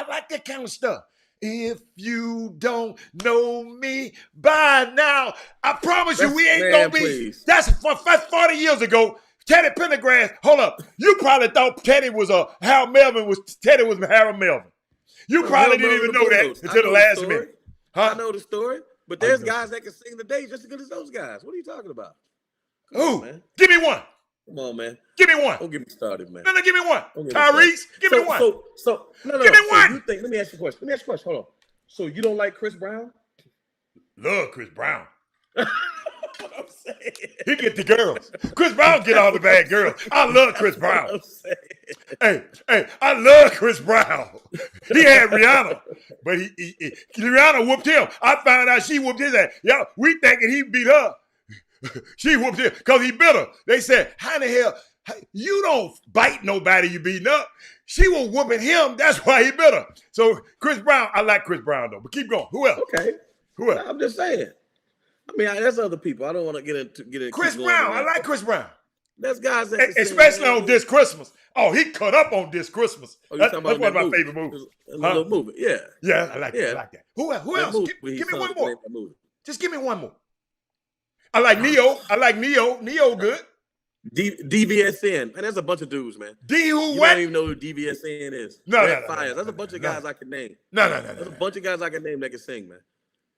like that kind of stuff. If you don't know me by now, I promise you we ain't gonna be. Please. That's 40 years ago. Teddy Pendergrass. Hold up. You probably thought Teddy was Harold Melvin was Harold Melvin. You probably didn't even know that until the last minute. Huh? I know the story, but there's guys that can sing today just as good as those guys. What are you talking about? Who? Man. Give me one. Come on, man. Give me one. Don't get me started, man. No, give me one. Tyrese, give me one. No. Give me one. Let me ask you a question. Hold on. So you don't like Chris Brown? Love Chris Brown. What I'm saying He get the girls. Chris Brown get all the bad girls. I love Chris Brown. Hey, I love Chris Brown. He had Rihanna, but Rihanna whooped him. I found out she whooped his ass. Yeah, we thinking he beat her. She whooped him because he bit her. They said, how the hell, you don't bite nobody you beating up. She was whooping him. That's why he bit her. So Chris Brown, I like Chris Brown though, but keep going. Who else? Okay. Who else? I'm just saying. I mean, there's other people. I don't want to get into Chris Brown. I like Chris Brown. There's guys that especially on This Christmas. Oh, he cut up on This Christmas. Oh, That's one of my favorite movies. A little movie. Yeah. Yeah, I like that. I like that. Who else? Give me one more. Just give me one more. I like Neo. Neo good. DVSN. Man, there's a bunch of dudes, man. You don't even know who DVSN is. No. There's a bunch of guys I can name. No. There's a bunch of guys I can name that can sing, man.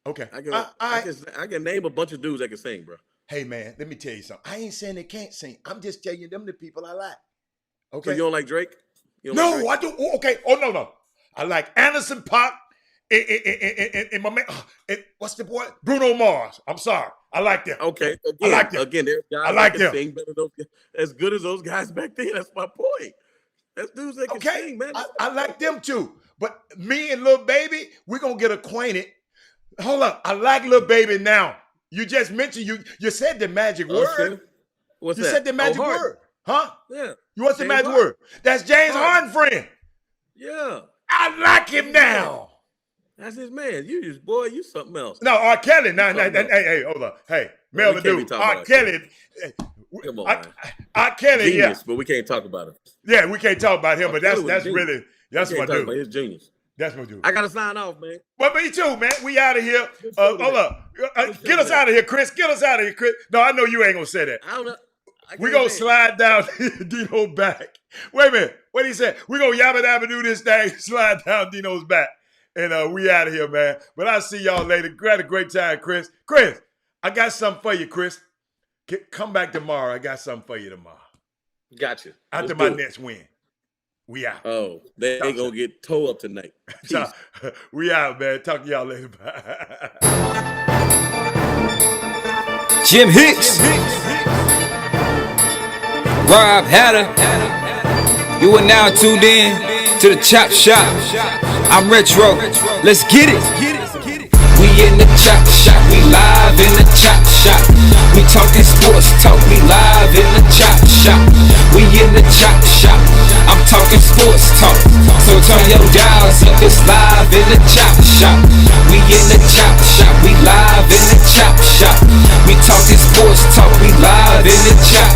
Okay. I can name a bunch of dudes that can sing, bro. Hey, man, let me tell you something. I ain't saying they can't sing. I'm just telling you them the people I like. Okay. So you don't like Drake? No, I do. Oh, okay. Oh, no. I like Anderson .Paak and my man. What's the boy? Bruno Mars. I'm sorry. I like them. Okay. Again, I like them. Again, there's guys I like that can sing better than as good as those guys back then. That's my point. That's dudes that can sing, man. I like them too. But me and Lil Baby, we're going to get acquainted. Hold up. I like Lil Baby now. You just mentioned, you said the magic word. What's you that? said the magic word. Huh? Yeah. What's the magic word? That's James Harden friend. Yeah. I like him now. That's his man. You something else. No, R. Kelly. Hey, hold up. Hey, Melvin dude. R. Kelly. Come on, man. R. Kelly, genius, but we can't talk about him. Yeah, we can't talk about him, but that's really, that's my dude. His genius. That's my dude. I got to sign off, man. Well, me too, man. We out of here. Hold up. Get us out of here, Chris. Get us out of here, Chris. No, I know you ain't going to say that. I don't know. We're going to slide down Dino back. Wait a minute. What did he say? We're going to yabba dabba do this thing, slide down Dino's back. And we out of here, man. But I'll see y'all later. Had a great time, Chris. Chris, I got something for you, Chris. Come back tomorrow. I got something for you tomorrow. Gotcha. After my Nets win. We out. Oh, they ain't going to get towed up tonight. We out, man. Talk to y'all later. Bye. Jim Hicks. Rob Hatter. You are now tuned in to the Chop Shop. I'm Retro. Let's get it. We in the Chop Shop. We live in the Chop Shop. We talking sports talk. We live in the Chop Shop. We in the Chop Shop. I'm talking sports talk. So turn your dials up. It's live in the Chop Shop. We in the Chop Shop. We live in the Chop Shop. We talking sports talk. We live in the Chop